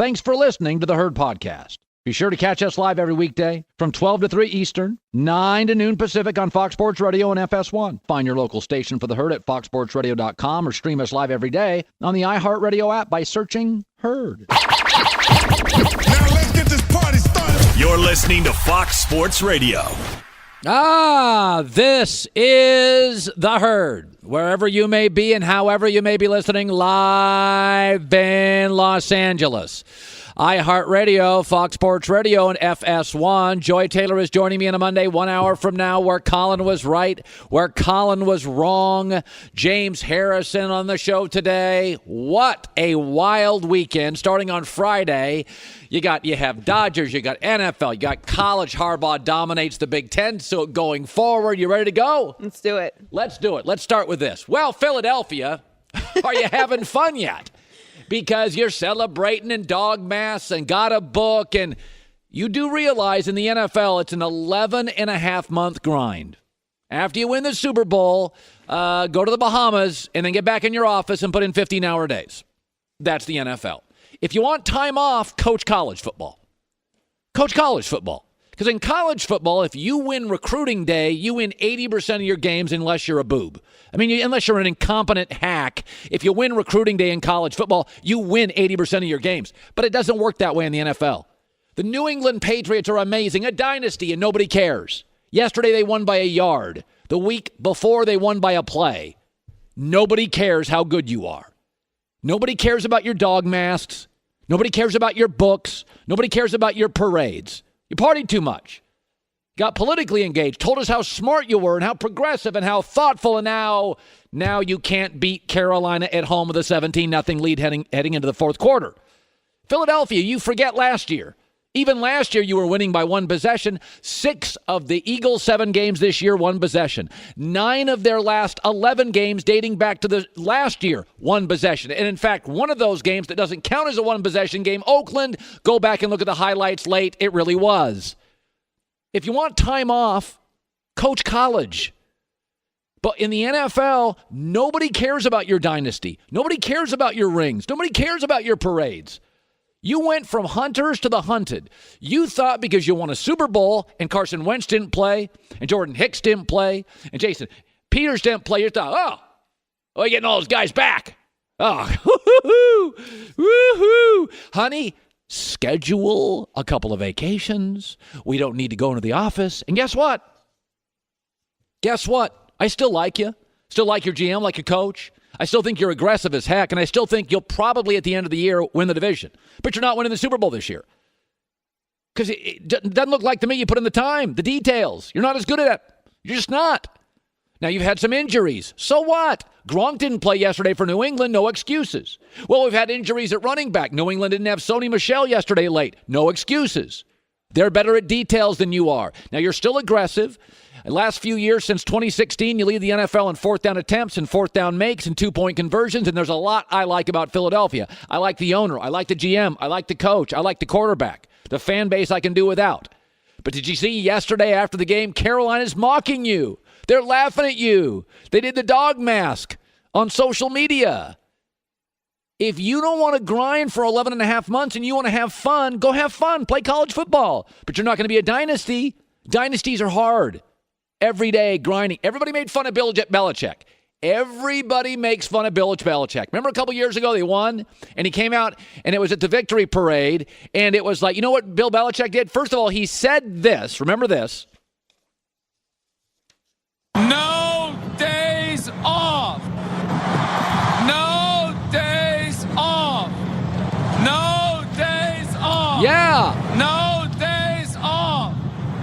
Thanks for listening to the Herd Podcast. Be sure to catch us live every weekday from 12 to 3 Eastern, 9 to noon Pacific on Fox Sports Radio and FS1. Find your local station for the Herd at foxsportsradio.com or stream us live every day on the iHeartRadio app by searching Herd. Now let's get this party started. You're listening to Fox Sports Radio. This is the Herd. Wherever you may be and however you may be listening, live in Los Angeles. iHeartRadio, Fox Sports Radio, and FS1. Joy Taylor is joining me on a Monday, 1 hour from now, where Colin was right, where Colin was wrong. James Harrison on the show today. What a wild weekend. Starting on Friday, you have Dodgers, you got NFL, you got college. Harbaugh dominates the Big Ten. So going forward, you ready to go? Let's do it. Let's do it. Let's start with this. Well, Philadelphia, are you having fun yet? Because you're celebrating and dog masks and got a book. And you do realize in the NFL, it's an 11-and-a-half-month grind. After you win the Super Bowl, go to the Bahamas and then get back in your office and put in 15-hour days. That's the NFL. If you want time off, coach college football. Coach college football. Because in college football, if you win recruiting day, you win 80% of your games unless you're a boob. I mean, unless you're an incompetent hack. If you win recruiting day in college football, you win 80% of your games. But it doesn't work that way in the NFL. The New England Patriots are amazing, a dynasty, and nobody cares. Yesterday, they won by a yard. The week before, they won by a play. Nobody cares how good you are. Nobody cares about your dog masks. Nobody cares about your books. Nobody cares about your parades. You partied too much. Got politically engaged, told us how smart you were and how progressive and how thoughtful, and now you can't beat Carolina at home with a 17-0 lead heading into the fourth quarter. Philadelphia, you forget last year. Even last year, you were winning by one possession. 6 of the Eagles' 7 games this year, one possession. 9 of their last 11 games dating back to the last year, one possession. And in fact, one of those games that doesn't count as a one-possession game, Oakland, go back and look at the highlights late. It really was. If you want time off, coach college. But in the NFL, nobody cares about your dynasty. Nobody cares about your rings. Nobody cares about your parades. You went from hunters to the hunted. You thought because you won a Super Bowl and Carson Wentz didn't play and Jordan Hicks didn't play and Jason Peters didn't play, you thought, you're getting all those guys back. Oh, woohoo. Honey, schedule a couple of vacations. We don't need to go into the office. And guess what? I still like you. Still like your GM, like your coach. I still think you're aggressive as heck, and I still think you'll probably at the end of the year win the division. But you're not winning the Super Bowl this year. Because it doesn't look like to me you put in the time, the details. You're not as good at it. You're just not. Now, you've had some injuries. So what? Gronk didn't play yesterday for New England. No excuses. Well, we've had injuries at running back. New England didn't have Sony Michel yesterday late. No excuses. They're better at details than you are. Now, you're still aggressive. The last few years, since 2016, you lead the NFL in fourth down attempts and fourth down makes and two-point conversions, and there's a lot I like about Philadelphia. I like the owner. I like the GM. I like the coach. I like the quarterback. The fan base I can do without. But did you see yesterday after the game, Carolina's mocking you. They're laughing at you. They did the dog mask on social media. If you don't want to grind for 11 and a half months and you want to have fun, go have fun. Play college football. But you're not going to be a dynasty. Dynasties are hard. Every day grinding. Everybody made fun of Bill Belichick. Everybody makes fun of Bill Belichick. Remember a couple years ago they won? And he came out and it was at the victory parade. And it was like, you know what Bill Belichick did? First of all, he said this. Remember this. No days off. No days off. No days off. Yeah. No days off.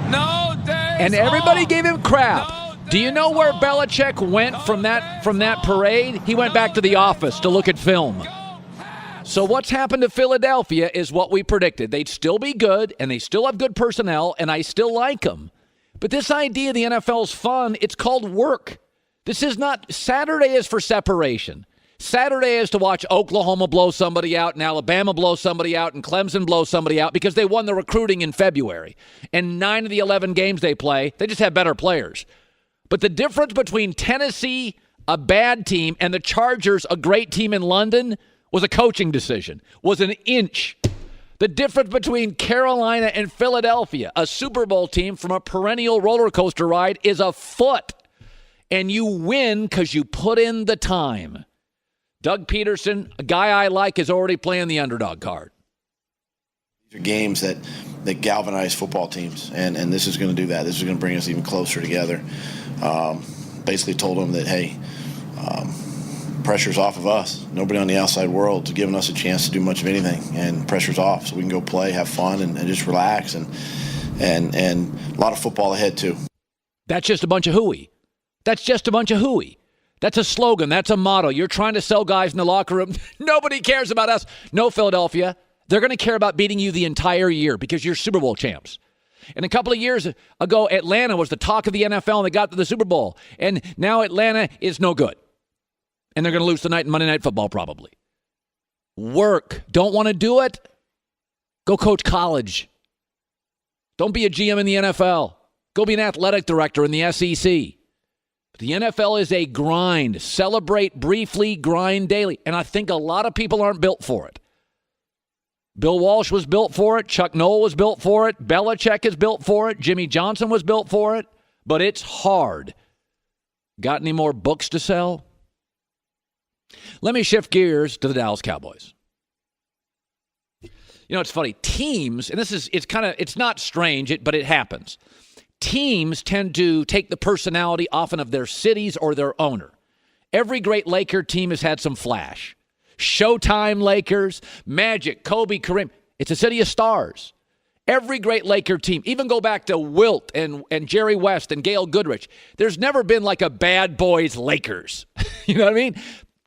No days off. And everybody gave him crap. Do you know where Belichick went from that parade? He went back to the office to look at film. So what's happened to Philadelphia is what we predicted. They'd still be good, and they still have good personnel, and I still like them. But this idea the NFL's fun, it's called work. This is not, Saturday is for separation. Saturday is to watch Oklahoma blow somebody out and Alabama blow somebody out and Clemson blow somebody out because they won the recruiting in February. And 9 of the 11 games they play, they just have better players. But the difference between Tennessee, a bad team, and the Chargers, a great team in London, was a coaching decision, was an inch. The difference between Carolina and Philadelphia, a Super Bowl team from a perennial roller coaster ride, is a foot. And you win because you put in the time. Doug Peterson, a guy I like, is already playing the underdog card. These are games that galvanize football teams, and this is going to do that. This is going to bring us even closer together. Basically told them that, hey, pressure's off of us. Nobody on the outside world is giving us a chance to do much of anything, and pressure's off, so we can go play, have fun, and just relax, and a lot of football ahead too. That's just a bunch of hooey. That's just a bunch of hooey. That's a slogan. That's a motto. You're trying to sell guys in the locker room. Nobody cares about us. No, Philadelphia. They're going to care about beating you the entire year because you're Super Bowl champs. And a couple of years ago, Atlanta was the talk of the NFL, and they got to the Super Bowl. And now Atlanta is no good. And they're going to lose tonight in Monday Night Football probably. Work. Don't want to do it? Go coach college. Don't be a GM in the NFL. Go be an athletic director in the SEC. The NFL is a grind. Celebrate briefly, grind daily. And I think a lot of people aren't built for it. Bill Walsh was built for it. Chuck Noll was built for it. Belichick is built for it. Jimmy Johnson was built for it. But it's hard. Got any more books to sell? Let me shift gears to the Dallas Cowboys. You know, it's funny. Teams, and it's not strange, but it happens. Teams tend to take the personality often of their cities or their owner. Every great Laker team has had some flash. Showtime Lakers, Magic, Kobe, Kareem. It's a city of stars. Every great Laker team, even go back to Wilt and Jerry West and Gail Goodrich. There's never been like a bad boys Lakers. You know what I mean?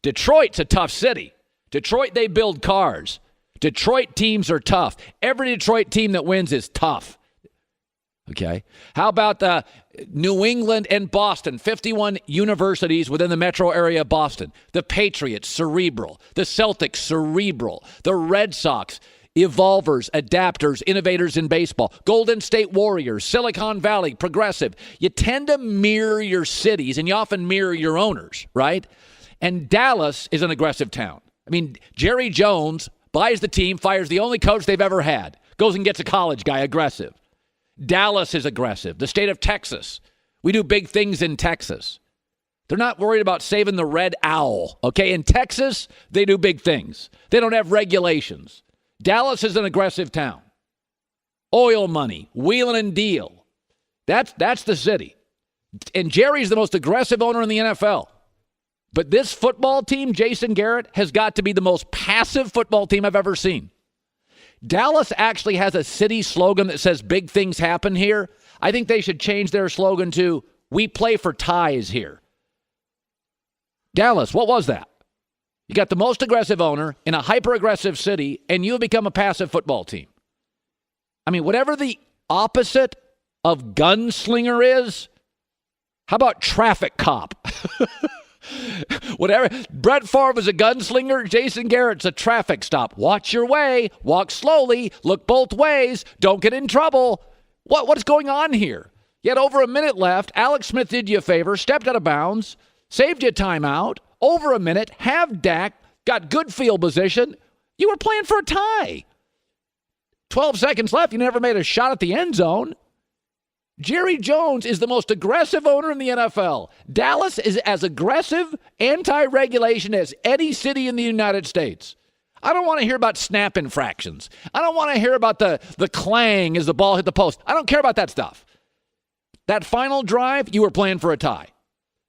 Detroit's a tough city. Detroit, they build cars. Detroit teams are tough. Every Detroit team that wins is tough. Okay. How about the New England and Boston, 51 universities within the metro area of Boston. The Patriots, cerebral. The Celtics, cerebral. The Red Sox, evolvers, adapters, innovators in baseball. Golden State Warriors, Silicon Valley, progressive. You tend to mirror your cities, and you often mirror your owners, right? And Dallas is an aggressive town. I mean, Jerry Jones buys the team, fires the only coach they've ever had, goes and gets a college guy, aggressive. Dallas is aggressive. The state of Texas. We do big things in Texas. They're not worried about saving the red owl. Okay, in Texas, they do big things. They don't have regulations. Dallas is an aggressive town. Oil money, wheeling and deal. That's the city. And Jerry's the most aggressive owner in the NFL. But this football team, Jason Garrett, has got to be the most passive football team I've ever seen. Dallas actually has a city slogan that says big things happen here. I think they should change their slogan to we play for ties here. Dallas, what was that? You got the most aggressive owner in a hyper-aggressive city, and you have become a passive football team. I mean, whatever the opposite of gunslinger is, how about traffic cop? Whatever. Brett Favre was a gunslinger. Jason Garrett's a traffic stop. Watch your way. Walk slowly. Look both ways. Don't get in trouble. What's going on here? You had over a minute left. Alex Smith did you a favor, stepped out of bounds, saved you a timeout. Over a minute. Have Dak. Got good field position. You were playing for a tie. 12 seconds left. You never made a shot at the end zone. Jerry Jones is the most aggressive owner in the NFL. Dallas is as aggressive, anti-regulation as any city in the United States. I don't want to hear about snap infractions. I don't want to hear about the clang as the ball hit the post. I don't care about that stuff. That final drive, you were playing for a tie.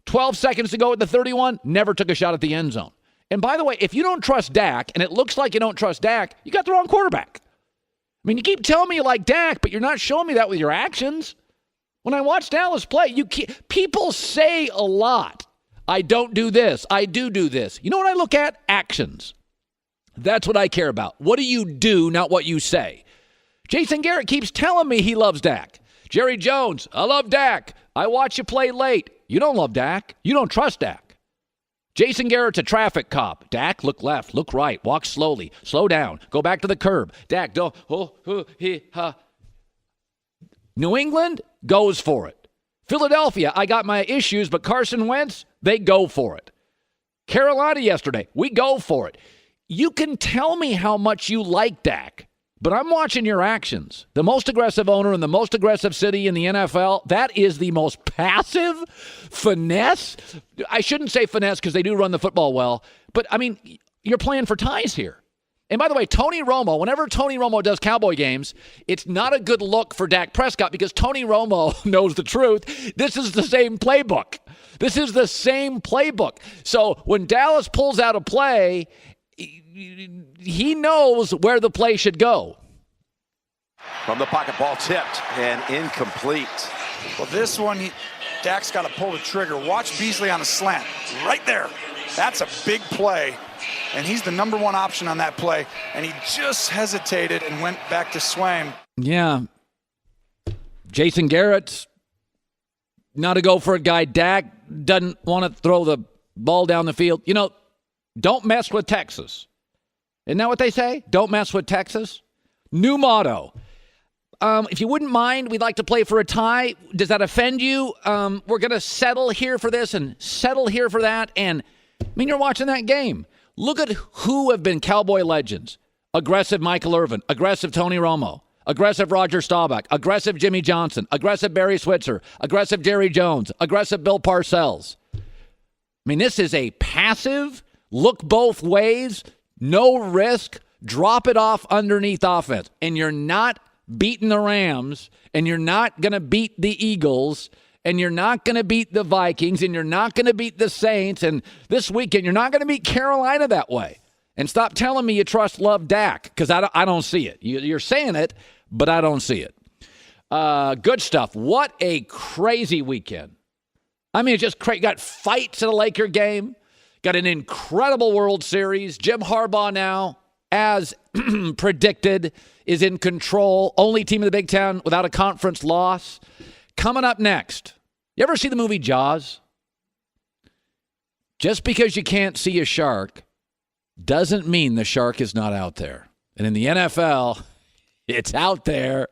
12 seconds to go at the 31, never took a shot at the end zone. And by the way, if you don't trust Dak, and it looks like you don't trust Dak, you got the wrong quarterback. I mean, you keep telling me you like Dak, but you're not showing me that with your actions. When I watch Dallas play, people say a lot. I don't do this. I do this. You know what I look at? Actions. That's what I care about. What do you do, not what you say? Jason Garrett keeps telling me he loves Dak. Jerry Jones, I love Dak. I watch you play late. You don't love Dak. You don't trust Dak. Jason Garrett's a traffic cop. Dak, look left, look right, walk slowly, slow down, go back to the curb. Dak, don't, New England goes for it. Philadelphia, I got my issues, but Carson Wentz, they go for it. Carolina yesterday, we go for it. You can tell me how much you like Dak, But I'm watching your actions. The most aggressive owner in the most aggressive city in the NFL, that is the most passive finesse. I shouldn't say finesse because they do run the football well. But, I mean, you're playing for ties here. And by the way, Tony Romo, whenever Tony Romo does Cowboy games, it's not a good look for Dak Prescott because Tony Romo knows the truth. This is the same playbook. This is the same playbook. So when Dallas pulls out a play, he knows where the play should go. From the pocket, ball tipped and incomplete. Well, this one, Dak's got to pull the trigger. Watch Beasley on a slant. Right there. That's a big play. And he's the number one option on that play. And he just hesitated and went back to Swaim. Yeah. Jason Garrett's not a go for a guy. Dak doesn't want to throw the ball down the field. You know, don't mess with Texas. Isn't that what they say? Don't mess with Texas. New motto. If you wouldn't mind, we'd like to play for a tie. Does that offend you? We're going to settle here for this and settle here for that. And, I mean, you're watching that game. Look at who have been Cowboy legends. Aggressive Michael Irvin. Aggressive Tony Romo. Aggressive Roger Staubach. Aggressive Jimmy Johnson. Aggressive Barry Switzer. Aggressive Jerry Jones. Aggressive Bill Parcells. I mean, this is a passive, look both ways, no risk, drop it off underneath offense. And you're not beating the Rams, and you're not going to beat the Eagles, and you're not going to beat the Vikings, and you're not going to beat the Saints, and this weekend you're not going to beat Carolina that way. And stop telling me you trust Love Dak, because I don't see it. You're saying it, but I don't see it. Good stuff. What a crazy weekend. I mean, it's just crazy. Got fights in a Laker game. Got an incredible World Series. Jim Harbaugh now, as predicted, is in control. Only team in the Big Ten without a conference loss. Coming up next, you ever see the movie Jaws? Just because you can't see a shark doesn't mean the shark is not out there. And in the NFL, it's out there.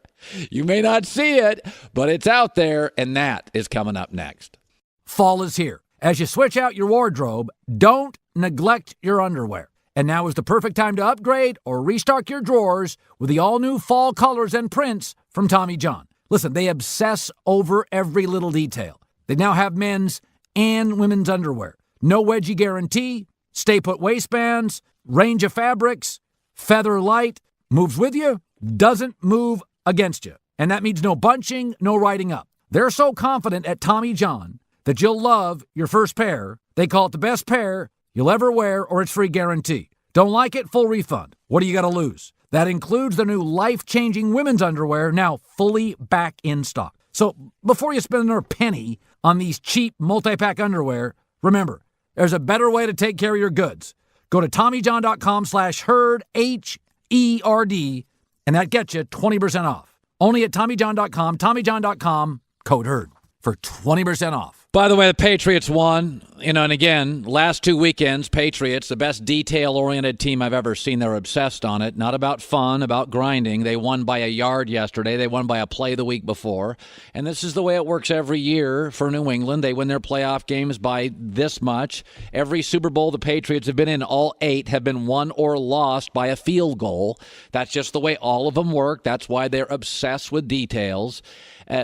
You may not see it, but it's out there, and that is coming up next. Fall is here. As you switch out your wardrobe, don't neglect your underwear. And now is the perfect time to upgrade or restock your drawers with the all-new fall colors and prints from Tommy John. Listen, they obsess over every little detail. They now have men's and women's underwear. No wedgie guarantee, stay-put waistbands, range of fabrics, feather light, moves with you, doesn't move against you. And that means no bunching, no riding up. They're so confident at Tommy John that you'll love your first pair. They call it the best pair you'll ever wear, or it's free guarantee. Don't like it? Full refund. What do you got to lose? That includes the new life-changing women's underwear, now fully back in stock. So before you spend another penny on these cheap multi-pack underwear, remember, there's a better way to take care of your goods. Go to TommyJohn.com/herd, HERD, and that gets you 20% off. Only at TommyJohn.com, TommyJohn.com, code HERD for 20% off. By the way, the Patriots won, and again, last 2 weekends, Patriots, the best detail-oriented team I've ever seen. They're obsessed on it. Not about fun, about grinding. They won by a yard yesterday. They won by a play the week before. And this is the way it works every year for New England. They win their playoff games by this much. Every Super Bowl the Patriots have been in, all 8 have been won or lost by a field goal. That's just the way all of them work. That's why they're obsessed with details.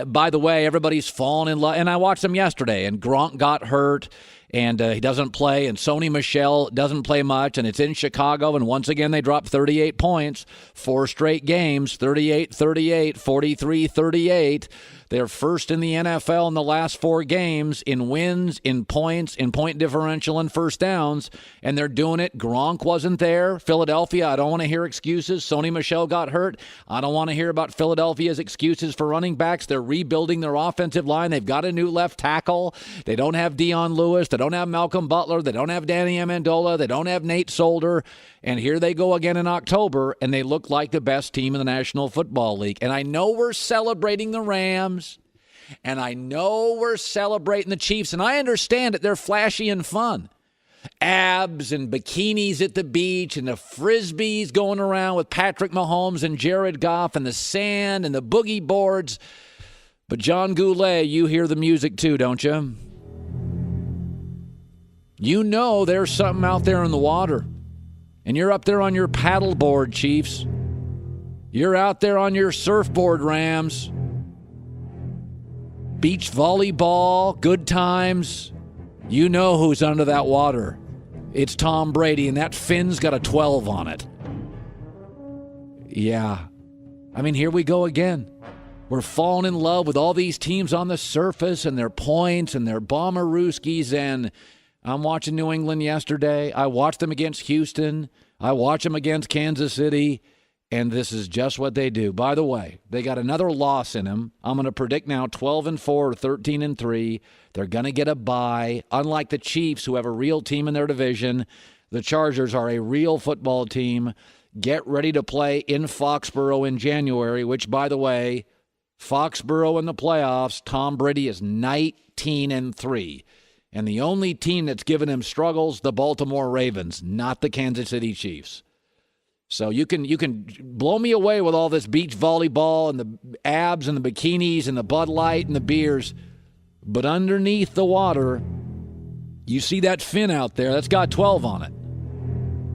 By the way, everybody's fallen in love. And I watched them yesterday, and Gronk got hurt, and he doesn't play, and Sony Michel doesn't play much, and it's in Chicago, and once again they dropped 38 points, 4 straight games, 38-38, 43-38. They're first in the NFL in the last 4 games in wins, in points, in point differential, and first downs, and they're doing it. Gronk wasn't there. Philadelphia, I don't want to hear excuses. Sony Michel got hurt. I don't want to hear about Philadelphia's excuses for running backs. They're rebuilding their offensive line. They've got a new left tackle. They don't have Dion Lewis. They don't have Malcolm Butler. They don't have Danny Amendola. They don't have Nate Solder. And here they go again in October, and they look like the best team in the National Football League. And I know we're celebrating the Rams, and I know we're celebrating the Chiefs, and I understand that they're flashy and fun. Abs and bikinis at the beach and the Frisbees going around with Patrick Mahomes and Jared Goff and the sand and the boogie boards. But John Goulet, you hear the music too, don't you? You know there's something out there in the water. And you're up there on your paddle board, Chiefs. You're out there on your surfboard, Rams. Beach volleyball, good times. You know who's under that water. It's Tom Brady, and that fin's got a 12 on it. Yeah. I mean, here we go again. We're falling in love with all these teams on the surface and their points and their Bomberooskies. And I'm watching New England yesterday. I watched them against Houston. I watched them against Kansas City. And this is just what they do. By the way, they got another loss in them. I'm going to predict now 12-4 or 13-3. They're going to get a bye. Unlike the Chiefs, who have a real team in their division, the Chargers are a real football team. Get ready to play in Foxborough in January, which, by the way, Foxborough in the playoffs, Tom Brady is 19-3. And the only team that's given him struggles, the Baltimore Ravens, not the Kansas City Chiefs. So you can blow me away with all this beach volleyball and the abs and the bikinis and the Bud Light and the beers. But underneath the water, you see that fin out there. That's got 12 on it.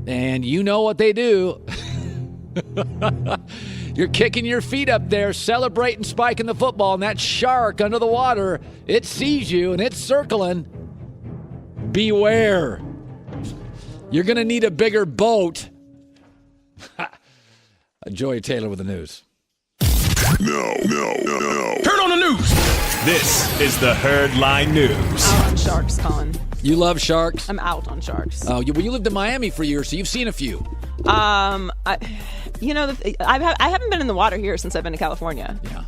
And you know what they do. You're kicking your feet up there, celebrating, spiking the football, and that shark under the water, it sees you and it's circling. Beware. You're going to need a bigger boat. Joy Taylor with the news. No. Herd on the news. This is the Herd Line News. Out on sharks, Colin. You love sharks? I'm out on sharks. Oh, you lived in Miami for years, so you've seen a few. I haven't been in the water here since I've been to California. Yeah.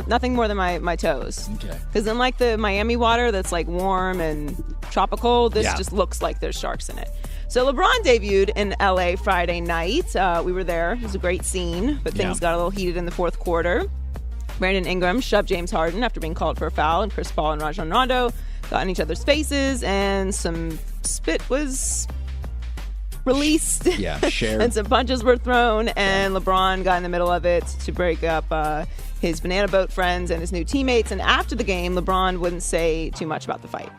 Nothing more than my toes. Okay. Because in like the Miami water that's like warm and tropical, this just looks like there's sharks in it. So LeBron debuted in LA Friday night. We were there. It was a great scene, but things got a little heated in the fourth quarter. Brandon Ingram shoved James Harden after being called for a foul, and Chris Paul and Rajon Rondo got in each other's faces, and some spit was released. Yeah, shared. And some punches were thrown, and LeBron got in the middle of it to break up his banana boat friends and his new teammates. And after the game, LeBron wouldn't say too much about the fight.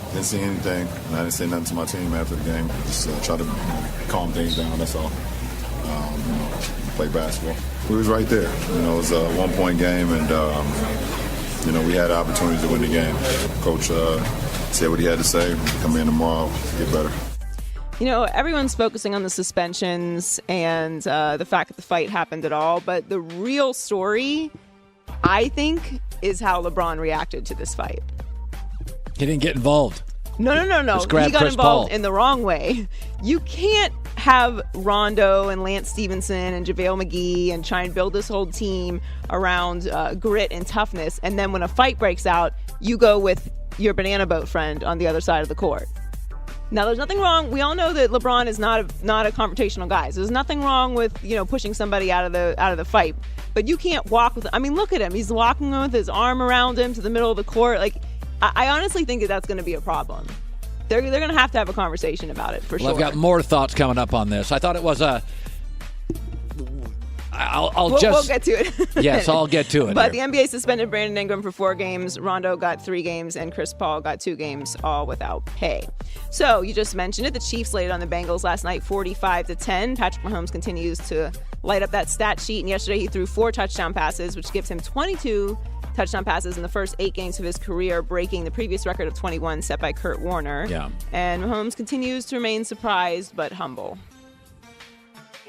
Didn't see anything. And I didn't say nothing to my team after the game. Just try to calm things down, that's all. Play basketball. We was right there. It was a one-point game, and we had opportunities to win the game. Coach said what he had to say. Come in tomorrow, get better. Everyone's focusing on the suspensions and the fact that the fight happened at all, but the real story, I think, is how LeBron reacted to this fight. He didn't get involved. No. He got involved in the wrong way. You can't have Rondo and Lance Stevenson and JaVale McGee and try and build this whole team around grit and toughness, and then when a fight breaks out, you go with your banana boat friend on the other side of the court. Now, there's nothing wrong. We all know that LeBron is not a confrontational guy. So there's nothing wrong with pushing somebody out of the fight. But you can't walk with. I mean, look at him. He's walking with his arm around him to the middle of the court. Like, I honestly think that's going to be a problem. They're going to have a conversation about it for sure. I've got more thoughts coming up on this. I thought it was a. We'll get to it. Yes, I'll get to it. But the NBA suspended Brandon Ingram for 4 games. Rondo got 3 games, and Chris Paul got 2 games, all without pay. So you just mentioned it. The Chiefs laid on the Bengals last night, 45-10. Patrick Mahomes continues to light up that stat sheet, and yesterday he threw 4 touchdown passes, which gives him 22 touchdown passes in the first 8 games of his career, breaking the previous record of 21 set by Kurt Warner. Yeah. And Mahomes continues to remain surprised but humble.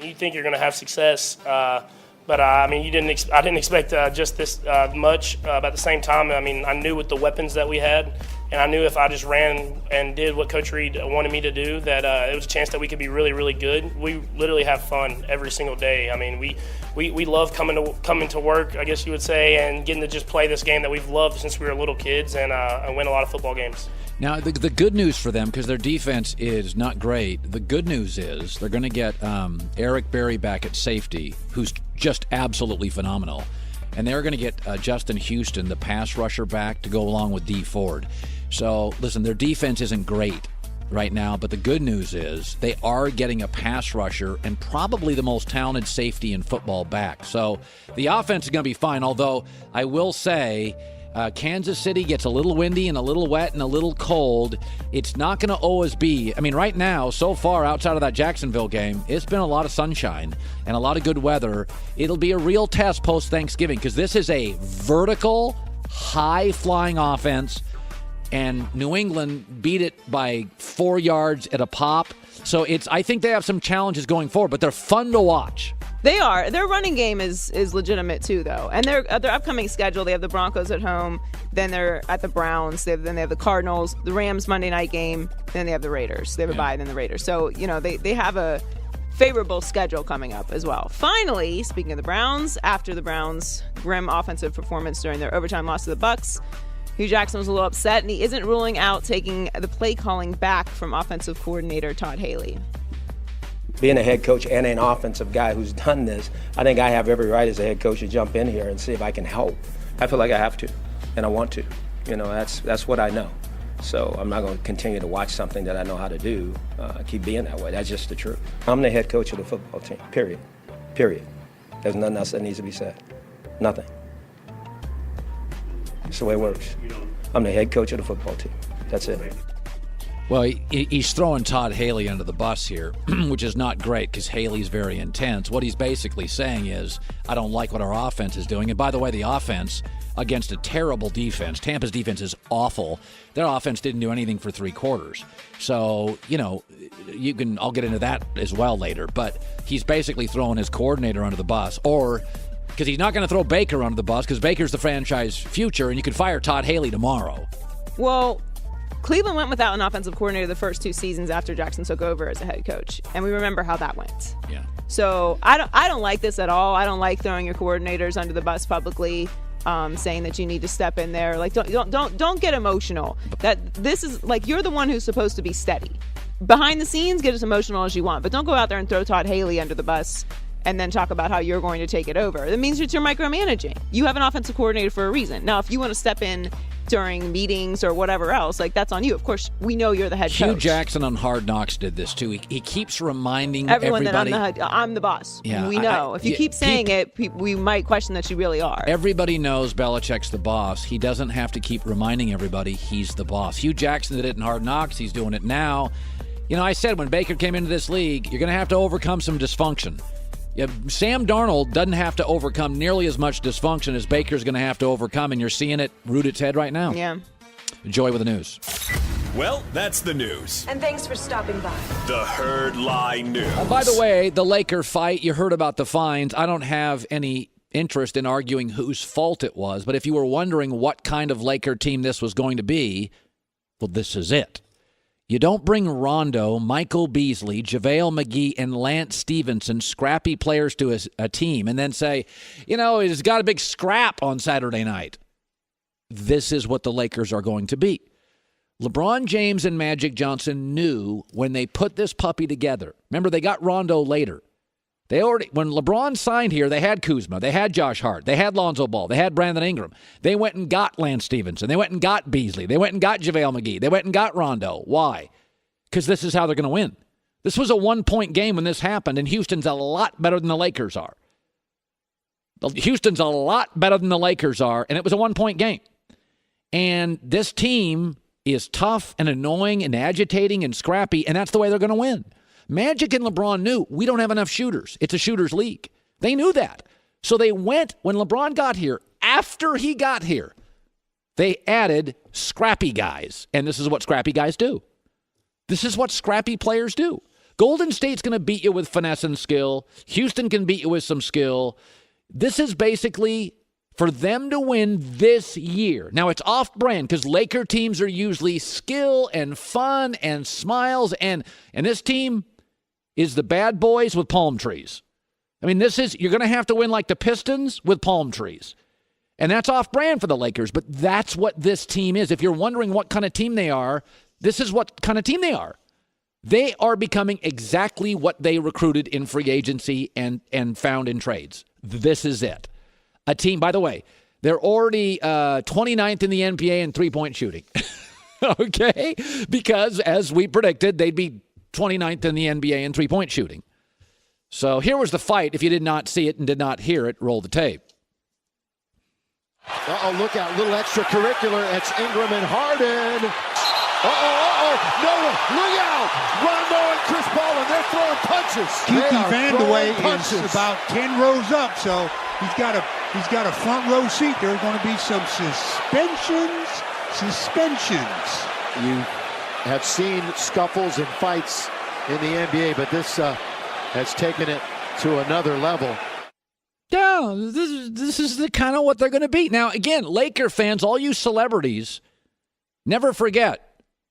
You think you're going to have success, but I didn't expect just this much. But at the same time, I knew with the weapons that we had, and I knew if I just ran and did what Coach Reed wanted me to do, that it was a chance that we could be really, really good. We literally have fun every single day. We love coming to work, I guess you would say, and getting to just play this game that we've loved since we were little kids and win a lot of football games. Now, the good news for them, because their defense is not great, the good news is they're going to get Eric Berry back at safety, who's just absolutely phenomenal. And they're going to get Justin Houston, the pass rusher, back to go along with Dee Ford. So, listen, their defense isn't great right now, but the good news is they are getting a pass rusher and probably the most talented safety in football back. So the offense is going to be fine, although I will say Kansas City gets a little windy and a little wet and a little cold. It's not going to always be. I mean, right now, so far, outside of that Jacksonville game, it's been a lot of sunshine and a lot of good weather. It'll be a real test post-Thanksgiving because this is a vertical, high-flying offense, and New England beat it by 4 yards at a pop. So I think they have some challenges going forward, but they're fun to watch. They are. Their running game is legitimate too, though. And their upcoming schedule, they have the Broncos at home, then they're at the Browns, then they have the Cardinals, the Rams Monday night game, then they have the Raiders. They have a bye, then the Raiders. So, they have a favorable schedule coming up as well. Finally, speaking of the Browns, after the Browns' grim offensive performance during their overtime loss to the Bucs, Hugh Jackson was a little upset, and he isn't ruling out taking the play calling back from offensive coordinator Todd Haley. Being a head coach and an offensive guy who's done this, I think I have every right as a head coach to jump in here and see if I can help. I feel like I have to, and I want to. That's what I know. So I'm not going to continue to watch something that I know how to do, keep being that way. That's just the truth. I'm the head coach of the football team, period. There's nothing else that needs to be said. Nothing. That's the way it works. I'm the head coach of the football team. That's it. Well, he's throwing Todd Haley under the bus here, which is not great because Haley's very intense. What he's basically saying is, I don't like what our offense is doing. And by the way, the offense against a terrible defense, Tampa's defense is awful. Their offense didn't do anything for 3 quarters. So, I'll get into that as well later. But he's basically throwing his coordinator under the bus, or because he's not going to throw Baker under the bus because Baker's the franchise future, and you could fire Todd Haley tomorrow. Well, Cleveland went without an offensive coordinator the first 2 seasons after Jackson took over as a head coach, and we remember how that went. Yeah. So I don't like this at all. I don't like throwing your coordinators under the bus publicly, saying that you need to step in there. Like don't get emotional. That this is like, you're the one who's supposed to be steady. Behind the scenes, get as emotional as you want, but don't go out there and throw Todd Haley under the bus and then talk about how you're going to take it over. That means that you're micromanaging. You have an offensive coordinator for a reason. Now, if you want to step in during meetings or whatever else, that's on you. Of course, we know you're the head coach. Hugh Jackson on Hard Knocks did this too. He keeps reminding everyone everybody that I'm the boss. Yeah, we know. If you keep saying it, we might question that you really are. Everybody knows Belichick's the boss. He doesn't have to keep reminding everybody he's the boss. Hugh Jackson did it in Hard Knocks. He's doing it now. I said when Baker came into this league, you're going to have to overcome some dysfunction. Yeah, Sam Darnold doesn't have to overcome nearly as much dysfunction as Baker's going to have to overcome, and you're seeing it root its head right now. Yeah. Enjoy with the news. Well, that's the news. And thanks for stopping by. The Herd Lie News. By the way, the Laker fight, you heard about the fines. I don't have any interest in arguing whose fault it was, but if you were wondering what kind of Laker team this was going to be, well, this is it. You don't bring Rondo, Michael Beasley, JaVale McGee, and Lance Stevenson, scrappy players, to a team and then say, it's got a big scrap on Saturday night. This is what the Lakers are going to be. LeBron James and Magic Johnson knew when they put this puppy together. Remember, they got Rondo later. When LeBron signed here, they had Kuzma, they had Josh Hart, they had Lonzo Ball, they had Brandon Ingram. They went and got Lance Stevenson. They went and got Beasley. They went and got JaVale McGee. They went and got Rondo. Why? Because this is how they're going to win. This was a 1-point game when this happened, and Houston's a lot better than the Lakers are. Houston's a lot better than the Lakers are, and it was a 1-point game. And this team is tough and annoying and agitating and scrappy, and that's the way they're going to win. Magic and LeBron knew we don't have enough shooters. It's a shooters league. They knew that. So they went, when LeBron got here, after he got here, they added scrappy guys. And this is what scrappy guys do. This is what scrappy players do. Golden State's going to beat you with finesse and skill. Houston can beat you with some skill. This is basically for them to win this year. Now, it's off-brand because Laker teams are usually skill and fun and smiles. And this team is the bad boys with palm trees. I mean, you're going to have to win like the Pistons with palm trees. And that's off-brand for the Lakers, but that's what this team is. If you're wondering what kind of team they are, this is what kind of team they are. They are becoming exactly what they recruited in free agency and found in trades. This is it. A team, by the way, they're already 29th in the NBA in three-point shooting. Okay? Because, as we predicted, they'd be 29th in the NBA in three-point shooting. So here was the fight. If you did not see it and did not hear it, roll the tape. Uh-oh, look out. Little extracurricular. It's Ingram and Harden. Noah, look out. Rondo and Chris Paul, and they're throwing punches. Keith Vandeweghe is about 10 rows up, so he's got a front row seat. There are going to be some suspensions. You have seen scuffles and fights in the NBA, but this has taken it to another level. Yeah, this is the kind of what they're going to be. Now, again, Laker fans, all you celebrities, never forget,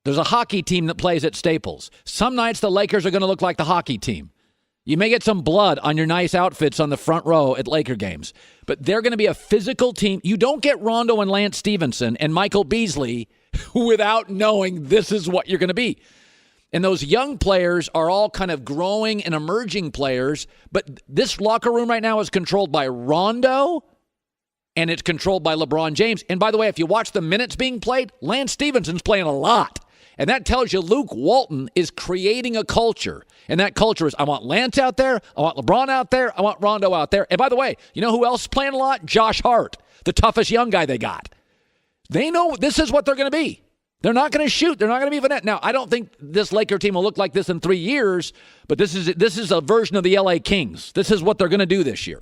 there's a hockey team that plays at Staples. Some nights the Lakers are going to look like the hockey team. You may get some blood on your nice outfits on the front row at Laker games, but they're going to be a physical team. You don't get Rondo and Lance Stevenson and Michael Beasley without knowing this is what you're going to be. And those young players are all kind of growing and emerging players, but this locker room right now is controlled by Rondo, and it's controlled by LeBron James. And by the way, if you watch the minutes being played, Lance Stevenson's playing a lot. And that tells you Luke Walton is creating a culture. And that culture is, I want Lance out there, I want LeBron out there, I want Rondo out there. And by the way, you know who else is playing a lot? Josh Hart, the toughest young guy they got. They know this is what they're going to be. They're not going to shoot. They're not going to be Vanette. Now, I don't think this Laker team will look like this in 3 years, but this is a version of the LA Kings. This is what they're going to do this year.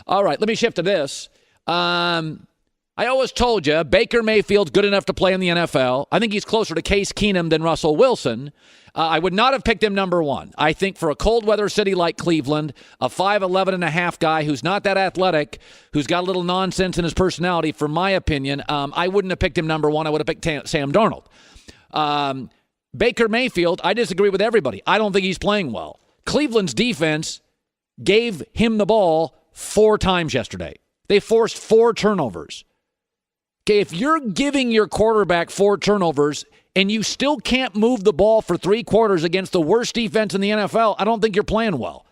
All right, let me shift to this. I always told you Baker Mayfield's good enough to play in the NFL. I think he's closer to Case Keenum than Russell Wilson. I would not have picked him number one. I think for a cold weather city like Cleveland, a 5'11 and a half guy who's not that athletic, who's got a little nonsense in his personality, for my opinion, I wouldn't have picked him number one. I would have picked Sam Darnold. Baker Mayfield, I disagree with everybody. I don't think he's playing well. Cleveland's defense gave him the ball 4 times yesterday. They forced 4 turnovers. Okay, if you're giving your quarterback 4 turnovers and you still can't move the ball for 3 quarters against the worst defense in the NFL, I don't think you're playing well.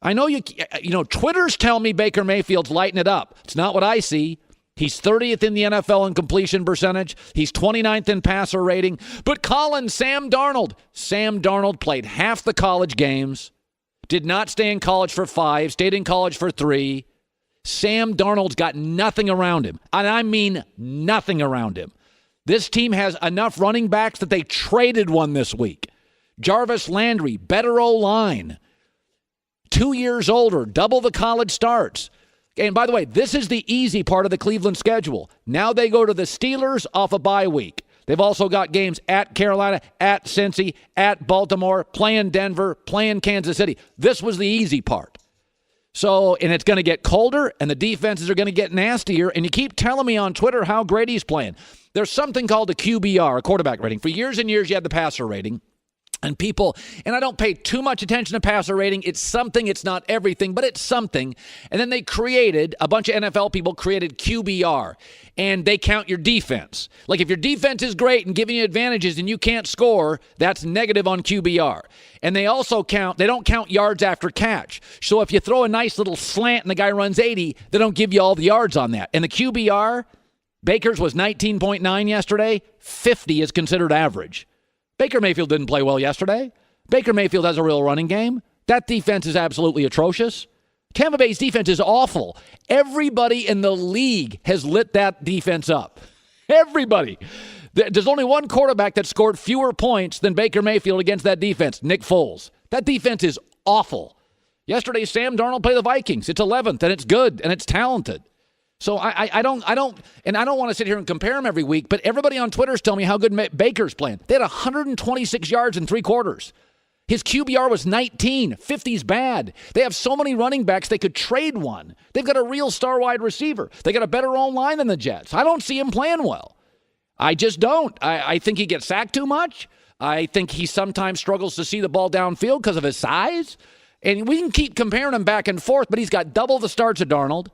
I know you know, Twitter's telling me Baker Mayfield's lighting it up. It's not what I see. He's 30th in the NFL in completion percentage. He's 29th in passer rating. But Colin, Sam Darnold played half the college games, did not stay in college for 5, stayed in college for 3. Sam Darnold's got nothing around him. And I mean nothing around him. This team has enough running backs that they traded one this week. Jarvis Landry, better O-line. 2 years older, double the college starts. And by the way, this is the easy part of the Cleveland schedule. Now they go to the Steelers off a bye week. They've also got games at Carolina, at Cincy, at Baltimore, playing Denver, playing Kansas City. This was the easy part. So, and it's going to get colder, and the defenses are going to get nastier, and you keep telling me on Twitter how great he's playing. There's something called a QBR, a quarterback rating. For years and years, you had the passer rating. And people, and I don't pay too much attention to passer rating. It's something, it's not everything, but it's something. And then they created, a bunch of NFL people created QBR, and they count your defense. Like if your defense is great and giving you advantages and you can't score, that's negative on QBR. And they also count, they don't count yards after catch. So if you throw a nice little slant and the guy runs 80, they don't give you all the yards on that. And the QBR, Baker's was 19.9 yesterday. 50 is considered average. Baker Mayfield didn't play well yesterday. Baker Mayfield has a real running game. That defense is absolutely atrocious. Tampa Bay's defense is awful. Everybody in the league has lit that defense up. Everybody. There's only one quarterback that scored fewer points than Baker Mayfield against that defense, Nick Foles. That defense is awful. Yesterday, Sam Darnold played the Vikings. It's 11th, and it's good, and it's talented. So I don't want to sit here and compare them every week, but everybody on Twitter is telling me how good Baker's playing. They had 126 yards in 3 quarters. His QBR was 19. 50's bad. They have so many running backs they could trade one. They've got a real star wide receiver. They got a better own line than the Jets. I don't see him playing well. I just don't. I think he gets sacked too much. I think he sometimes struggles to see the ball downfield because of his size. And we can keep comparing him back and forth, but he's got double the starts of Darnold.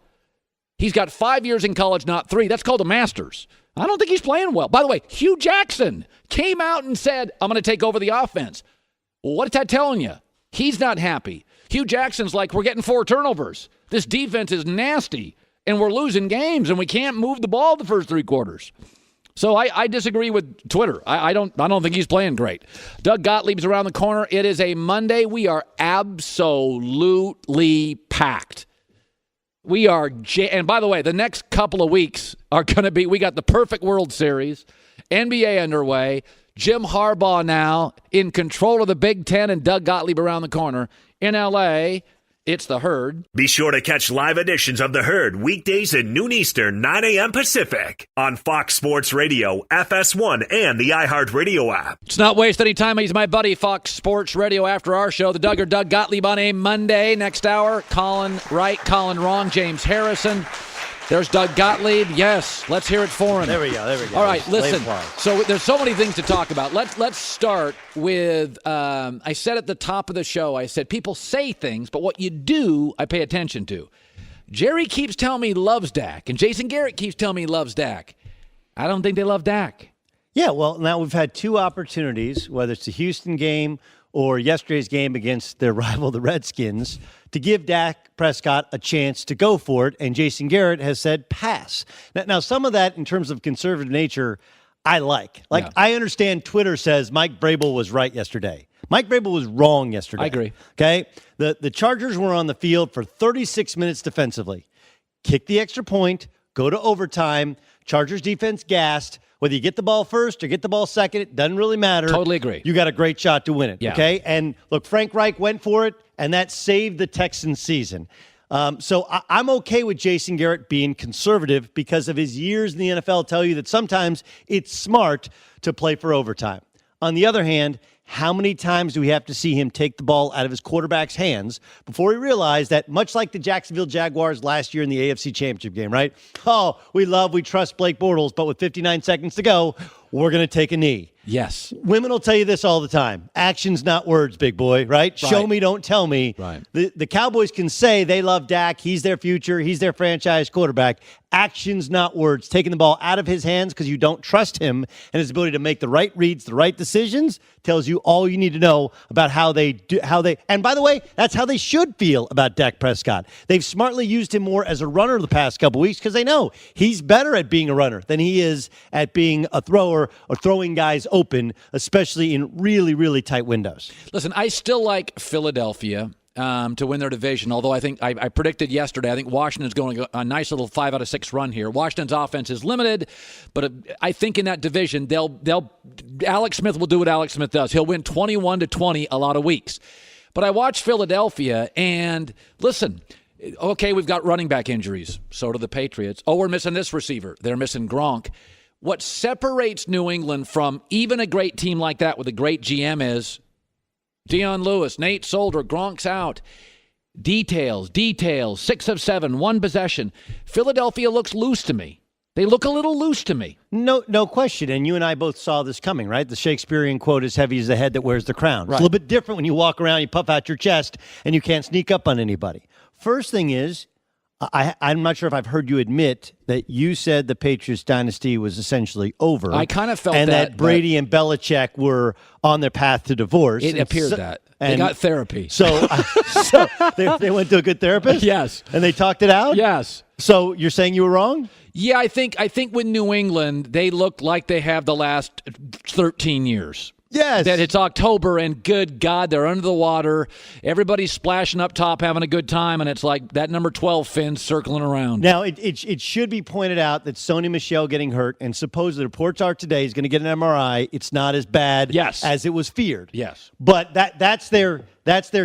He's got 5 years in college, not 3. That's called a master's. I don't think he's playing well. By the way, Hugh Jackson came out and said, I'm going to take over the offense. Well, what is that telling you? He's not happy. Hugh Jackson's like, we're getting 4 turnovers. This defense is nasty, and we're losing games, and we can't move the ball the first 3 quarters. So I disagree with Twitter. I don't think he's playing great. Doug Gottlieb's around the corner. It is a Monday. We are absolutely packed. We are, and by the way, the next couple of weeks are going to be, we got the perfect World Series, NBA underway, Jim Harbaugh now in control of the Big Ten, and Doug Gottlieb around the corner. In L.A., it's the Herd. Be sure to catch live editions of the Herd weekdays at noon Eastern, 9 a.m. Pacific on Fox Sports Radio, FS1, and the iHeartRadio app. Let's not waste any time. He's my buddy, Fox Sports Radio, after our show. The Doug Gottlieb on a Monday. Next hour, Colin right, Colin wrong, James Harrison. There's Doug Gottlieb. Yes, let's hear it for him. There we go. All right, listen. So there's so many things to talk about. Let's start with, I said at the top of the show, I said people say things, but what you do, I pay attention to. Jerry keeps telling me he loves Dak, and Jason Garrett keeps telling me he loves Dak. I don't think they love Dak. Yeah, well, now we've had two opportunities, whether it's the Houston game or yesterday's game against their rival, the Redskins, to give Dak Prescott a chance to go for it, and Jason Garrett has said pass. Now some of that, in terms of conservative nature, I like. Yeah. I understand Twitter says Mike Vrabel was right yesterday. Mike Vrabel was wrong yesterday. I agree. Okay? The Chargers were on the field for 36 minutes defensively. Kick the extra point, go to overtime, Chargers defense gassed. Whether you get the ball first or get the ball second, it doesn't really matter. Totally agree. You got a great shot to win it, yeah. Okay? And look, Frank Reich went for it, and that saved the Texans' season. So I'm okay with Jason Garrett being conservative because of his years in the NFL tell you that sometimes it's smart to play for overtime. On the other hand, how many times do we have to see him take the ball out of his quarterback's hands before he realized that, much like the Jacksonville Jaguars last year in the AFC Championship game, right? Oh, we trust Blake Bortles, but with 59 seconds to go, we're going to take a knee. Yes. Women will tell you this all the time. Actions, not words, big boy, right? Show me, don't tell me. Right. The Cowboys can say they love Dak. He's their future. He's their franchise quarterback. Actions, not words. Taking the ball out of his hands because you don't trust him and his ability to make the right reads, the right decisions, tells you all you need to know about how they do, and by the way, that's how they should feel about Dak Prescott. They've smartly used him more as a runner the past couple weeks because they know he's better at being a runner than he is at being a thrower or throwing guys open, especially in really, really tight windows. Listen, I still like Philadelphia to win their division, although I think I predicted yesterday, I think Washington's going to go a nice little 5 out of 6 run here. Washington's offense is limited, but I think in that division, Alex Smith will do what Alex Smith does. He'll win 21-20 a lot of weeks. But I watched Philadelphia, and listen, okay, we've got running back injuries. So do the Patriots. Oh, we're missing this receiver. They're missing Gronk. What separates New England from even a great team like that with a great GM is Deion Lewis, Nate Solder, Gronk's out. Details, 6 of 7, 1 possession. Philadelphia looks loose to me. They look a little loose to me. No question. And you and I both saw this coming, right? The Shakespearean quote is heavy as the head that wears the crown. Right. It's a little bit different when you walk around, you puff out your chest, and you can't sneak up on anybody. First thing is, I'm not sure if I've heard you admit that you said the Patriots dynasty was essentially over. I kind of felt and that Brady and Belichick were on their path to divorce. It appeared that. They got therapy. So they went to a good therapist? Yes. And they talked it out? Yes. So you're saying you were wrong? Yeah, I think with New England, they look like they have the last 13 years. Yes. That it's October, and good God, they're under the water. Everybody's splashing up top, having a good time, and it's like that number 12 Finn circling around. Now, it should be pointed out that Sony Michel getting hurt, and supposedly reports are today he's going to get an MRI. It's not as bad as it was feared. Yes. But that's their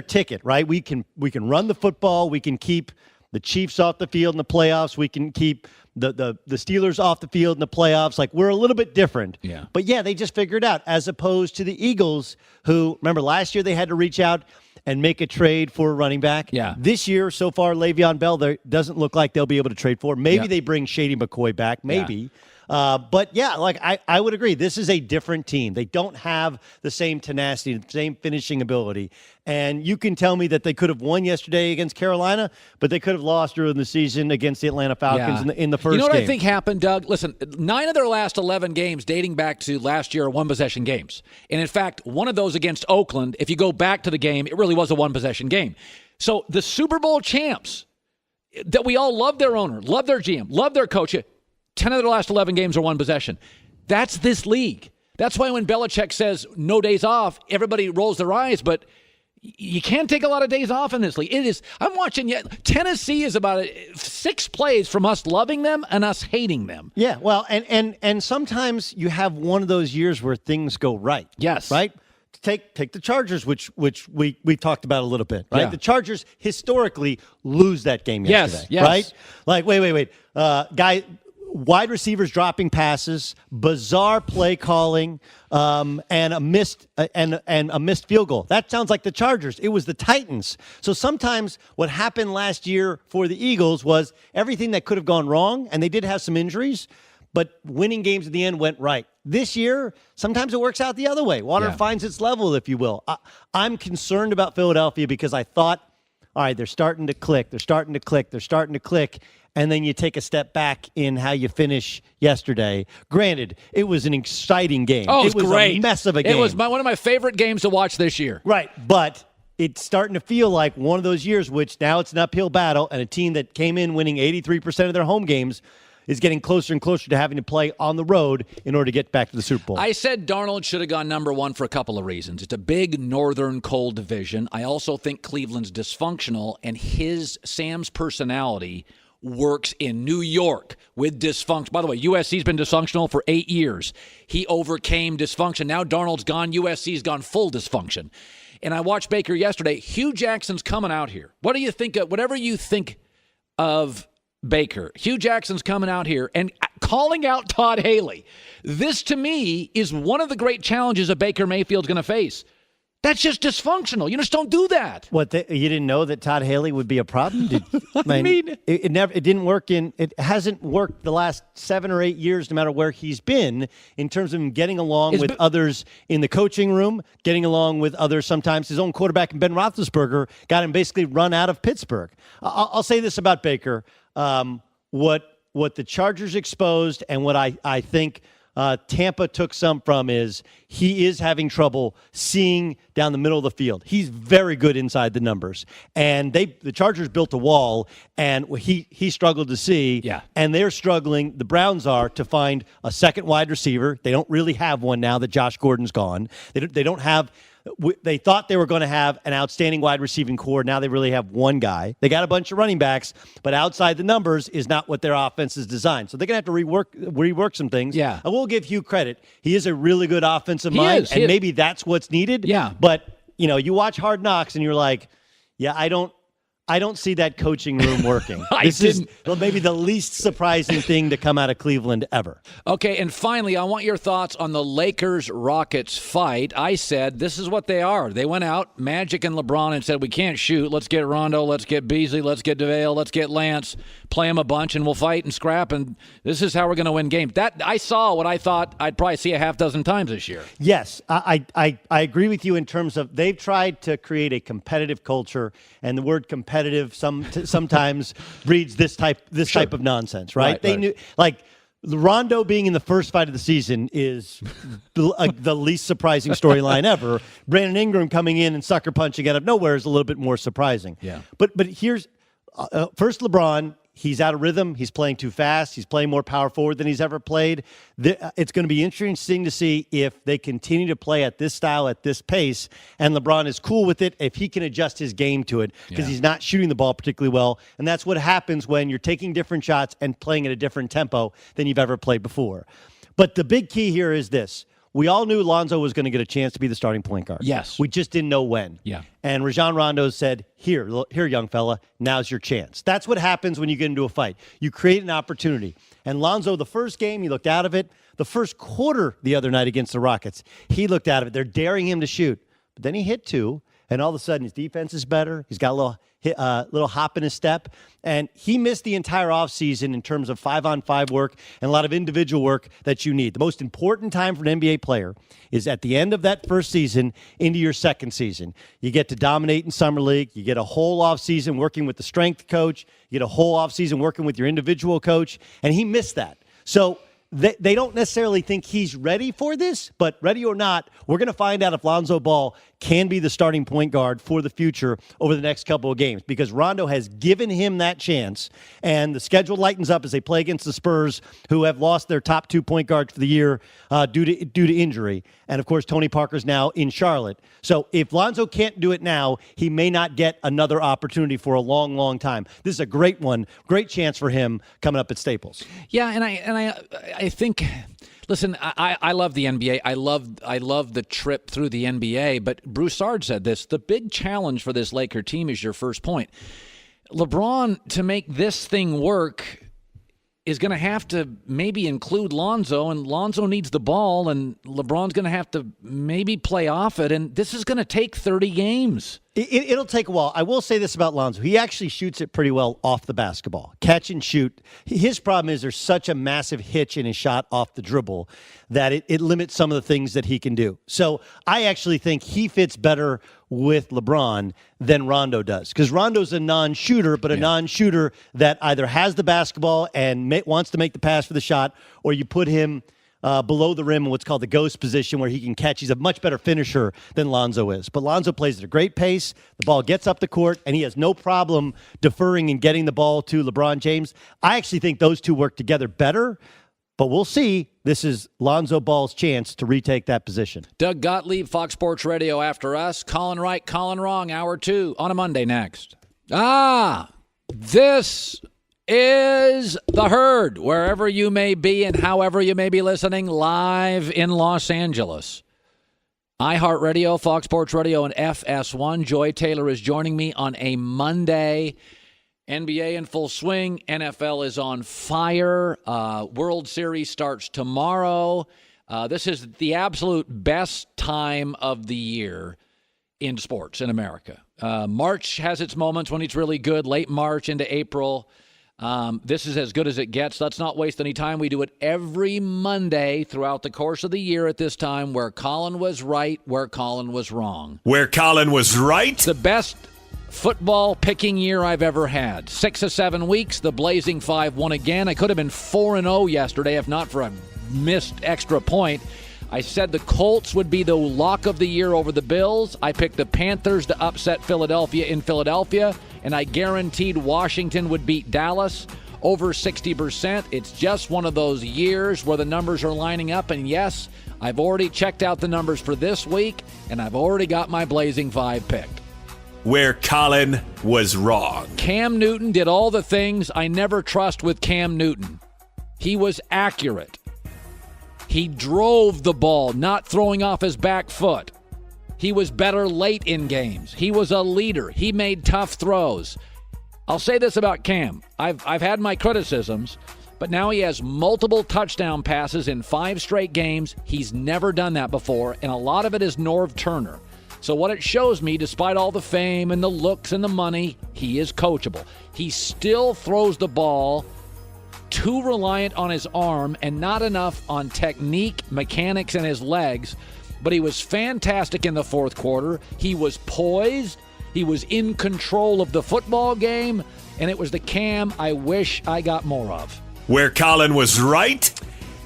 ticket, right? We can run the football. We can keep the Chiefs off the field in the playoffs. We can keep the Steelers off the field in the playoffs. Like, we're a little bit different. Yeah. But, yeah, they just figured it out, as opposed to the Eagles, who, remember, last year they had to reach out and make a trade for a running back. Yeah. This year, so far, Le'Veon Bell doesn't look like they'll be able to trade for. Maybe they bring Shady McCoy back. Maybe. Yeah. But, yeah, like I would agree. This is a different team. They don't have the same tenacity, the same finishing ability. And you can tell me that they could have won yesterday against Carolina, but they could have lost early in the season against the Atlanta Falcons in the first game. You know what I think happened, Doug? Listen, 9 of their last 11 games dating back to last year are one-possession games. And, in fact, one of those against Oakland, if you go back to the game, it really was a one-possession game. So the Super Bowl champs, that we all love their owner, love their GM, love their coach, 10 of their last 11 games are one possession. That's this league. That's why when Belichick says no days off, everybody rolls their eyes. But You can't take a lot of days off in this league. It is. I'm watching yet. Tennessee is about 6 plays from us loving them and us hating them. Yeah, well, and sometimes you have one of those years where things go right. Yes. Right? Take the Chargers, which we talked about a little bit, right? Yeah. The Chargers historically lose that game yesterday, yes. right? Like, wait. Wide receivers dropping passes, bizarre play calling, and a missed field goal. That sounds like the Chargers. It was the Titans. So sometimes what happened last year for the Eagles was everything that could have gone wrong, and they did have some injuries, but winning games at the end went right. This year, sometimes it works out the other way. Water finds its level, if you will. I'm concerned about Philadelphia because I thought, all right, they're starting to click. And then you take a step back in how you finish yesterday. Granted, it was an exciting game. Oh, it was great. A mess of a game. It was one of my favorite games to watch this year. Right, but it's starting to feel like one of those years which now it's an uphill battle, and a team that came in winning 83% of their home games is getting closer and closer to having to play on the road in order to get back to the Super Bowl. I said Darnold should have gone number 1 for a couple of reasons. It's a big northern cold division. I also think Cleveland's dysfunctional, and Sam's personality works in New York with dysfunction. By the way, USC's been dysfunctional for 8 years. He overcame dysfunction. Now Darnold's gone. USC's gone full dysfunction. And I watched Baker yesterday. Hugh Jackson's coming out here. What do you think of, whatever you think of Baker, Hugh Jackson's coming out here and calling out Todd Haley. This, to me, is one of the great challenges that Baker Mayfield's going to face. That's just dysfunctional. You just don't do that. What, you didn't know that Todd Haley would be a problem? It didn't work it hasn't worked the last 7 or 8 years, no matter where he's been, in terms of getting along with others in the coaching room, getting along with others. Sometimes his own quarterback, Ben Roethlisberger, got him basically run out of Pittsburgh. I'll say this about Baker. What the Chargers exposed and what I think Tampa took some from is he is having trouble seeing down the middle of the field. He's very good inside the numbers. And the Chargers built a wall, and he struggled to see. Yeah. And they're struggling, the Browns are, to find a second wide receiver. They don't really have one now that Josh Gordon's gone. They don't have... They thought they were going to have an outstanding wide receiving core. Now they really have one guy. They got a bunch of running backs, but outside the numbers is not what their offense is designed. So they're going to have to rework some things. Yeah. I will give Hugh credit. He is a really good offensive mind, and maybe that's what's needed. Yeah. But, you watch Hard Knocks, and you're like, yeah, I don't see that coaching room working. This is maybe the least surprising thing to come out of Cleveland ever. Okay, and finally, I want your thoughts on the Lakers-Rockets fight. I said this is what they are. They went out, Magic and LeBron, and said, we can't shoot. Let's get Rondo, let's get Beasley, let's get DeVale, let's get Lance, play them a bunch, and we'll fight and scrap, and this is how we're going to win games. That I saw what I thought I'd probably see a half dozen times this year. Yes, I agree with you in terms of they've tried to create a competitive culture, and the word competitive sometimes breeds this type of nonsense, right? They knew, like, Rondo being in the first fight of the season is the least surprising storyline ever. Brandon Ingram coming in and sucker punching out of nowhere is a little bit more surprising. Yeah. But here's first LeBron. He's out of rhythm. He's playing too fast. He's playing more power forward than he's ever played. It's going to be interesting to see if they continue to play at this style, at this pace, and LeBron is cool with it, if he can adjust his game to it, because he's not shooting the ball particularly well. And that's what happens when you're taking different shots and playing at a different tempo than you've ever played before. But the big key here is this. We all knew Lonzo was going to get a chance to be the starting point guard. Yes. We just didn't know when. Yeah. And Rajon Rondo said, here, young fella, now's your chance. That's what happens when you get into a fight. You create an opportunity. And Lonzo, the first game, he looked out of it. The first quarter the other night against the Rockets, he looked out of it. They're daring him to shoot. But then he hit 2, and all of a sudden his defense is better. He's got a little hop in his step. And he missed the entire offseason in terms of 5-on-5 work and a lot of individual work that you need. The most important time for an NBA player is at the end of that first season into your second season. You get to dominate in Summer League. You get a whole offseason working with the strength coach. You get a whole offseason working with your individual coach. And he missed that. So they don't necessarily think he's ready for this, but ready or not, we're going to find out if Lonzo Ball can be the starting point guard for the future over the next couple of games, because Rondo has given him that chance, and the schedule lightens up as they play against the Spurs, who have lost their top 2 point guards for the year due to injury. And, of course, Tony Parker's now in Charlotte. So if Lonzo can't do it now, he may not get another opportunity for a long, long time. This is a great one, great chance for him coming up at Staples. Yeah, and I think, listen, I love the NBA. I love the trip through the NBA. But Broussard said this: the big challenge for this Laker team is your first point. LeBron, to make this thing work, is going to have to maybe include Lonzo, and Lonzo needs the ball, and LeBron's going to have to maybe play off it, and this is going to take 30 games. It'll take a while. I will say this about Lonzo. He actually shoots it pretty well off the basketball. Catch and shoot. His problem is there's such a massive hitch in his shot off the dribble that it limits some of the things that he can do. So I actually think he fits better with LeBron than Rondo does, because Rondo's a non-shooter, but a non-shooter that either has the basketball and wants to make the pass for the shot, or you put him below the rim in what's called the ghost position, where he can catch. He's a much better finisher than Lonzo is. But Lonzo plays at a great pace. The ball gets up the court, and he has no problem deferring and getting the ball to LeBron James. I actually think those two work together better, but we'll see. This is Lonzo Ball's chance to retake that position. Doug Gottlieb, Fox Sports Radio after us. Colin right, Colin wrong, hour 2 on a Monday next. This is The Herd, wherever you may be and however you may be listening, live in Los Angeles. iHeartRadio, Fox Sports Radio, and FS1. Joy Taylor is joining me on a Monday. NBA in full swing. NFL is on fire. World Series starts tomorrow. This is the absolute best time of the year in sports in America. March has its moments when it's really good, late March into April. This is as good as it gets. Let's not waste any time. We do it every Monday throughout the course of the year at this time, where Colin was right, where Colin was wrong. Where Colin was right? The best football picking year I've ever had. 6 of 7 weeks, the Blazing 5 won again. I could have been 4-0 yesterday if not for a missed extra point. I said the Colts would be the lock of the year over the Bills. I picked the Panthers to upset Philadelphia in Philadelphia, and I guaranteed Washington would beat Dallas over 60%. It's just one of those years where the numbers are lining up, and yes, I've already checked out the numbers for this week, and I've already got my Blazing 5 picked. Where Colin was wrong. Cam Newton did all the things I never trust with Cam Newton. He was accurate. He drove the ball, not throwing off his back foot. He was better late in games. He was a leader. He made tough throws. I'll say this about Cam. I've had my criticisms, but now he has multiple touchdown passes in 5 straight games. He's never done that before, and a lot of it is Norv Turner. So what it shows me, despite all the fame and the looks and the money, he is coachable. He still throws the ball too reliant on his arm and not enough on technique, mechanics, and his legs. But he was fantastic in the fourth quarter. He was poised. He was in control of the football game. And it was the Cam I wish I got more of. Where Colin was right?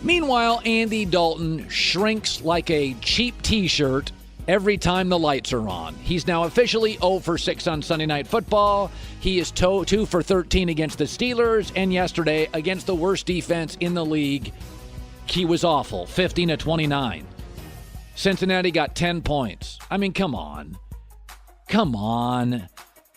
Meanwhile, Andy Dalton shrinks like a cheap T-shirt every time the lights are on. He's now officially 0 for 6 on Sunday Night Football. He is 2 for 13 against the Steelers, and yesterday against the worst defense in the league, he was awful, 15-29. Cincinnati got 10 points. I mean, come on. Come on.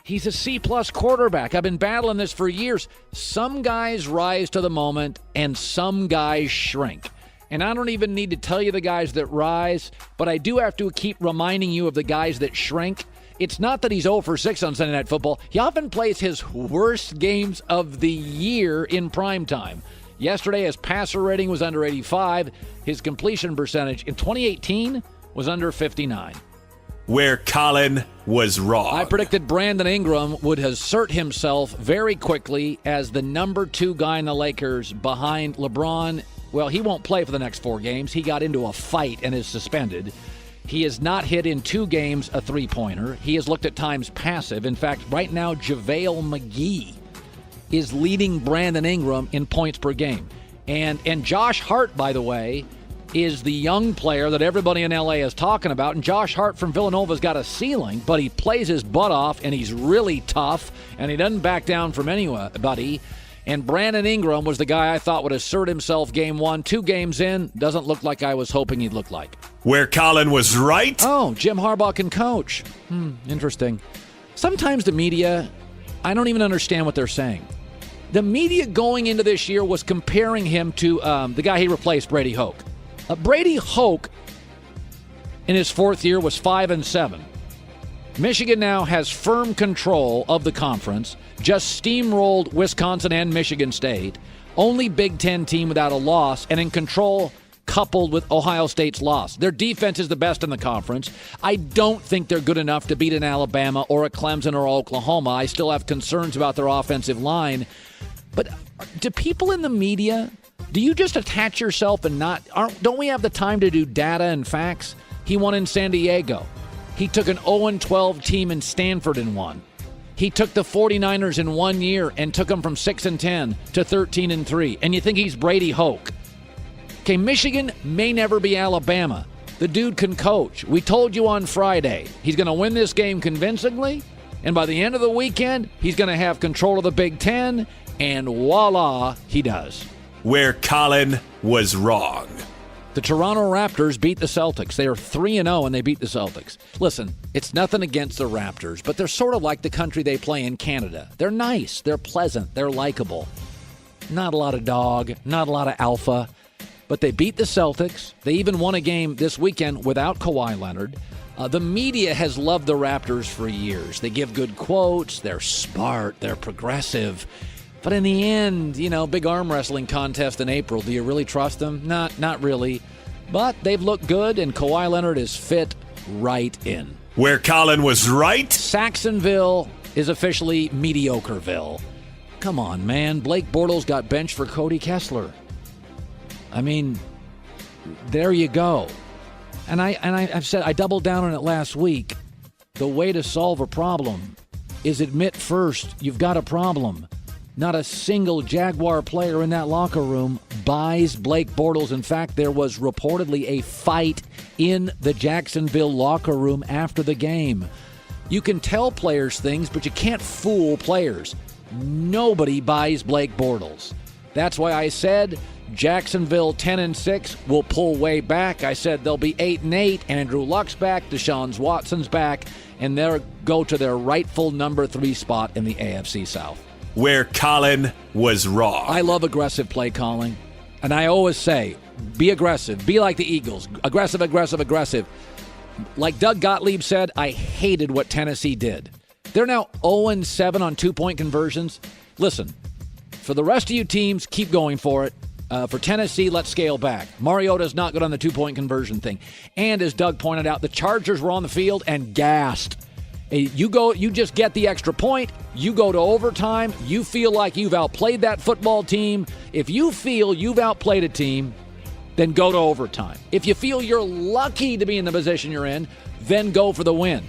He's a C-plus quarterback. I've been battling this for years. Some guys rise to the moment, and some guys shrink. And I don't even need to tell you the guys that rise, but I do have to keep reminding you of the guys that shrink. It's not that he's 0 for 6 on Sunday Night Football. He often plays his worst games of the year in primetime. Yesterday, his passer rating was under 85. His completion percentage in 2018 was under 59. Where Colin was wrong. I predicted Brandon Ingram would assert himself very quickly as the number 2 guy in the Lakers behind LeBron. Well, he won't play for the next 4 games. He got into a fight and is suspended. He has not hit in 2 games a three-pointer. He has looked at times passive. In fact, right now, JaVale McGee is leading Brandon Ingram in points per game. And Josh Hart, by the way, is the young player that everybody in L.A. is talking about. And Josh Hart from Villanova's got a ceiling, but he plays his butt off, and he's really tough, and he doesn't back down from anybody. And Brandon Ingram was the guy I thought would assert himself game one. 2 games in, doesn't look like I was hoping he'd look like. Where Colin was right? Oh, Jim Harbaugh can coach. Interesting. Sometimes the media, I don't even understand what they're saying. The media going into this year was comparing him to the guy he replaced, Brady Hoke. Brady Hoke, in his 4th year, was 5-7. Michigan now has firm control of the conference, just steamrolled Wisconsin and Michigan State, only Big Ten team without a loss, and in control coupled with Ohio State's loss. Their defense is the best in the conference. I don't think they're good enough to beat an Alabama or a Clemson or Oklahoma. I still have concerns about their offensive line. But do people in the media, do you just attach yourself and don't we have the time to do data and facts? He won in San Diego. He took an 0-12 team in Stanford and won. He took the 49ers in 1 year and took them from 6-10 to 13-3. And you think he's Brady Hoke. Okay, Michigan may never be Alabama. The dude can coach. We told you on Friday he's going to win this game convincingly, and by the end of the weekend, he's going to have control of the Big Ten, and voila, he does. Where Colin was wrong. The Toronto Raptors beat the Celtics. They are 3-0, and they beat the Celtics. Listen, it's nothing against the Raptors, but they're sort of like the country they play in Canada. They're nice. They're pleasant. They're likable. Not a lot of dog. Not a lot of alpha. But they beat the Celtics. They even won a game this weekend without Kawhi Leonard. The media has loved the Raptors for years. They give good quotes. They're smart. They're progressive. But in the end, big arm wrestling contest in April. Do you really trust them? Not really. But they've looked good, and Kawhi Leonard is fit right in. Where Colin was right? Saxonville is officially Mediocreville. Come on, man. Blake Bortles got benched for Cody Kessler. I mean, there you go. And I've said, I doubled down on it last week. The way to solve a problem is admit first you've got a problem. Not a single Jaguar player in that locker room buys Blake Bortles. In fact, there was reportedly a fight in the Jacksonville locker room after the game. You can tell players things, but you can't fool players. Nobody buys Blake Bortles. That's why I said Jacksonville 10-6 will pull way back. I said they'll be 8-8. Andrew Luck's back, Deshaun Watson's back, and they'll go to their rightful number 3 spot in the AFC South. Where Colin was wrong. I love aggressive play calling, and I always say, be aggressive. Be like the Eagles. Aggressive, aggressive, aggressive. Like Doug Gottlieb said, I hated what Tennessee did. They're now 0-7 on 2-point conversions. Listen, for the rest of you teams, keep going for it. For Tennessee, let's scale back. Mariota's not good on the 2-point conversion thing. And as Doug pointed out, the Chargers were on the field and gassed. You just get the extra point. You go to overtime. You feel like you've outplayed that football team. If you feel you've outplayed a team, then go to overtime. If you feel you're lucky to be in the position you're in, then go for the win.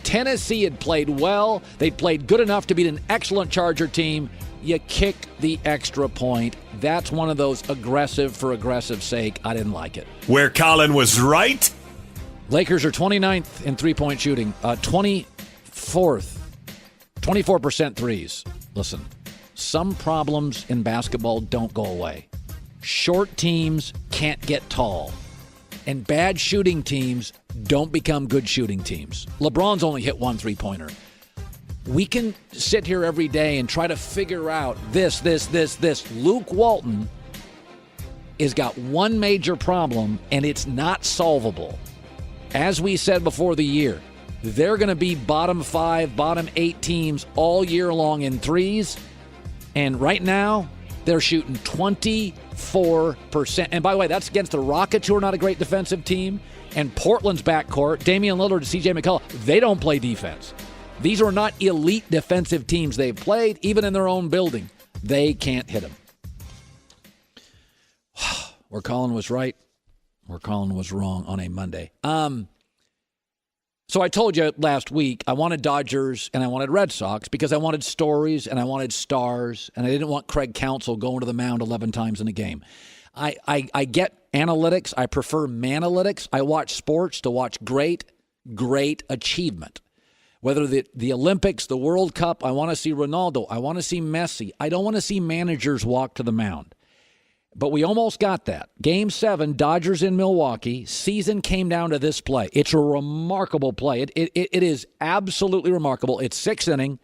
Tennessee had played well. They played good enough to beat an excellent Charger team. You kick the extra point. That's one of those aggressive for aggressive sake. I didn't like it. Where Colin was right? Lakers are 29th in three-point shooting, 24% threes. Listen, some problems in basketball don't go away. Short teams can't get tall, and bad shooting teams don't become good shooting teams. LeBron's only hit 1 3-pointer. We can sit here every day and try to figure out this. Luke Walton has got one major problem, and it's not solvable. As we said before the year, they're going to be bottom 5, bottom 8 teams all year long in threes. And right now, they're shooting 24%. And by the way, that's against the Rockets, who are not a great defensive team. And Portland's backcourt, Damian Lillard and C.J. McCollum, they don't play defense. These are not elite defensive teams they've played, even in their own building. They can't hit them. Where Colin was right, where Colin was wrong on a Monday. So I told you last week I wanted Dodgers and I wanted Red Sox because I wanted stories and I wanted stars, and I didn't want Craig Counsell going to the mound 11 times in a game. I get analytics. I prefer manalytics. I watch sports to watch great achievement. Whether the Olympics, the World Cup, I want to see Ronaldo. I want to see Messi. I don't want to see managers walk to the mound. But we almost got that. Game 7, Dodgers in Milwaukee. Season came down to this play. It's a remarkable play. It is absolutely remarkable. It's 6th inning.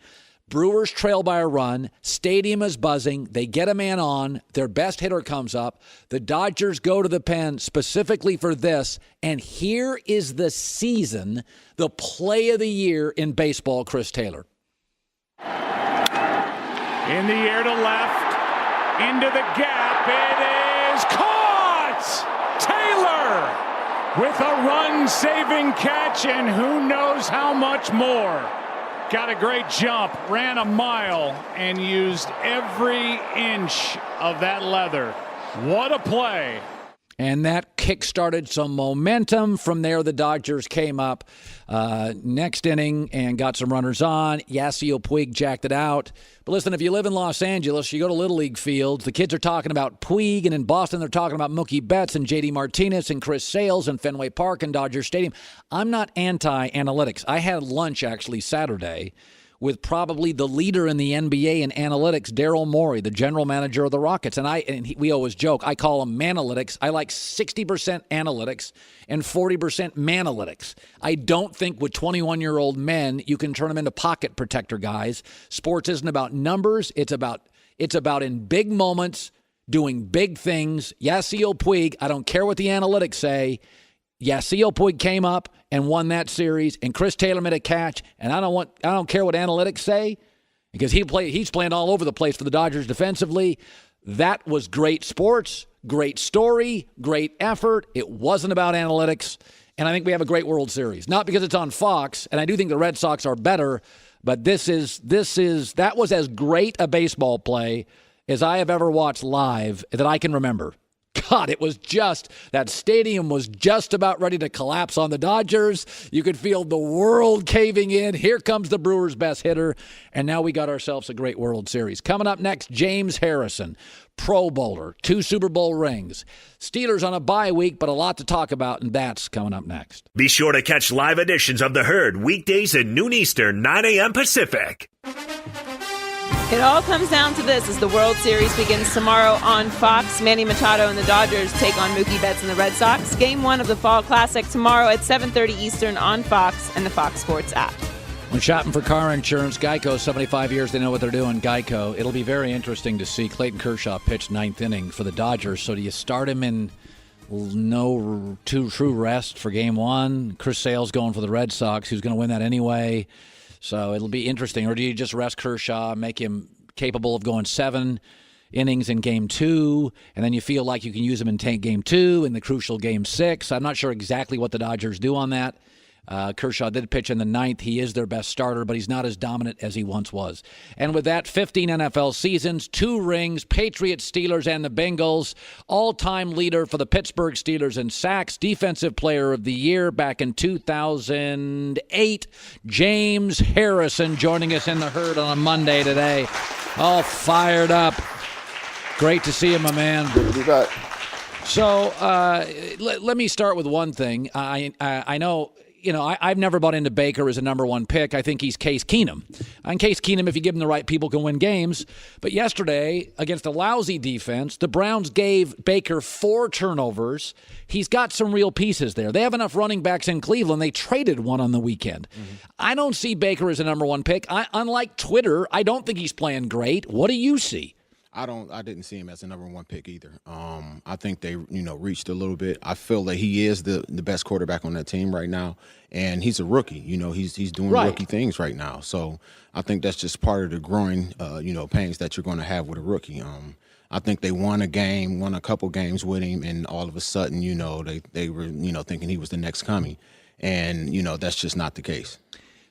Brewers trail by a run. Stadium is buzzing. They get a man on. Their best hitter comes up. The Dodgers go to the pen specifically for this. And here is the season, the play of the year in baseball, Chris Taylor. In the air to left, into the gap. It is caught! Taylor with a run-saving catch, and who knows how much more. Got a great jump, ran a mile, and used every inch of that leather. What a play. And that kick-started some momentum. From there, the Dodgers came up next inning and got some runners on. Yasiel Puig jacked it out. But listen, if you live in Los Angeles, you go to Little League fields, the kids are talking about Puig, and in Boston they're talking about Mookie Betts and J.D. Martinez and Chris Sales and Fenway Park and Dodger Stadium. I'm not anti-analytics. I had lunch, actually, Saturday with probably the leader in the NBA in analytics, Daryl Morey, the general manager of the Rockets. And we always joke, I call him manalytics. I like 60% analytics and 40% manalytics. I don't think with 21-year-old men you can turn them into pocket protector guys. Sports isn't about numbers. It's about in big moments, doing big things. Yasiel Puig, I don't care what the analytics say. Yasiel Puig came up and won that series, and Chris Taylor made a catch, and I don't care what analytics say, because he's playing all over the place for the Dodgers defensively. That was great sports, great story, great effort. It wasn't about analytics, and I think we have a great World Series. Not because it's on Fox, and I do think the Red Sox are better, but that was as great a baseball play as I have ever watched live that I can remember. God, that stadium was just about ready to collapse on the Dodgers. You could feel the world caving in. Here comes the Brewers' best hitter. And now we got ourselves a great World Series. Coming up next, James Harrison, Pro Bowler, 2 Super Bowl rings. Steelers on a bye week, but a lot to talk about, and that's coming up next. Be sure to catch live editions of The Herd weekdays at noon Eastern, 9 a.m. Pacific. It all comes down to this as the World Series begins tomorrow on Fox. Manny Machado and the Dodgers take on Mookie Betts and the Red Sox. Game 1 of the Fall Classic tomorrow at 7:30 Eastern on Fox and the Fox Sports app. When shopping for car insurance, Geico, 75 years, they know what they're doing. Geico, it'll be very interesting to see Clayton Kershaw pitch 9th inning for the Dodgers. So do you start him in no true rest for Game 1? Chris Sale's going for the Red Sox, who's going to win that anyway. So it'll be interesting. Or do you just rest Kershaw, make him capable of going 7 innings in Game 2, and then you feel like you can use him in Game 2 in the crucial Game 6? I'm not sure exactly what the Dodgers do on that. Kershaw did pitch in the 9th. He is their best starter, but he's not as dominant as he once was. And with that, 15 NFL seasons, 2 rings, Patriots, Steelers, and the Bengals. All-time leader for the Pittsburgh Steelers in sacks, Defensive Player of the Year back in 2008. James Harrison joining us in the Herd on a Monday today. All fired up. Great to see him, my man. Good to be back. So let me start with one thing. I know... I've never bought into Baker as a number 1 pick. I think he's Case Keenum. And Case Keenum, if you give him the right people, can win games. But yesterday, against a lousy defense, the Browns gave Baker 4 turnovers. He's got some real pieces there. They have enough running backs in Cleveland. They traded one on the weekend. Mm-hmm. I don't see Baker as a number 1 pick. Unlike Twitter, I don't think he's playing great. What do you see? I didn't see him as a number 1 pick either. I think they, reached a little bit. I feel that he is the best quarterback on that team right now, and he's a rookie. He's doing rookie things right now. So I think that's just part of the growing, pains that you're going to have with a rookie. I think they won a couple games with him, and all of a sudden, they were, thinking he was the next coming, and that's just not the case.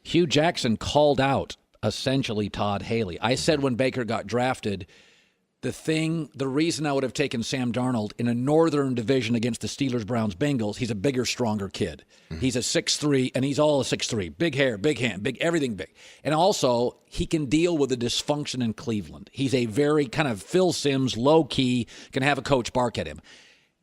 Hugh Jackson called out essentially Todd Haley. I said when Baker got drafted, The reason I would have taken Sam Darnold in a northern division against the Steelers, Browns, Bengals, he's a bigger, stronger kid. He's a 6'3", and he's all a 6'3". Big hair, big hand, big everything big. And also, he can deal with the dysfunction in Cleveland. He's a very kind of Phil Simms, low-key, can have a coach bark at him.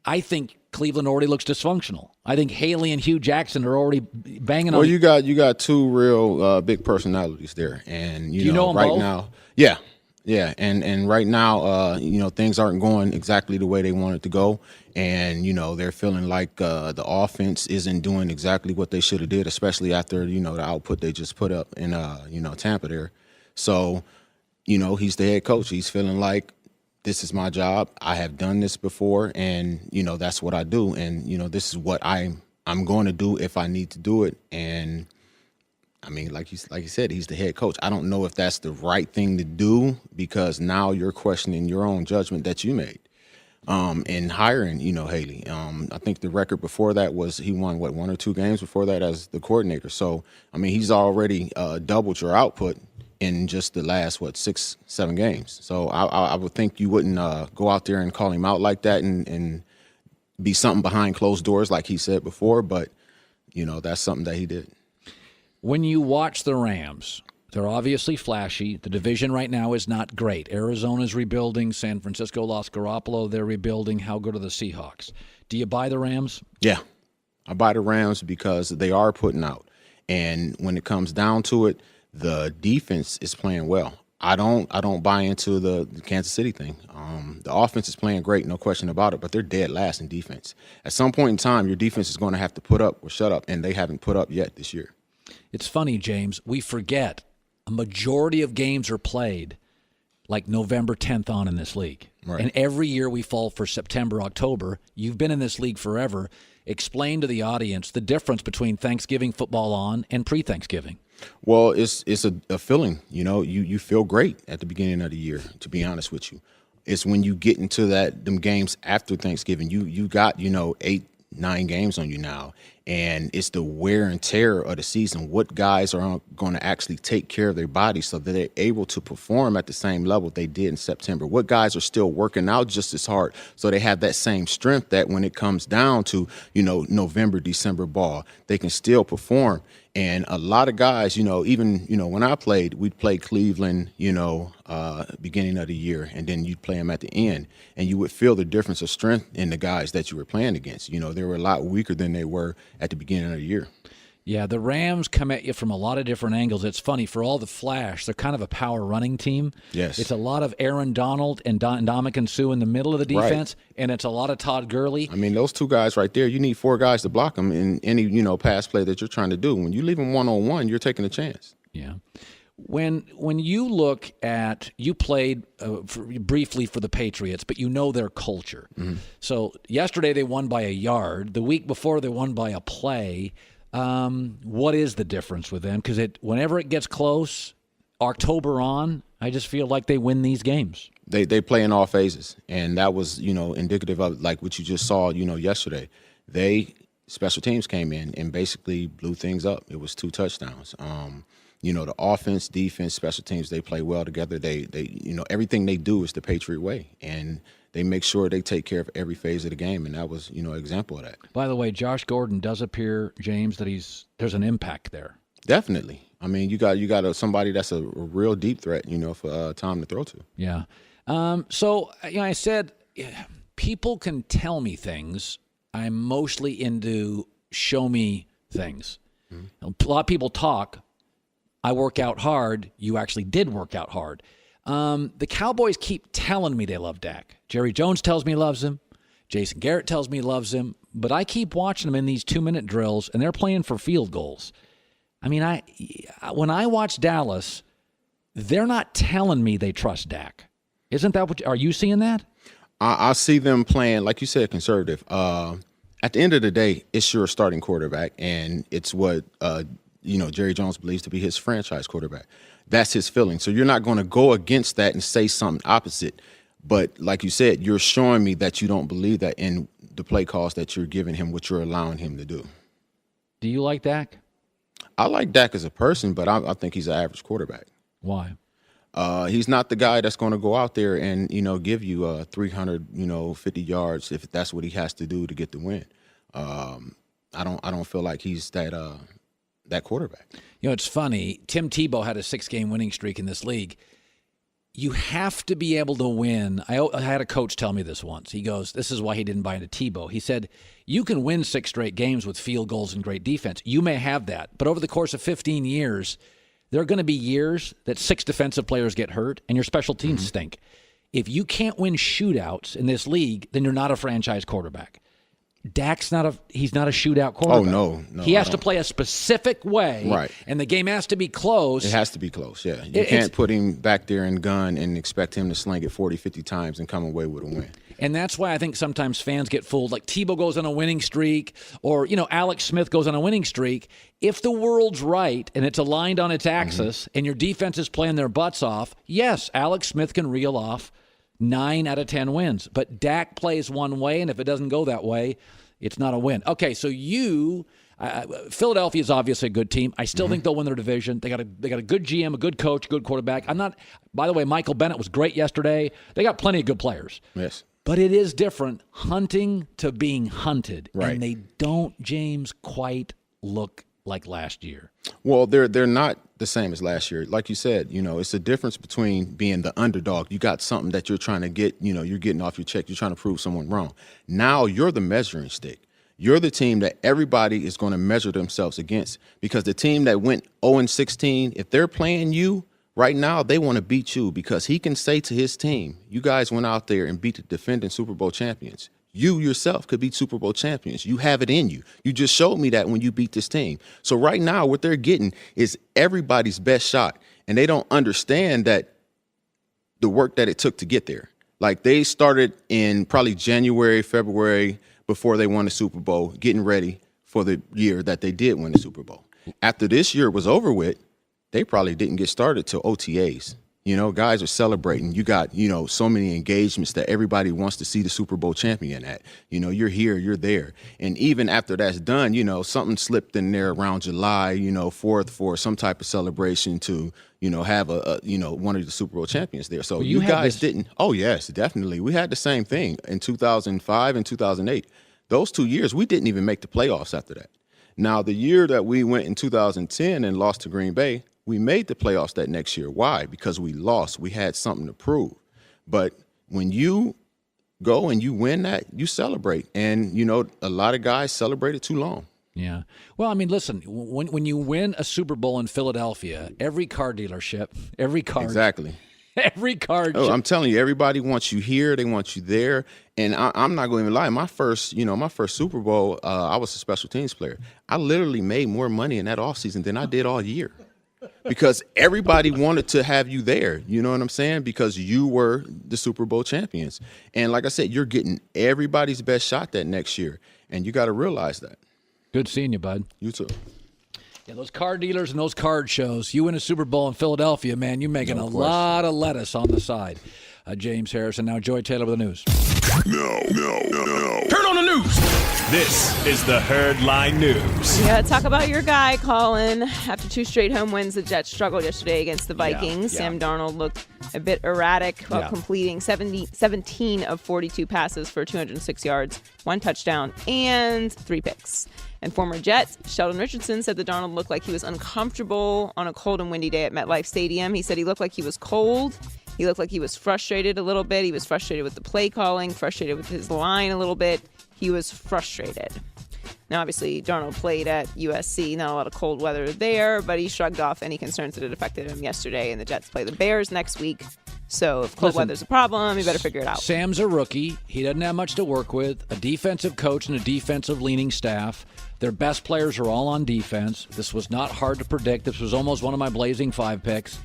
I think Cleveland already looks dysfunctional. I think Haley and Hugh Jackson are already banging on. Well, you got two real big personalities there, and you know right both? Now, yeah, and right now, things aren't going exactly the way they want it to go, and they're feeling like the offense isn't doing exactly what they should have did, especially after the output they just put up in Tampa there. So, he's the head coach. He's feeling like, this is my job. I have done this before, and that's what I do, and this is what I'm going to do if I need to do it. And I mean, like you said, he's the head coach. I don't know if that's the right thing to do, because now you're questioning your own judgment that you made in hiring Haley. I think the record before that was he won 1 or 2 games before that as the coordinator. So I mean, he's already doubled your output in just the last, 6-7 games. So I would think you wouldn't go out there and call him out like that and be something behind closed doors like he said before, but, that's something that he did. When you watch the Rams, they're obviously flashy. The division right now is not great. Arizona's rebuilding. San Francisco lost Garoppolo. They're rebuilding. How good are the Seahawks? Do you buy the Rams? Yeah, I buy the Rams because they are putting out. And when it comes down to it, the defense is playing well. I don't buy into the Kansas City thing. The offense is playing great, no question about it, but they're dead last in defense. At some point in time, your defense is going to have to put up or shut up, and they haven't put up yet this year. It's funny, James. We forget a majority of games are played like November 10th on in this league. Right. And every year we fall for September, October. You've been in this league forever. Explain to the audience the difference between Thanksgiving football on and pre-Thanksgiving. Well, it's a feeling, you feel great at the beginning of the year, to be honest with you. It's when you get into them games after Thanksgiving, you got, 8-9 games on you now, and it's the wear and tear of the season. What guys are going to actually take care of their bodies so that they're able to perform at the same level they did in September? What guys are still working out just as hard so they have that same strength that when it comes down to, November, December ball, they can still perform. And a lot of guys, even, when I played, we'd play Cleveland, beginning of the year, and then you'd play them at the end. And you would feel the difference of strength in the guys that you were playing against. They were a lot weaker than they were at the beginning of the year. Yeah, the Rams come at you from a lot of different angles. It's funny, for all the flash, they're kind of a power running team. Yes. It's a lot of Aaron Donald and Ndamukong Suh in the middle of the defense, and it's a lot of Todd Gurley. I mean, those two guys right there, you need 4 guys to block them in any, pass play that you're trying to do. When you leave them one-on-one, you're taking a chance. Yeah. When you look at, you played briefly for the Patriots, but their culture. Mm-hmm. So yesterday they won by a yard. The week before they won by a play. What is the difference with them? Because whenever it gets close, October on, I just feel like they win these games. They play in all phases, and that was indicative of like what you just saw yesterday. Special teams came in and basically blew things up. It was 2 touchdowns. The offense, defense, special teams, they play well together. They everything they do is the Patriot way, and they make sure they take care of every phase of the game, and that was, an example of that. By the way, Josh Gordon does appear, James, that there's an impact there. Definitely. I mean, you got somebody that's a real deep threat, for Tom to throw to. Yeah. So, I said people can tell me things. I'm mostly into show me things. Mm-hmm. A lot of people talk. I work out hard. You actually did work out hard. The Cowboys keep telling me they love Dak. Jerry Jones tells me he loves him. Jason Garrett tells me he loves him. But I keep watching them in these 2-minute drills, and they're playing for field goals. I mean, when I watch Dallas, they're not telling me they trust Dak. Isn't that are you seeing that? I see them playing, like you said, conservative. At the end of the day, it's your starting quarterback, and it's what Jerry Jones believes to be his franchise quarterback. That's his feeling. So you're not going to go against that and say something opposite. But like you said, you're showing me that you don't believe that in the play calls that you're giving him, what you're allowing him to do. Do you like Dak? I like Dak as a person, but I think he's an average quarterback. Why? He's not the guy that's going to go out there and, give you 350 yards if that's what he has to do to get the win. I don't feel like he's that quarterback. It's funny. Tim Tebow had a 6-game winning streak in this league. You have to be able to win. I had a coach tell me this once. He goes, this is why he didn't buy into Tebow. He said, you can win 6 straight games with field goals and great defense. You may have that. But over the course of 15 years, there are going to be years that 6 defensive players get hurt and your special teams stink. If you can't win shootouts in this league, then you're not a franchise quarterback. Dak's he's not a shootout quarterback. Oh, no. He has to play a specific way, right? And the game has to be close. It has to be close, yeah. You can't put him back there and gun and expect him to sling it 40, 50 times and come away with a win. And that's why I think sometimes fans get fooled. Like Tebow goes on a winning streak or, Alex Smith goes on a winning streak. If the world's right and it's aligned on its axis and your defense is playing their butts off, yes, Alex Smith can reel off 9 out of 10 wins. But Dak plays one way, and if it doesn't go that way, it's not a win. Okay, so Philadelphia is obviously a good team. I still think they'll win their division. They got a good GM, a good coach, good quarterback. By the way, Michael Bennett was great yesterday. They got plenty of good players. Yes. But it is different hunting to being hunted. Right. And they don't, James, quite look like last year. Well, they're not the same as last year. Like you said, it's a difference between being the underdog. You got something that you're trying to get, you're getting off your check. You're trying to prove someone wrong. Now you're the measuring stick. You're the team that everybody is going to measure themselves against, because the team that went 0-16, if they're playing you right now, they want to beat you, because he can say to his team, you guys went out there and beat the defending Super Bowl champions. You yourself could beat Super Bowl champions. You have it in you. You just showed me that when you beat this team. So right now, what they're getting is everybody's best shot, and they don't understand that the work that it took to get there. Like, they started in probably January, February, before they won the Super Bowl, getting ready for the year that they did win the Super Bowl. After this year was over with, they probably didn't get started till OTAs. Guys are celebrating. You got, so many engagements that everybody wants to see the Super Bowl champion at. You're here, you're there. And even after that's done, something slipped in there around July, 4th for some type of celebration to, have one of the Super Bowl champions there. So well, you guys didn't. Oh, yes, definitely. We had the same thing in 2005 and 2008. Those 2 years, we didn't even make the playoffs after that. Now, the year that we went in 2010 and lost to Green Bay, we made the playoffs that next year. Why? Because we lost. We had something to prove. But when you go and you win that, you celebrate. And, a lot of guys celebrated too long. Yeah. Well, I mean, listen, when you win a Super Bowl in Philadelphia, every car dealership, Exactly. Every car. Oh, I'm telling you, everybody wants you here. They want you there. And I'm not going to even lie. My first Super Bowl, I was a special teams player. I literally made more money in that offseason than I did all year. Because everybody wanted to have you there, you know what I'm saying? Because you were the Super Bowl champions. And like I said, you're getting everybody's best shot that next year. And you got to realize that. Good seeing you, bud. You too. Yeah, those car dealers and those card shows, you win a Super Bowl in Philadelphia, man, you're making a lot of lettuce on the side. James Harrison, now Joy Taylor with the news. No. Herd on the news. This is the Herd Line News. Yeah, talk about your guy, Colin. After 2 straight home wins, the Jets struggled yesterday against the Vikings. Yeah. Sam Darnold looked a bit erratic while completing 17 of 42 passes for 206 yards, 1 touchdown, and 3 picks. And former Jet Sheldon Richardson said that Darnold looked like he was uncomfortable on a cold and windy day at MetLife Stadium. He said he looked like he was cold. He looked like he was frustrated a little bit. He was frustrated with the play calling, frustrated with his line a little bit. He was frustrated. Now, obviously, Darnold played at USC. Not a lot of cold weather there, but he shrugged off any concerns that had affected him yesterday. And the Jets play the Bears next week. So if cold weather's a problem, you better figure it out. Sam's a rookie. He doesn't have much to work with. A defensive coach and a defensive-leaning staff. Their best players are all on defense. This was not hard to predict. This was almost one of my Blazing 5 picks.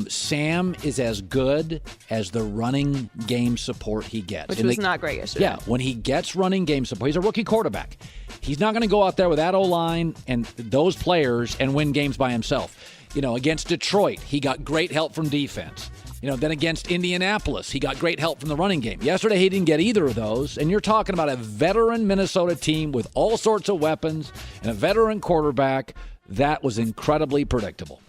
Sam is as good as the running game support he gets. Which was not great yesterday. Yeah, when he gets running game support, he's a rookie quarterback. He's not going to go out there with that O-line and those players and win games by himself. Against Detroit, he got great help from defense. Then against Indianapolis, he got great help from the running game. Yesterday, he didn't get either of those. And you're talking about a veteran Minnesota team with all sorts of weapons and a veteran quarterback. That was incredibly predictable.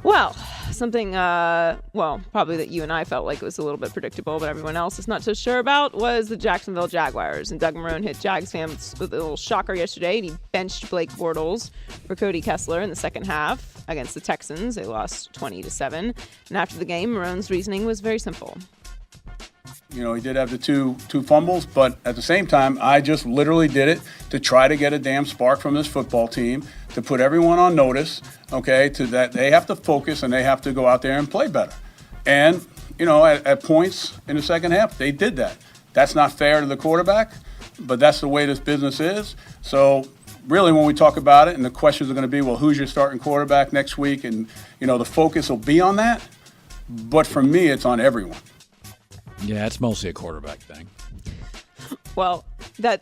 Well, something, probably that you and I felt like was a little bit predictable, but everyone else is not so sure about, was the Jacksonville Jaguars. And Doug Marrone hit Jags fans with a little shocker yesterday, and he benched Blake Bortles for Cody Kessler in the second half against the Texans. They lost 20-7. And after the game, Marrone's reasoning was very simple. You know, he did have the two fumbles, but at the same time, I just literally did it to try to get a damn spark from this football team, to put everyone on notice, okay, to that they have to focus and they have to go out there and play better. And, you know, at points in the second half, they did that. That's not fair to the quarterback, but that's the way this business is. So really, when we talk about it, and the questions are going to be, well, who's your starting quarterback next week? And, you know, the focus will be on that. But for me, it's on everyone. Yeah, it's mostly a quarterback thing. Well, that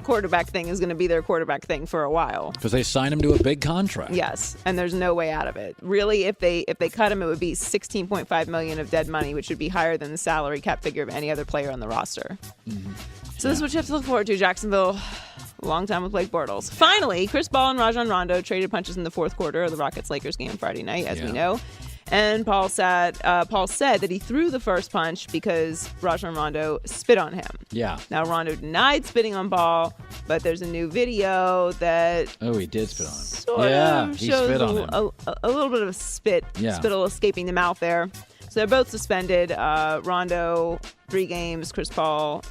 quarterback thing is going to be their quarterback thing for a while. Because they signed him to a big contract. Yes, and there's no way out of it. Really, if they cut him, it would be $16.5 million of dead money, which would be higher than the salary cap figure of any other player on the roster. Mm-hmm. So this is what you have to look forward to, Jacksonville. A long time with Blake Bortles. Finally, Chris Paul and Rajon Rondo traded punches in the fourth quarter of the Rockets-Lakers game Friday night, as we know. And Paul said that he threw the first punch because Rajon Rondo spit on him. Yeah. Now, Rondo denied spitting on Paul, but there's a new video that... Oh, he did spit on him. He spit on him. A little bit of spittle escaping the mouth there. So they're both suspended. Rondo, 3 games. Chris Paul,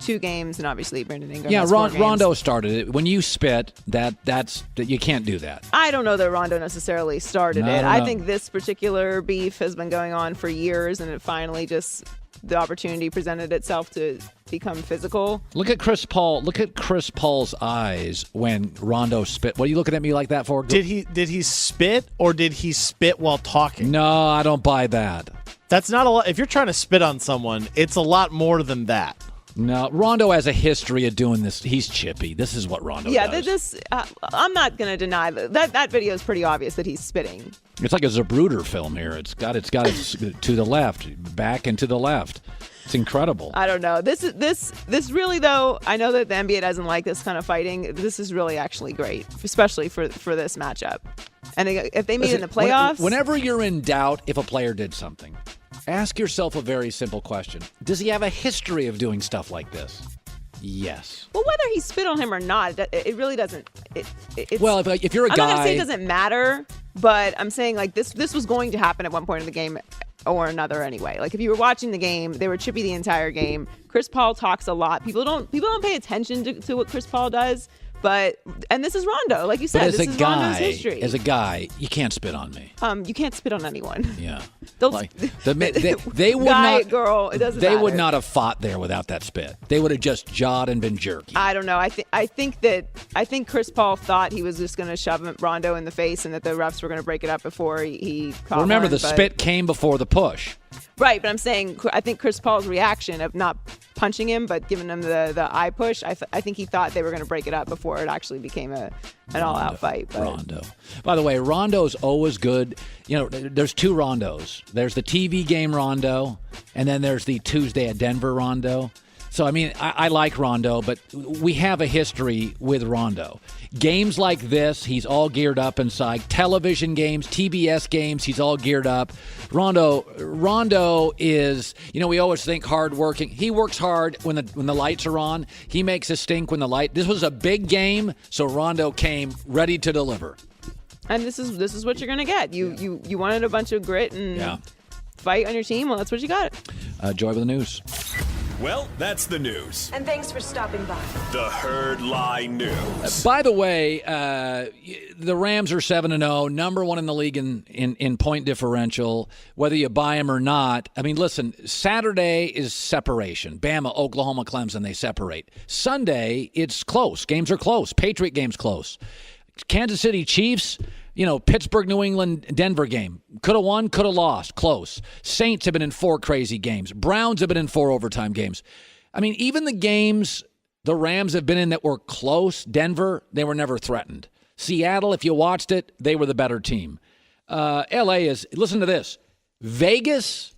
2 games, and obviously Brandon Ingram. Yeah, has 4 games. Rondo started it. When you spit, that's you can't do that. I don't know that Rondo necessarily started it. I think this particular beef has been going on for years, and it finally just the opportunity presented itself to become physical. Look at Chris Paul. Look at Chris Paul's eyes when Rondo spit. What are you looking at me like that for? Did he spit, or did he spit while talking? No, I don't buy that. That's not a lot. If you're trying to spit on someone, it's a lot more than that. No, Rondo has a history of doing this. He's chippy. This is what Rondo does. I'm not going to deny that video is pretty obvious that he's spitting. It's like a Zapruder film here. It's got it to the left, back and to the left. It's incredible. I don't know. This really, though, I know that the NBA doesn't like this kind of fighting. This is really actually great, especially for this matchup. And if they meet in the playoffs. Whenever you're in doubt if a player did something, ask yourself a very simple question. Does he have a history of doing stuff like this? Yes. Well, whether he spit on him or not, it really doesn't. Well, if you're a guy. I'm not going to say it doesn't matter, but I'm saying like this was going to happen at one point in the game or another anyway. Like if you were watching the game, they were chippy the entire game. Chris Paul talks a lot. People don't pay attention to what Chris Paul does. And this is Rondo, like you said. This is Rondo's history. As a guy, you can't spit on me. You can't spit on anyone. Yeah. They would guy, not. Girl, it doesn't They matter. would not have fought there without that spit. They would have just jawed and been jerky. I don't know. I think Chris Paul thought he was just going to shove Rondo in the face, and that the refs were going to break it up before he caught Remember, one, the spit came before the push. Right, but I'm saying I think Chris Paul's reaction of not punching him but giving him the eye push, I think he thought they were going to break it up before it actually became an all-out fight. But. Rondo. By the way, Rondo's always good. You know, there's 2 Rondos. There's the TV game Rondo, and then there's the Tuesday at Denver Rondo. So, I mean, I like Rondo, but we have a history with Rondo. Games like this, he's all geared up inside. Television games, TBS games, he's all geared up. Rondo is, you know, we always think hardworking. He works hard when the lights are on. He makes a stink when the light. This was a big game, so Rondo came ready to deliver. And this is what you're going to get. You wanted a bunch of grit and fight on your team. Well, that's what you got. Joy with the news. Well, that's the news. And thanks for stopping by. The Herd Line News. By the way, the Rams are 7-0, number 1 in the league in point differential, whether you buy them or not. I mean, listen, Saturday is separation. Bama, Oklahoma, Clemson, they separate. Sunday, it's close. Games are close. Patriot game's close. Kansas City Chiefs, you know, Pittsburgh, New England, Denver game. Could have won, could have lost. Close. Saints have been in 4 crazy games. Browns have been in 4 overtime games. I mean, even the games the Rams have been in that were close, Denver, they were never threatened. Seattle, if you watched it, they were the better team. L.A. is, listen to this, Vegas,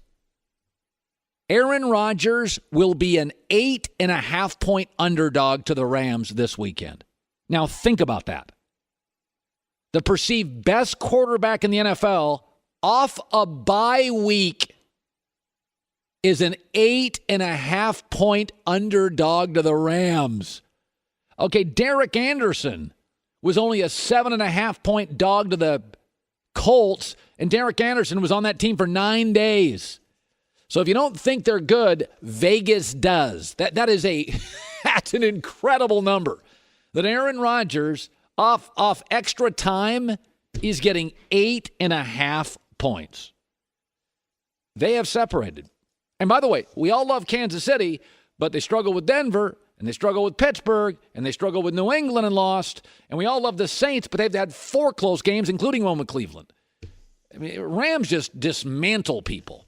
Aaron Rodgers will be an 8.5-point underdog to the Rams this weekend. Now think about that. The perceived best quarterback in the NFL off a bye week, is an 8.5-point underdog to the Rams. Okay, Derek Anderson was only a 7.5-point dog to the Colts, and Derek Anderson was on that team for 9 days. So if you don't think they're good, Vegas does. That is that's an incredible number. That Aaron Rodgers, off extra time, is getting 8.5 points. They have separated. And by the way, we all love Kansas City, but they struggle with Denver, and they struggle with Pittsburgh, and they struggle with New England and lost. And we all love the Saints, but they've had 4 close games, including one with Cleveland. I mean, Rams just dismantle people.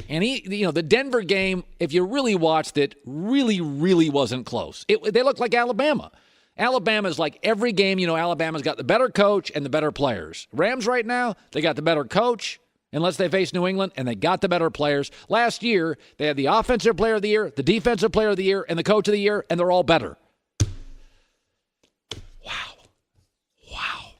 And the Denver game, if you really watched it, really, really wasn't close. They looked like Alabama. Alabama's like every game, Alabama's got the better coach and the better players. Rams right now, they got the better coach, unless they face New England, and they got the better players. Last year, they had the offensive player of the year, the defensive player of the year, and the coach of the year, and they're all better. Wow.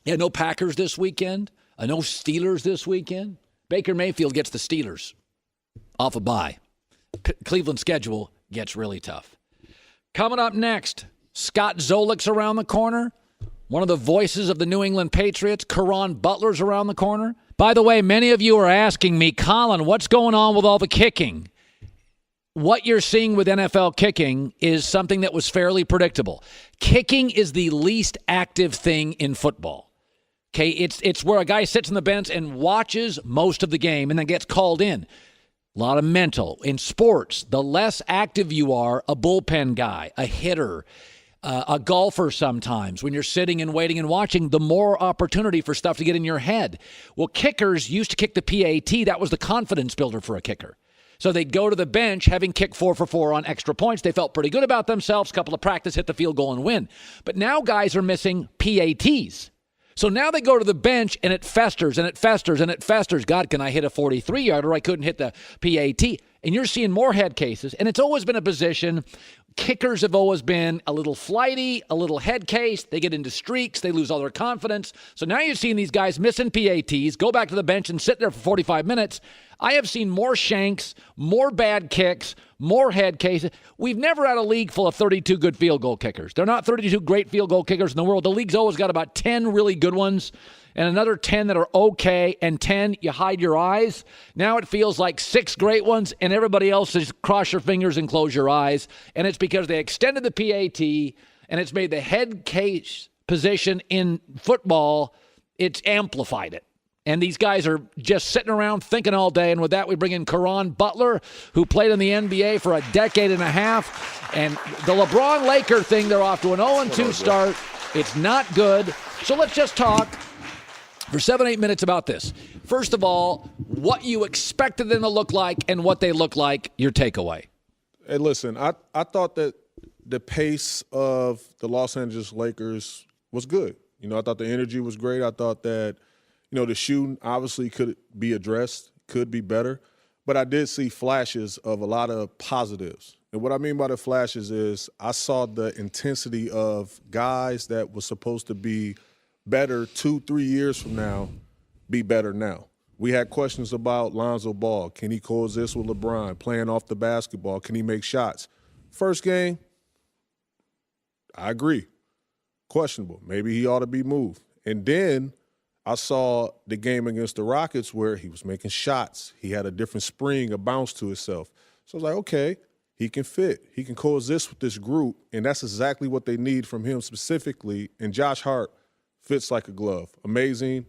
Yeah, no Packers this weekend. No Steelers this weekend. Baker Mayfield gets the Steelers off a bye. Cleveland's schedule gets really tough. Coming up next, Scott Zolik's around the corner. One of the voices of the New England Patriots, Caron Butler's around the corner. By the way, many of you are asking me, Colin, what's going on with all the kicking? What you're seeing with NFL kicking is something that was fairly predictable. Kicking is the least active thing in football. Okay, it's where a guy sits on the bench and watches most of the game and then gets called in. A lot of mental. In sports, the less active you are, a bullpen guy, a hitter, a golfer sometimes, when you're sitting and waiting and watching, the more opportunity for stuff to get in your head. Well, kickers used to kick the PAT. That was the confidence builder for a kicker. So they'd go to the bench having kicked 4 for 4 on extra points. They felt pretty good about themselves. Couple of practice, hit the field goal and win. But now guys are missing PATs. So now they go to the bench, and it festers, and it festers, and it festers. God, can I hit a 43-yarder? I couldn't hit the PAT. And you're seeing more head cases, and it's always been a position. Kickers have always been a little flighty, a little head case. They get into streaks. They lose all their confidence. So now you're seeing these guys missing PATs, go back to the bench and sit there for 45 minutes. I have seen more shanks, more bad kicks, more head cases. We've never had a league full of 32 good field goal kickers. They're not 32 great field goal kickers in the world. The league's always got about 10 really good ones and another 10 that are okay, and 10 you hide your eyes. Now it feels like 6 great ones, and everybody else is cross your fingers and close your eyes. And it's because they extended the PAT, and it's made the head case position in football, it's amplified it. And these guys are just sitting around thinking all day. And with that, we bring in Caron Butler, who played in the NBA for a decade and a half. And the LeBron Laker thing, they're off to an 0-2 start. It's not good. So let's just talk for 7-8 minutes about this. First of all, what you expected them to look like and what they look like, your takeaway. Hey, listen, I thought that the pace of the Los Angeles Lakers was good. I thought the energy was great. I thought that, the shooting obviously could be addressed, could be better. But I did see flashes of a lot of positives. And what I mean by the flashes is I saw the intensity of guys that were supposed to be better 2-3 years from now be better now. We had questions about Lonzo Ball. Can he coexist with LeBron, playing off the basketball? Can he make shots? First game, I agree. Questionable. Maybe he ought to be moved. And then I saw the game against the Rockets where he was making shots. He had a different spring, a bounce to himself. So I was like, okay, he can fit. He can coexist with this group, and that's exactly what they need from him specifically. And Josh Hart fits like a glove. Amazing.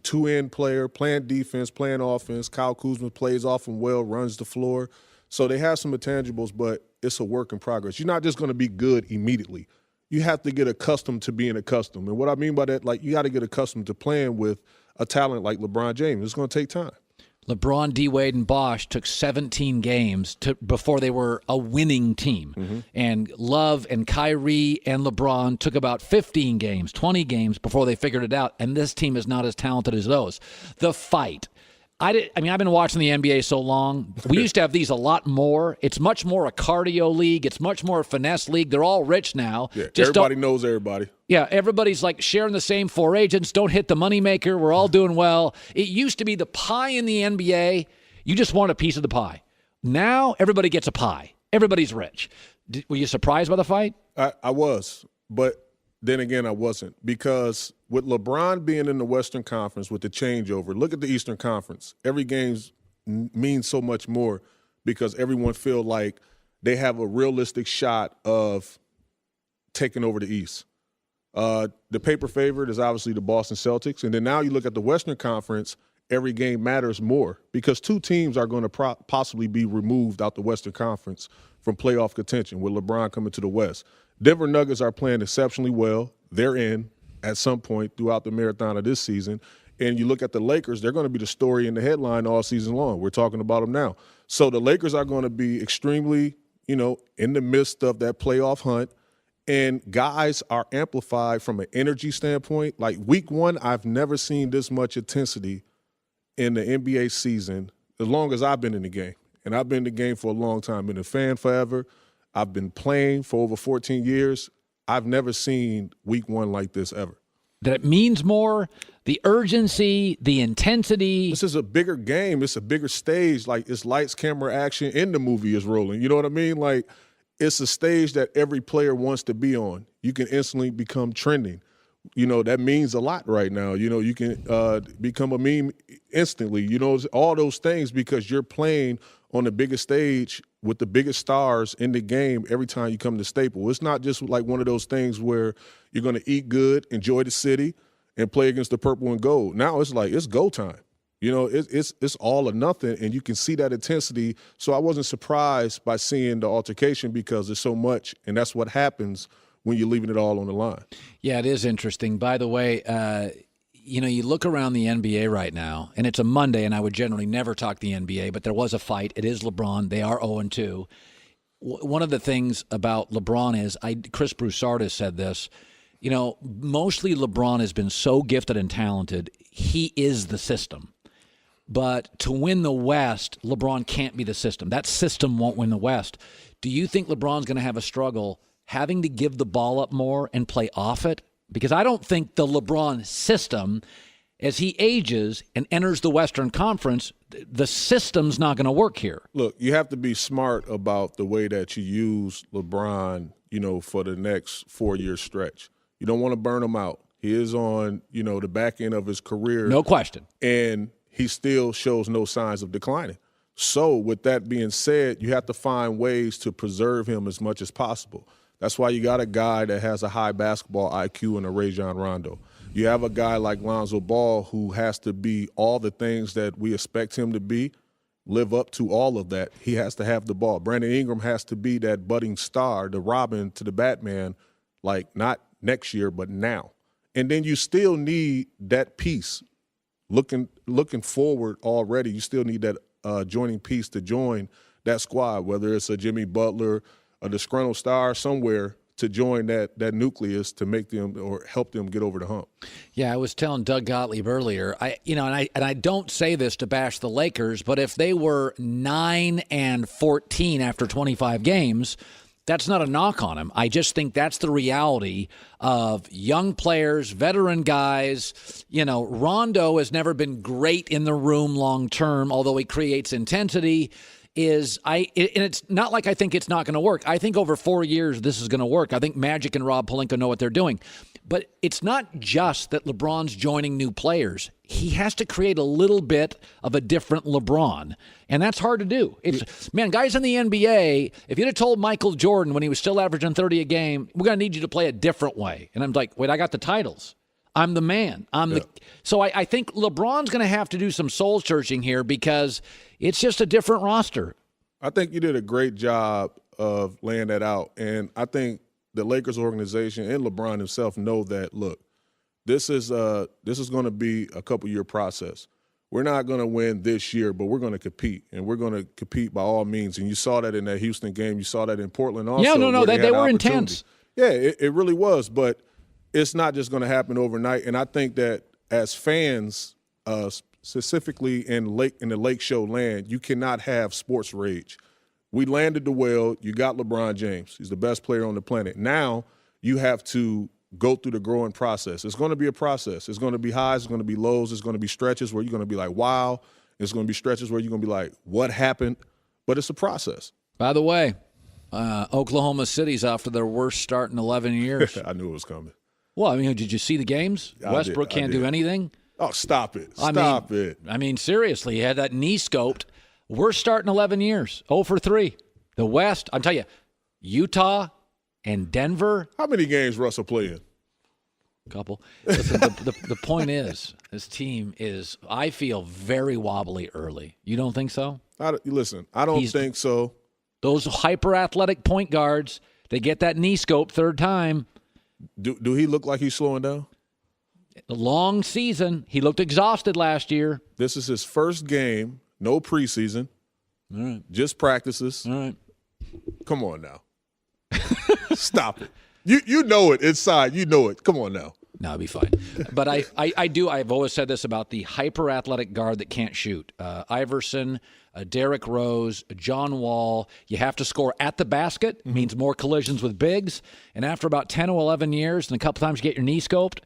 Two-end player, playing defense, playing offense. Kyle Kuzma plays off him well, runs the floor. So they have some intangibles, but it's a work in progress. You're not just going to be good immediately. You have to get accustomed to being accustomed. And what I mean by that, you got to get accustomed to playing with a talent like LeBron James. It's going to take time. LeBron, D-Wade, and Bosh took 17 games before they were a winning team. Mm-hmm. And Love and Kyrie and LeBron took about 15 games, 20 games before they figured it out. And this team is not as talented as those. The fight. I've been watching the NBA so long. We used to have these a lot more. It's much more a cardio league. It's much more a finesse league. They're all rich now. Yeah, everybody knows everybody. Yeah, everybody's like sharing the same 4 agents. Don't hit the moneymaker. We're all doing well. It used to be the pie in the NBA. You just want a piece of the pie. Now everybody gets a pie. Everybody's rich. Were you surprised by the fight? I was, but then again, I wasn't, because with LeBron being in the Western Conference with the changeover, look at the Eastern Conference. Every game means so much more because everyone feel like they have a realistic shot of taking over the East. The paper favorite is obviously the Boston Celtics. And then now you look at the Western Conference, every game matters more because 2 teams are going to possibly be removed out the Western Conference from playoff contention with LeBron coming to the West. Denver Nuggets are playing exceptionally well. They're in at some point throughout the marathon of this season. And you look at the Lakers, they're going to be the story in the headline all season long. We're talking about them now. So the Lakers are going to be extremely, in the midst of that playoff hunt. And guys are amplified from an energy standpoint. Like week 1, I've never seen this much intensity in the NBA season as long as I've been in the game. And I've been in the game for a long time. Been a fan forever. I've been playing for over 14 years. I've never seen week 1 like this ever. That it means more, the urgency, the intensity. This is a bigger game. It's a bigger stage. Like it's lights, camera, action, and the movie is rolling. You know what I mean? Like it's a stage that every player wants to be on. You can instantly become trending. That means a lot right now. You can become a meme instantly. All those things because you're playing on the biggest stage with the biggest stars in the game every time you come to Staples. It's not just like one of those things where you're going to eat good, enjoy the city, and play against the purple and gold. Now it's like it's go time. It's all or nothing, and you can see that intensity. So I wasn't surprised by seeing the altercation because there's so much, and that's what happens when you're leaving it all on the line. Yeah, it is interesting. By the way, you look around the NBA right now, and it's a Monday, and I would generally never talk the NBA, but there was a fight. It is LeBron. They are 0-2. One of the things about LeBron is, Chris Broussard has said this, mostly LeBron has been so gifted and talented. He is the system. But to win the West, LeBron can't be the system. That system won't win the West. Do you think LeBron's going to have a struggle having to give the ball up more and play off it? Because I don't think the LeBron system, as he ages and enters the Western Conference, the system's not going to work here. Look, you have to be smart about the way that you use LeBron, for the next 4-year stretch. You don't want to burn him out. He is on, the back end of his career. No question. And he still shows no signs of declining. So with that being said, you have to find ways to preserve him as much as possible. That's why you got a guy that has a high basketball IQ in a Rajon Rondo. You have a guy like Lonzo Ball who has to be all the things that we expect him to be, live up to all of that. He has to have the ball. Brandon Ingram has to be that budding star, the Robin to the Batman, like not next year, but now. And then you still need that piece. Looking forward already, you still need that joining piece to join that squad, whether it's a Jimmy Butler, a disgruntled star somewhere to join that nucleus to make them or help them get over the hump. Yeah, I was telling Doug Gottlieb earlier, I don't say this to bash the Lakers, but if they were 9-14 after 25 games, that's not a knock on him. I just think that's the reality of young players, veteran guys. Rondo has never been great in the room long term, although he creates intensity. And it's not like I think it's not going to work. I think over 4 years this is going to work. I think Magic and Rob Pelinka know what they're doing. But it's not just that LeBron's joining new players. He has to create a little bit of a different LeBron. And that's hard to do. Guys in the NBA, if you'd have told Michael Jordan when he was still averaging 30 a game, we're going to need you to play a different way. And I'm like, wait, I got the titles. I'm the man. So I think LeBron's going to have to do some soul searching here because it's just a different roster. I think you did a great job of laying that out. And I think the Lakers organization and LeBron himself know that, look, this is going to be a couple-year process. We're not going to win this year, but we're going to compete, and we're going to compete by all means. And you saw that in that Houston game. You saw that in Portland also. Yeah, no, they were intense. Yeah, it really was, but it's not just going to happen overnight. And I think that as fans, specifically in the Lake Show land, you cannot have sports rage. We landed the well. You got LeBron James. He's the best player on the planet. Now you have to go through the growing process. It's going to be a process. It's going to be highs. It's going to be lows. It's going to be stretches where you're going to be like, wow. It's going to be stretches where you're going to be like, what happened? But it's a process. By the way, Oklahoma City's off to their worst start in 11 years. I knew it was coming. Well, I mean, did you see the games? Westbrook can't do anything. Oh, stop it. Stop it. I mean, seriously, he had that knee scoped. Worst start in 11 years. 0 for 3. The West, I'm telling you, Utah and Denver. How many games Russell playing? A couple. Listen, the point is, this team is, I feel, very wobbly early. You don't think so? I don't think so. Those hyper-athletic point guards, they get that knee scope third time. Do he look like he's slowing down? The long season. He looked exhausted last year. This is his first game, no preseason, all right. Just practices. All right. Come on now. Stop it. You know it inside. You know it. Come on now. No, it'll be fine. But I've always said this about the hyper-athletic guard that can't shoot. Iverson, Derrick Rose, John Wall. You have to score at the basket. Means more collisions with bigs. And after about 10 or 11 years and a couple times you get your knee scoped,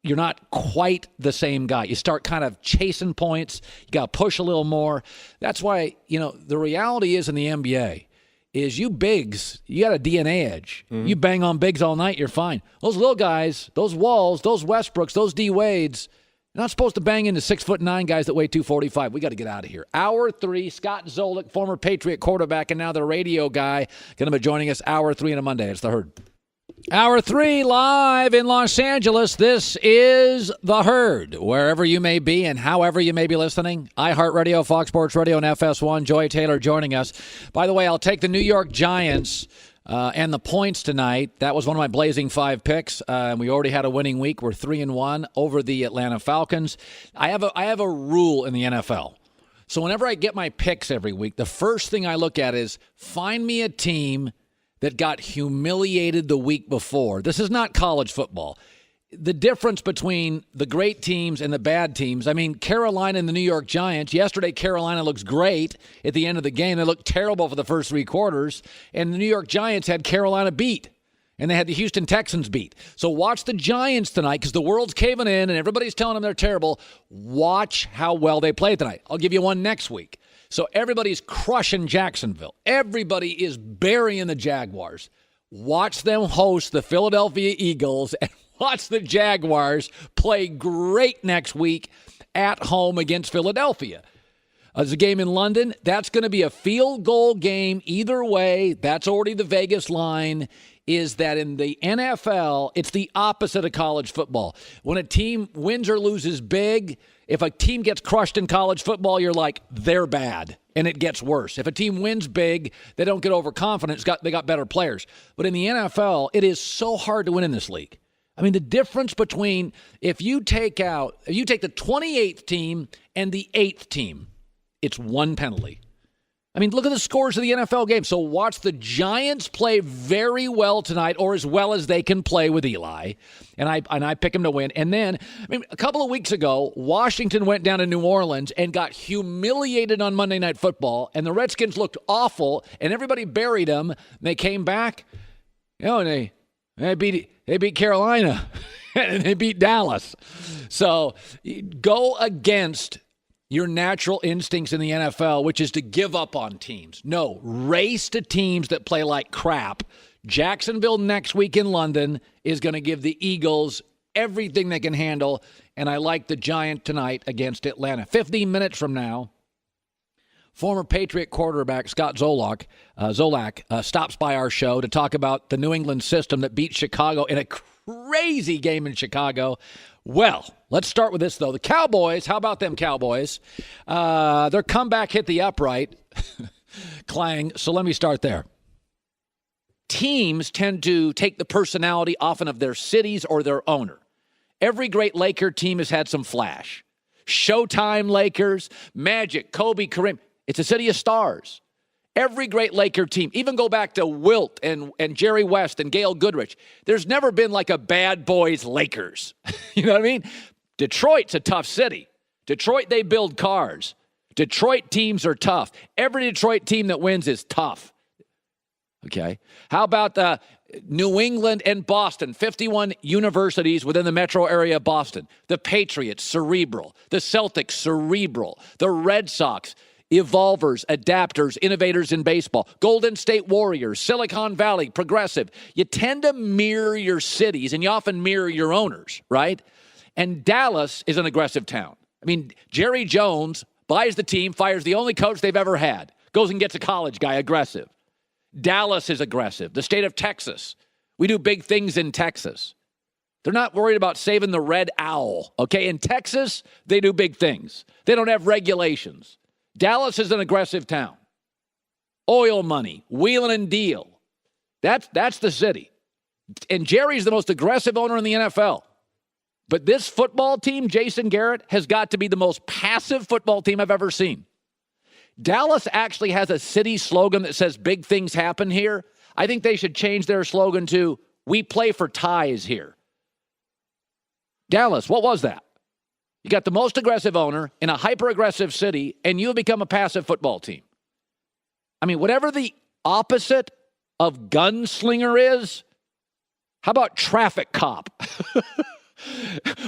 you're not quite the same guy. You start kind of chasing points. You got to push a little more. That's why, the reality is in the NBA is you bigs, you got a DNA edge. You bang on bigs all night, you're fine. Those little guys, those Walls, those Westbrooks, those D Wades, you're not supposed to bang into 6'9" guys that weigh 245. We got to get out of here. Hour 3, Scott Zolik, former Patriot quarterback and now the radio guy, going to be joining us Hour 3 on a Monday. It's The Herd. Hour 3 live in Los Angeles. This is The Herd. Wherever you may be and however you may be listening, iHeartRadio, Fox Sports Radio, and FS1. Joy Taylor joining us. By the way, I'll take the New York Giants and the points tonight. That was one of my Blazing 5 picks. We already had a winning week. We're 3-1 over the Atlanta Falcons. I have a rule in the NFL. So whenever I get my picks every week, the first thing I look at is find me a team that got humiliated the week before. This is not college football. The difference between the great teams and the bad teams, I mean, Carolina and the New York Giants, yesterday Carolina looks great at the end of the game. They looked terrible for the first 3 quarters, and the New York Giants had Carolina beat, and they had the Houston Texans beat. So watch the Giants tonight because the world's caving in and everybody's telling them they're terrible. Watch how well they play tonight. I'll give you one next week. So everybody's crushing Jacksonville. Everybody is burying the Jaguars. Watch them host the Philadelphia Eagles and watch the Jaguars play great next week at home against Philadelphia. There's a game in London. That's going to be a field goal game either way. That's already the Vegas line. Is that in the NFL, it's the opposite of college football. When a team wins or loses big, if a team gets crushed in college football, you're like, they're bad, and it gets worse. If a team wins big, they don't get overconfident. They got better players. But in the NFL, it is so hard to win in this league. I mean, the difference between if you take the 28th team and the 8th team, it's 1 penalty. I mean, look at the scores of the NFL game. So watch the Giants play very well tonight, or as well as they can play with Eli. And I pick them to win. And then, I mean, a couple of weeks ago, Washington went down to New Orleans and got humiliated on Monday Night Football. And the Redskins looked awful, and everybody buried them. And they came back, and they beat Carolina, and they beat Dallas. So go against your natural instincts in the NFL, which is to give up on teams. No, race to teams that play like crap. Jacksonville next week in London is going to give the Eagles everything they can handle, and I like the Giants tonight against Atlanta. 15 minutes from now, former Patriot quarterback Scott Zolak stops by our show to talk about the New England system that beat Chicago in a crazy game in Chicago. Well, let's start with this, though. The Cowboys, how about them Cowboys? Their comeback hit the upright. Clang. So let me start there. Teams tend to take the personality often of their cities or their owner. Every great Laker team has had some flash. Showtime Lakers, Magic, Kobe, Kareem. It's a city of stars. Every great Laker team, even go back to Wilt and Jerry West and Gail Goodrich, there's never been like a bad boys Lakers. You know what I mean? Detroit's a tough city. Detroit, they build cars. Detroit teams are tough. Every Detroit team that wins is tough. Okay. How about the New England and Boston, 51 universities within the metro area of Boston. The Patriots, cerebral. The Celtics, cerebral. The Red Sox, evolvers, adapters, innovators in baseball. Golden State Warriors, Silicon Valley, progressive. You tend to mirror your cities, and you often mirror your owners, right? And Dallas is an aggressive town. I mean, Jerry Jones buys the team, fires the only coach they've ever had, goes and gets a college guy, aggressive. Dallas is aggressive. The state of Texas. We do big things in Texas. They're not worried about saving the red owl, okay? In Texas, they do big things. They don't have regulations. Dallas is an aggressive town. Oil money, wheeling and deal. That's the city. And Jerry's the most aggressive owner in the NFL. But this football team, Jason Garrett, has got to be the most passive football team I've ever seen. Dallas actually has a city slogan that says big things happen here. I think they should change their slogan to, we play for ties here. Dallas, what was that? You got the most aggressive owner in a hyper-aggressive city, and you have become a passive football team. I mean, whatever the opposite of gunslinger is, how about traffic cop?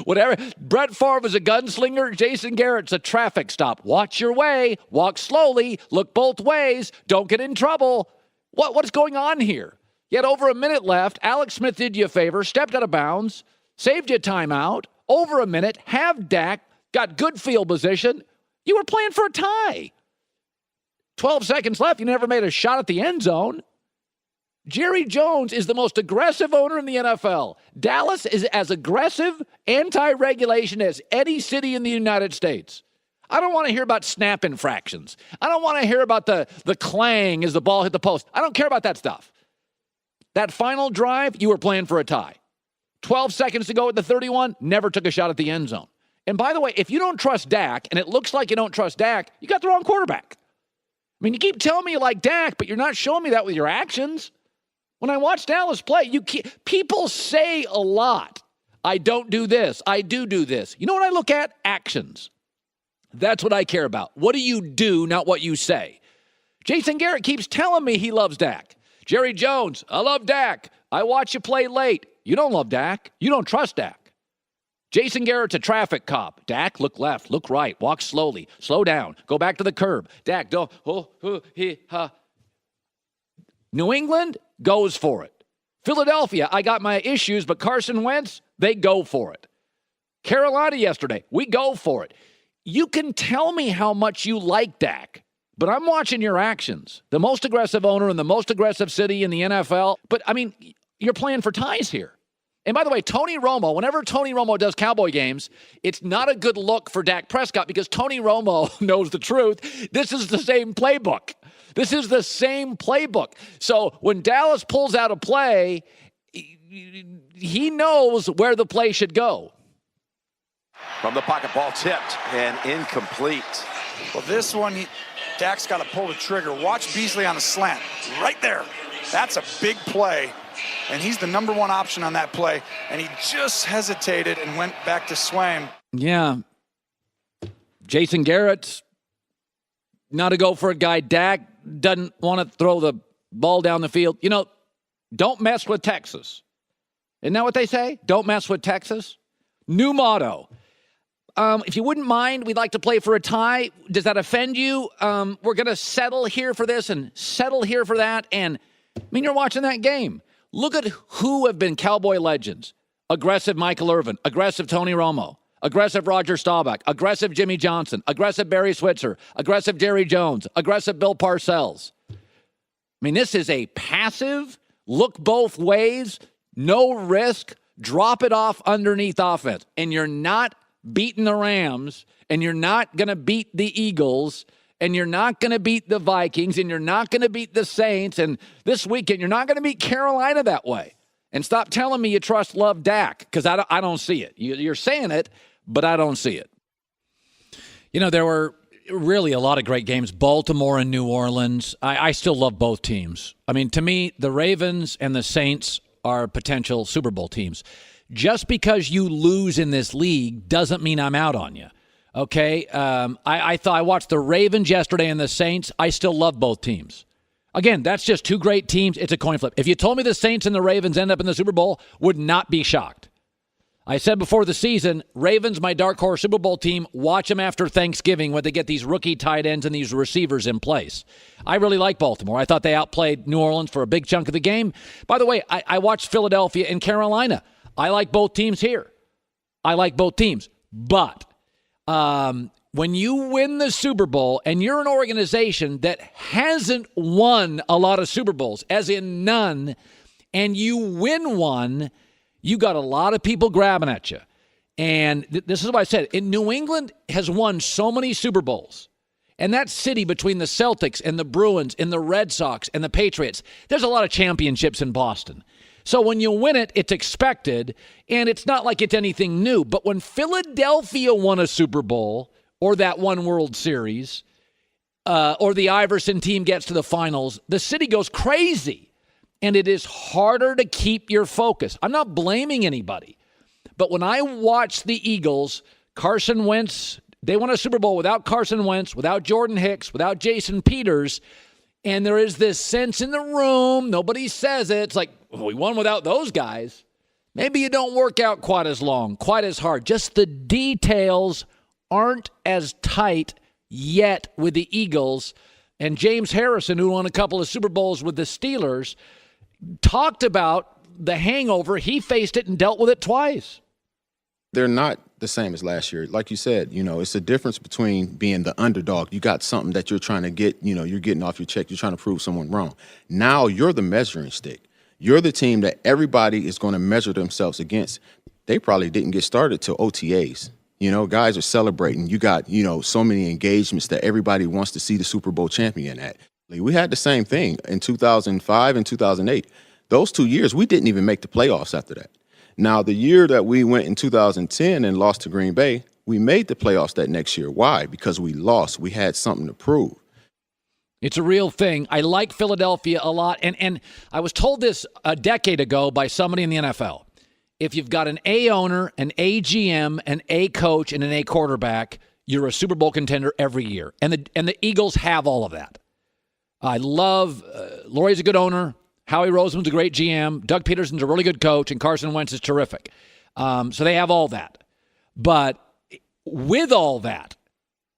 Whatever. Brett Favre was a gunslinger. Jason Garrett's a traffic stop. Watch your way. Walk slowly. Look both ways. Don't get in trouble. What's going on here? You had over a minute left. Alex Smith did you a favor, stepped out of bounds, saved you a timeout. Over a minute. Have Dak. Got good field position. You were playing for a tie. 12 seconds left. You never made a shot at the end zone. Jerry Jones is the most aggressive owner in the NFL. Dallas is as aggressive, anti-regulation as any city in the United States. I don't want to hear about snap infractions. I don't want to hear about the clang as the ball hit the post. I don't care about that stuff. That final drive, you were playing for a tie. 12 seconds to go at the 31, never took a shot at the end zone. And by the way, if you don't trust Dak, and it looks like you don't trust Dak, you got the wrong quarterback. I mean, you keep telling me you like Dak, but you're not showing me that with your actions. When I watch Dallas play, people say a lot. I don't do this. I do this. You know what I look at? Actions. That's what I care about. What do you do, not what you say? Jason Garrett keeps telling me he loves Dak. Jerry Jones, I love Dak. I watch you play late. You don't love Dak. You don't trust Dak. Jason Garrett's a traffic cop. Dak, look left, look right, walk slowly, slow down, go back to the curb. Dak, don't, New England goes for it. Philadelphia, I got my issues, but Carson Wentz, they go for it. Carolina yesterday, we go for it. You can tell me how much you like Dak, but I'm watching your actions. The most aggressive owner in the most aggressive city in the NFL. But, I mean, you're playing for ties here. And by the way, Tony Romo, whenever Tony Romo does Cowboy games, it's not a good look for Dak Prescott because Tony Romo knows the truth. This is the same playbook. This is the same playbook. So when Dallas pulls out a play, he knows where the play should go. From the pocket, ball tipped and incomplete. Well, this one, Dak's got to pull the trigger. Watch Beasley on the slant. Right there. That's a big play. And he's the number one option on that play. And he just hesitated and went back to Swaim. Yeah. Jason Garrett's not a go-for-it guy. Dak doesn't want to throw the ball down the field. You know, don't mess with Texas. Isn't that what they say? Don't mess with Texas. New motto. If you wouldn't mind, we'd like to play for a tie. Does that offend you? We're going to settle here for this and settle here for that. And, I mean, you're watching that game. Look at who have been Cowboy legends. Aggressive Michael Irvin. Aggressive Tony Romo. Aggressive Roger Staubach. Aggressive Jimmy Johnson. Aggressive Barry Switzer. Aggressive Jerry Jones. Aggressive Bill Parcells. I mean, this is a passive, look both ways, no risk, drop it off underneath offense. And you're not beating the Rams, and you're not going to beat the Eagles, and you're not going to beat the Vikings, and you're not going to beat the Saints, and this weekend you're not going to beat Carolina that way. And stop telling me you trust love Dak, because I don't see it. You're saying it, but I don't see it. You know, there were really a lot of great games. Baltimore and New Orleans. I still love both teams. I mean, to me, the Ravens and the Saints are potential Super Bowl teams. Just because you lose in this league doesn't mean I'm out on you. Okay? I watched the Ravens yesterday and the Saints. I still love both teams. Again, that's just two great teams. It's a coin flip. If you told me the Saints and the Ravens end up in the Super Bowl, would not be shocked. I said before the season, Ravens, my dark horse Super Bowl team, watch them after Thanksgiving when they get these rookie tight ends and these receivers in place. I really like Baltimore. I thought they outplayed New Orleans for a big chunk of the game. By the way, I watched Philadelphia and Carolina. I like both teams here. I like both teams. But when you win the Super Bowl and you're an organization that hasn't won a lot of Super Bowls, as in none, and you win one, you got a lot of people grabbing at you. And this is what I said. New England has won so many Super Bowls. And that city between the Celtics and the Bruins and the Red Sox and the Patriots, there's a lot of championships in Boston. So when you win it, it's expected, and it's not like it's anything new. But when Philadelphia won a Super Bowl, or that one World Series, or the Iverson team gets to the finals, the city goes crazy. And it is harder to keep your focus. I'm not blaming anybody. But when I watch the Eagles, Carson Wentz, they won a Super Bowl without Carson Wentz, without Jordan Hicks, without Jason Peters, and there is this sense in the room, nobody says it, it's like, well, we won without those guys. Maybe you don't work out quite as long, quite as hard. Just the details aren't as tight yet with the Eagles. And James Harrison, who won a couple of Super Bowls with the Steelers, talked about the hangover. He faced it and dealt with it twice. They're not the same as last year. Like you said, it's a difference between being the underdog. You got something that you're trying to get, you're getting off your check. You're trying to prove someone wrong. Now you're the measuring stick. You're the team that everybody is going to measure themselves against. They probably didn't get started till OTAs. Guys are celebrating. You got, so many engagements that everybody wants to see the Super Bowl champion at. We had the same thing in 2005 and 2008. Those 2 years, we didn't even make the playoffs after that. Now, the year that we went in 2010 and lost to Green Bay, we made the playoffs that next year. Why? Because we lost. We had something to prove. It's a real thing. I like Philadelphia a lot. And I was told this a decade ago by somebody in the NFL. If you've got an A owner, an A GM, an A coach, and an A quarterback, you're a Super Bowl contender every year. And the Eagles have all of that. I love Lurie's a good owner. Howie Roseman's a great GM. Doug Peterson's a really good coach, and Carson Wentz is terrific. So they have all that. But with all that,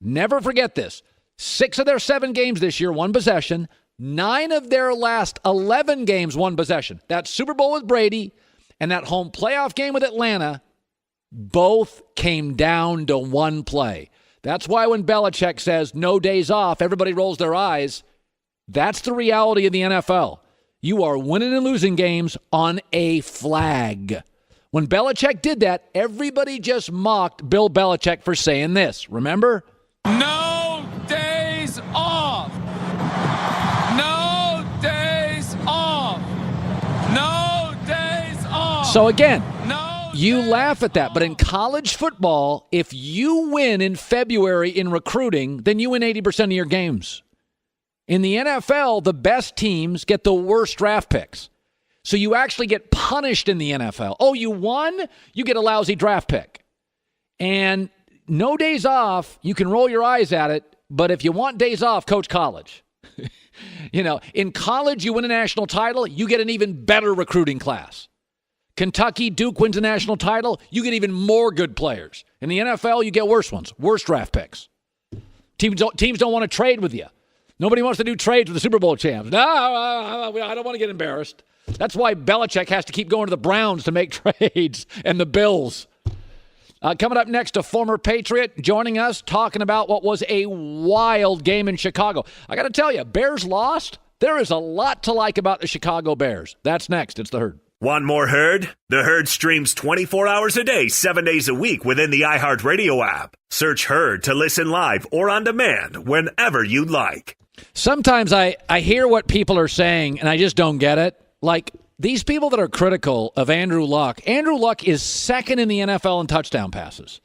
never forget this. 6 of their 7 games this year, 1 possession. 9 of their last 11 games, 1 possession. That Super Bowl with Brady and that home playoff game with Atlanta both came down to 1 play. That's why when Belichick says no days off, everybody rolls their eyes. That's the reality of the NFL. You are winning and losing games on a flag. When Belichick did that, everybody just mocked Bill Belichick for saying this. Remember? No days off. No days off. No days off. So again, you laugh at that. But in college football, if you win in February in recruiting, then you win 80% of your games. In the NFL, the best teams get the worst draft picks. So you actually get punished in the NFL. Oh, you won? You get a lousy draft pick. And no days off, you can roll your eyes at it, but if you want days off, coach college. In college, you win a national title, you get an even better recruiting class. Kentucky, Duke wins a national title, you get even more good players. In the NFL, you get worse ones, worse draft picks. Teams don't want to trade with you. Nobody wants to do trades with the Super Bowl champs. No, I don't want to get embarrassed. That's why Belichick has to keep going to the Browns to make trades and the Bills. Coming up next, a former Patriot joining us talking about what was a wild game in Chicago. I got to tell you, Bears lost. There is a lot to like about the Chicago Bears. That's next. It's The Herd. Want more Herd? The Herd streams 24 hours a day, 7 days a week within the iHeartRadio app. Search Herd to listen live or on demand whenever you'd like. Sometimes I hear what people are saying, and I just don't get it. Like, these people that are critical of Andrew Luck is second in the NFL in touchdown passes.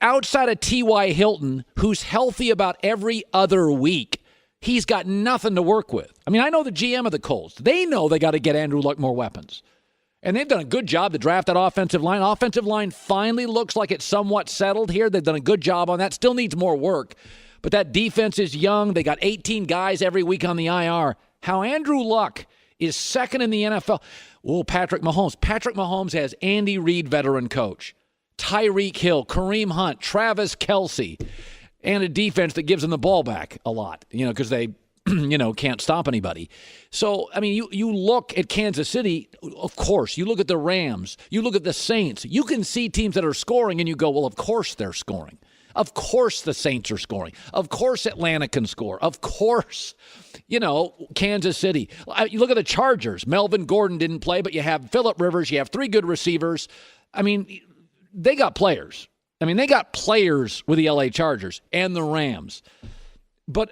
Outside of T.Y. Hilton, who's healthy about every other week, he's got nothing to work with. I mean, I know the GM of the Colts. They know they got to get Andrew Luck more weapons. And they've done a good job to draft that offensive line. Offensive line finally looks like it's somewhat settled here. They've done a good job on that. Still needs more work. But that defense is young. They got 18 guys every week on the IR. How Andrew Luck is second in the NFL. Oh, Patrick Mahomes. Patrick Mahomes has Andy Reid, veteran coach, Tyreek Hill, Kareem Hunt, Travis Kelce, and a defense that gives them the ball back a lot, because they, can't stop anybody. So, I mean, you look at Kansas City, of course. You look at the Rams. You look at the Saints. You can see teams that are scoring, and you go, well, of course they're scoring. Of course the Saints are scoring. Of course Atlanta can score. Of course, Kansas City. You look at the Chargers. Melvin Gordon didn't play, but you have Phillip Rivers. You have 3 good receivers. I mean, they got players. They got players with the L.A. Chargers and the Rams. But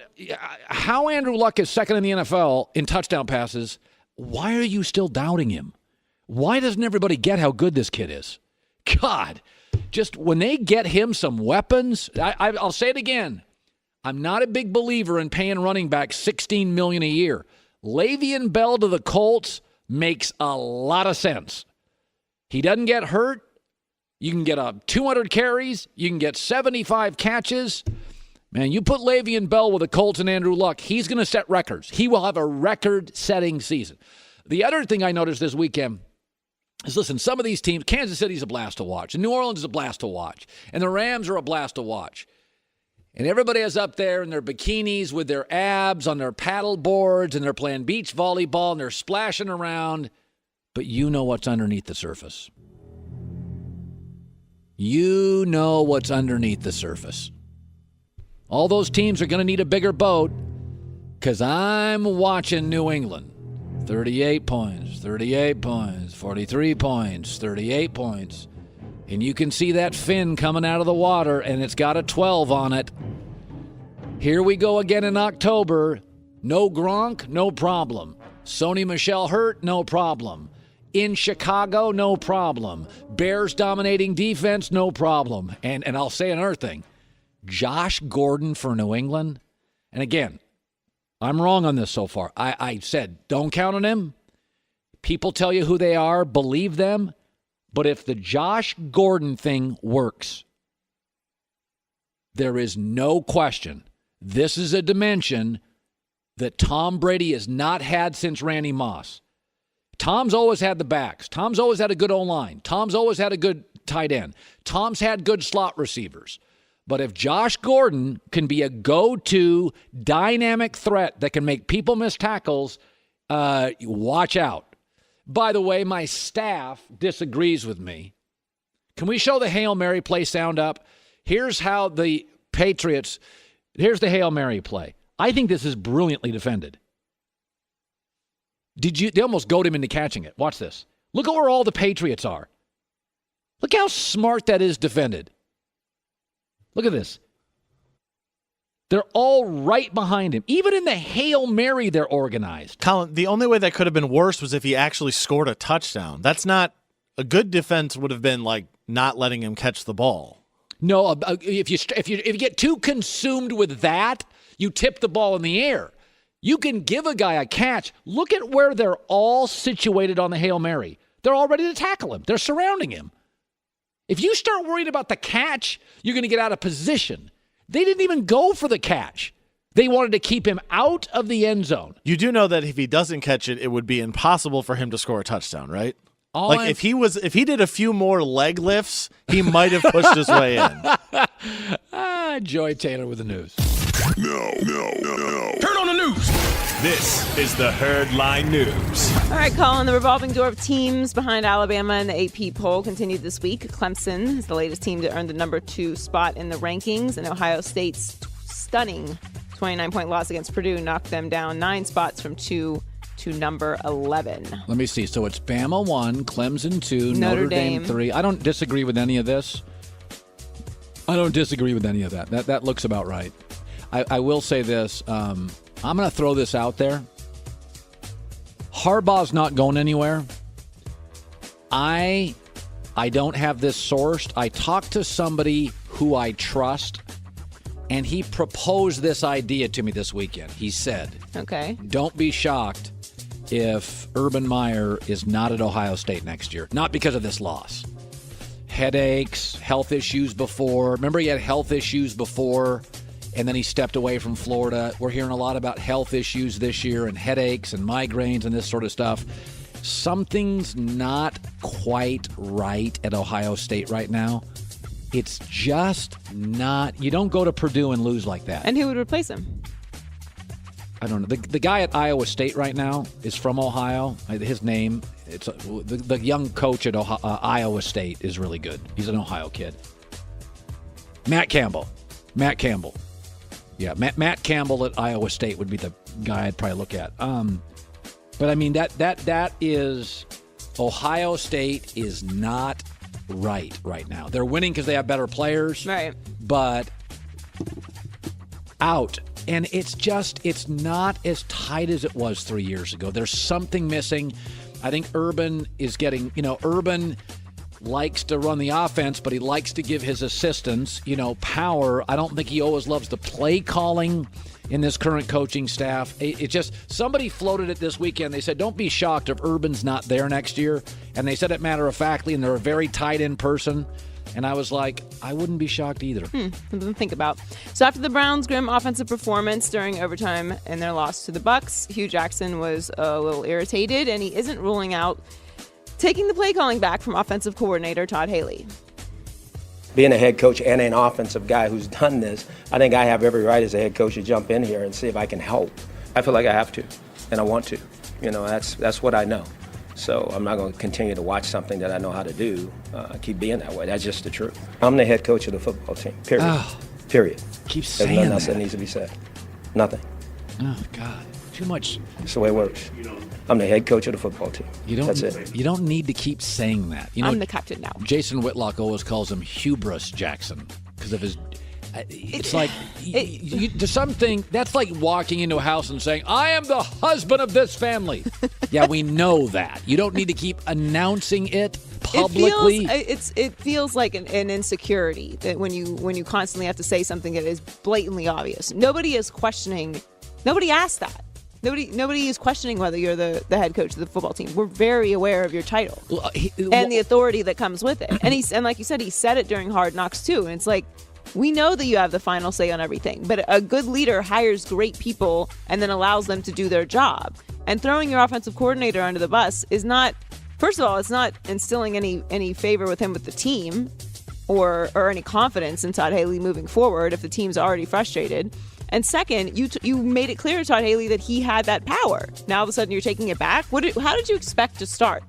how Andrew Luck is second in the NFL in touchdown passes, why are you still doubting him? Why doesn't everybody get how good this kid is? God. Just when they get him some weapons, I'll say it again. I'm not a big believer in paying running back $16 million a year. Le'Veon Bell to the Colts makes a lot of sense. He doesn't get hurt. You can get 200 carries. You can get 75 catches. Man, you put Le'Veon Bell with the Colts and Andrew Luck, he's going to set records. He will have a record-setting season. The other thing I noticed this weekend is, listen, some of these teams, Kansas City's a blast to watch, and New Orleans is a blast to watch, and the Rams are a blast to watch. And everybody is up there in their bikinis with their abs on their paddle boards, and they're playing beach volleyball, and they're splashing around. But you know what's underneath the surface. You know what's underneath the surface. All those teams are going to need a bigger boat, because I'm watching New England. 38 points, 38 points, 43 points, 38 points. And you can see that fin coming out of the water, and it's got a 12 on it. Here we go again in October. No Gronk, no problem. Sony Michel hurt, no problem. In Chicago, no problem. Bears dominating defense, no problem. And I'll say another thing. Josh Gordon for New England. And again, I'm wrong on this so far. I said, don't count on him. People tell you who they are. Believe them. But if the Josh Gordon thing works, there is no question this is a dimension that Tom Brady has not had since Randy Moss. Tom's always had the backs. Tom's always had a good O-line. Tom's always had a good tight end. Tom's had good slot receivers. But if Josh Gordon can be a go-to dynamic threat that can make people miss tackles, watch out. By the way, my staff disagrees with me. Can we show the Hail Mary play sound up? Here's how the Patriots, here's the Hail Mary play. I think this is brilliantly defended. They almost goad him into catching it. Watch this. Look at where all the Patriots are. Look how smart that is defended. Look at this. They're all right behind him. Even in the Hail Mary, they're organized. Colin, the only way that could have been worse was if he actually scored a touchdown. That's not a good defense. Would have been like not letting him catch the ball. No, if you get too consumed with that, you tip the ball in the air. You can give a guy a catch. Look at where they're all situated on the Hail Mary. They're all ready to tackle him. They're surrounding him. If you start worrying about the catch, you're going to get out of position. They didn't even go for the catch. They wanted to keep him out of the end zone. You do know that if he doesn't catch it, it would be impossible for him to score a touchdown, right? If he did a few more leg lifts, he might have pushed his way in. Joy Taylor with the news. No. Turn on the news. This is the Herd Line News. All right, Colin, the revolving door of teams behind Alabama in the AP poll continued this week. Clemson is the latest team to earn the number 2 spot in the rankings, and Ohio State's stunning 29-point loss against Purdue knocked them down 9 spots from 2 to number 11. Let me see. So it's Bama 1, Clemson 2, Notre Dame 3. I don't disagree with any of this. I don't disagree with any of that. That looks about right. I will say this. I'm going to throw this out there. Harbaugh's not going anywhere. I don't have this sourced. I talked to somebody who I trust, and he proposed this idea to me this weekend. He said, "Okay, don't be shocked if Urban Meyer is not at Ohio State next year. Not because of this loss. Headaches, health issues before. Remember he had health issues before, and then he stepped away from Florida. We're hearing a lot about health issues this year and headaches and migraines and this sort of stuff. Something's not quite right at Ohio State right now. It's just not. You don't go to Purdue and lose like that. And who would replace him? I don't know. The guy at Iowa State right now is from Ohio. His name, it's the young coach at Iowa State is really good. He's an Ohio kid. Matt Campbell. Yeah, Matt Campbell at Iowa State would be the guy I'd probably look at. But I mean that is Ohio State is not right now. They're winning because they have better players. Right. But out. And it's not as tight as it was 3 years ago. There's something missing. I think Urban is getting, Urban likes to run the offense, but he likes to give his assistants, power. I don't think he always loves the play calling in this current coaching staff. It just, somebody floated it this weekend. They said, don't be shocked if Urban's not there next year. And they said it matter-of-factly, and they're a very tight-end person. And I was like, I wouldn't be shocked either. Something to think about. So after the Browns' grim offensive performance during overtime and their loss to the Bucs, Hugh Jackson was a little irritated, and he isn't ruling out taking the play calling back from offensive coordinator Todd Haley. Being a head coach and an offensive guy who's done this, I think I have every right as a head coach to jump in here and see if I can help. I feel like I have to, and I want to. That's what I know. So I'm not going to continue to watch something that I know how to do, keep being that way. That's just the truth. I'm the head coach of the football team, period. Oh, period. Keep saying There's nothing else that. that needs to be said. Nothing. Oh, God. Too much. That's the way it works. I'm the head coach of the football team. That's it. You don't need to keep saying that. I'm the captain now. Jason Whitlock always calls him Hubris Jackson because of his... It's like, to something, that's like walking into a house and saying, I am the husband of this family. Yeah, we know that. You don't need to keep announcing it publicly. It feels like an insecurity that when you constantly have to say something that is blatantly obvious. Nobody is questioning. Nobody asked that. Nobody is questioning whether you're the head coach of the football team. We're very aware of your title and the authority that comes with it. And like you said, he said it during Hard Knocks too. And it's like, we know that you have the final say on everything, but a good leader hires great people and then allows them to do their job. And throwing your offensive coordinator under the bus is not, first of all, it's not instilling any favor with him with the team or any confidence in Todd Haley moving forward if the team's already frustrated. And second, you made it clear to Todd Haley that he had that power. Now all of a sudden you're taking it back? How did you expect to start?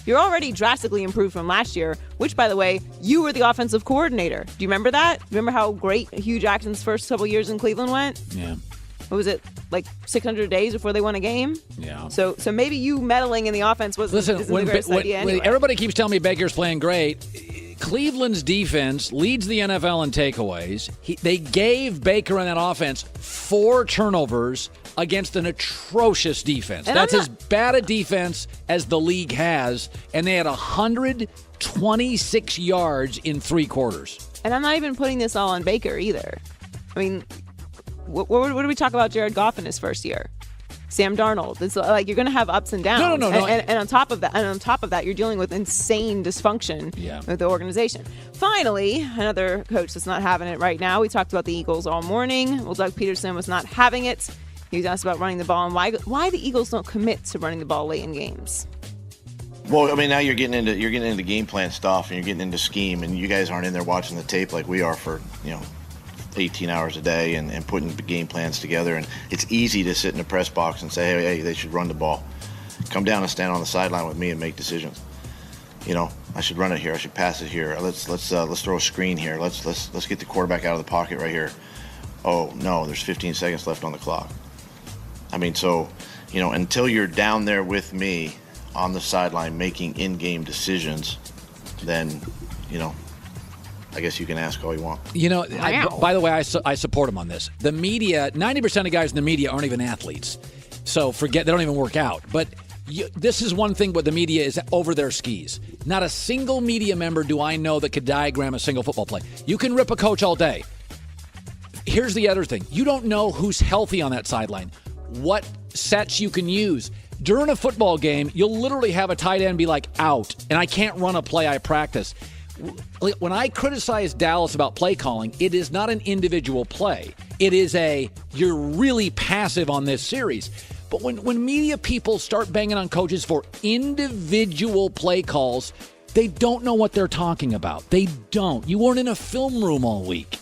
You're already drastically improved from last year, which, by the way, you were the offensive coordinator. Do you remember that? Remember how great Hugh Jackson's first couple years in Cleveland went? Yeah. What was it, like 600 days before they won a game? Yeah. So maybe you meddling in the offense isn't the greatest idea anyway. Everybody keeps telling me Baker's playing great. Cleveland's defense leads the NFL in takeaways. They gave Baker and that offense 4 turnovers against an atrocious defense. That's as bad a defense as the league has, and they had 126 yards in 3 quarters. And I'm not even putting this all on Baker either. I mean, what do we talk about Jared Goff in his first year? Sam Darnold. It's like you're going to have ups and downs. No. And on top of that, you're dealing with insane dysfunction with the organization. Finally, another coach that's not having it right now. We talked about the Eagles all morning. Well, Doug Peterson was not having it. He was asked about running the ball and why the Eagles don't commit to running the ball late in games. Well, I mean, now you're getting into game plan stuff and you're getting into scheme, and you guys aren't in there watching the tape like we are for 18 hours a day and putting game plans together. And it's easy to sit in the press box and say, hey, they should run the ball. Come down and stand on the sideline with me and make decisions. I should run it here. I should pass it here. Let's throw a screen here. Let's get the quarterback out of the pocket right here. Oh no, there's 15 seconds left on the clock. I mean, so until you're down there with me on the sideline making in-game decisions, then I guess you can ask all you want. By the way, I support him on this. The media, 90% of guys in the media aren't even athletes. So they don't even work out. But this is one thing, but the media is over their skis. Not a single media member do I know that could diagram a single football play. You can rip a coach all day. Here's the other thing. You don't know who's healthy on that sideline, what sets you can use. During a football game, you'll literally have a tight end be like out, and I can't run a play I practice. when I criticize Dallas about play calling, it is not an individual play. It is you're really passive on this series. But when media people start banging on coaches for individual play calls, they don't know what they're talking about. They don't. You weren't in a film room all week.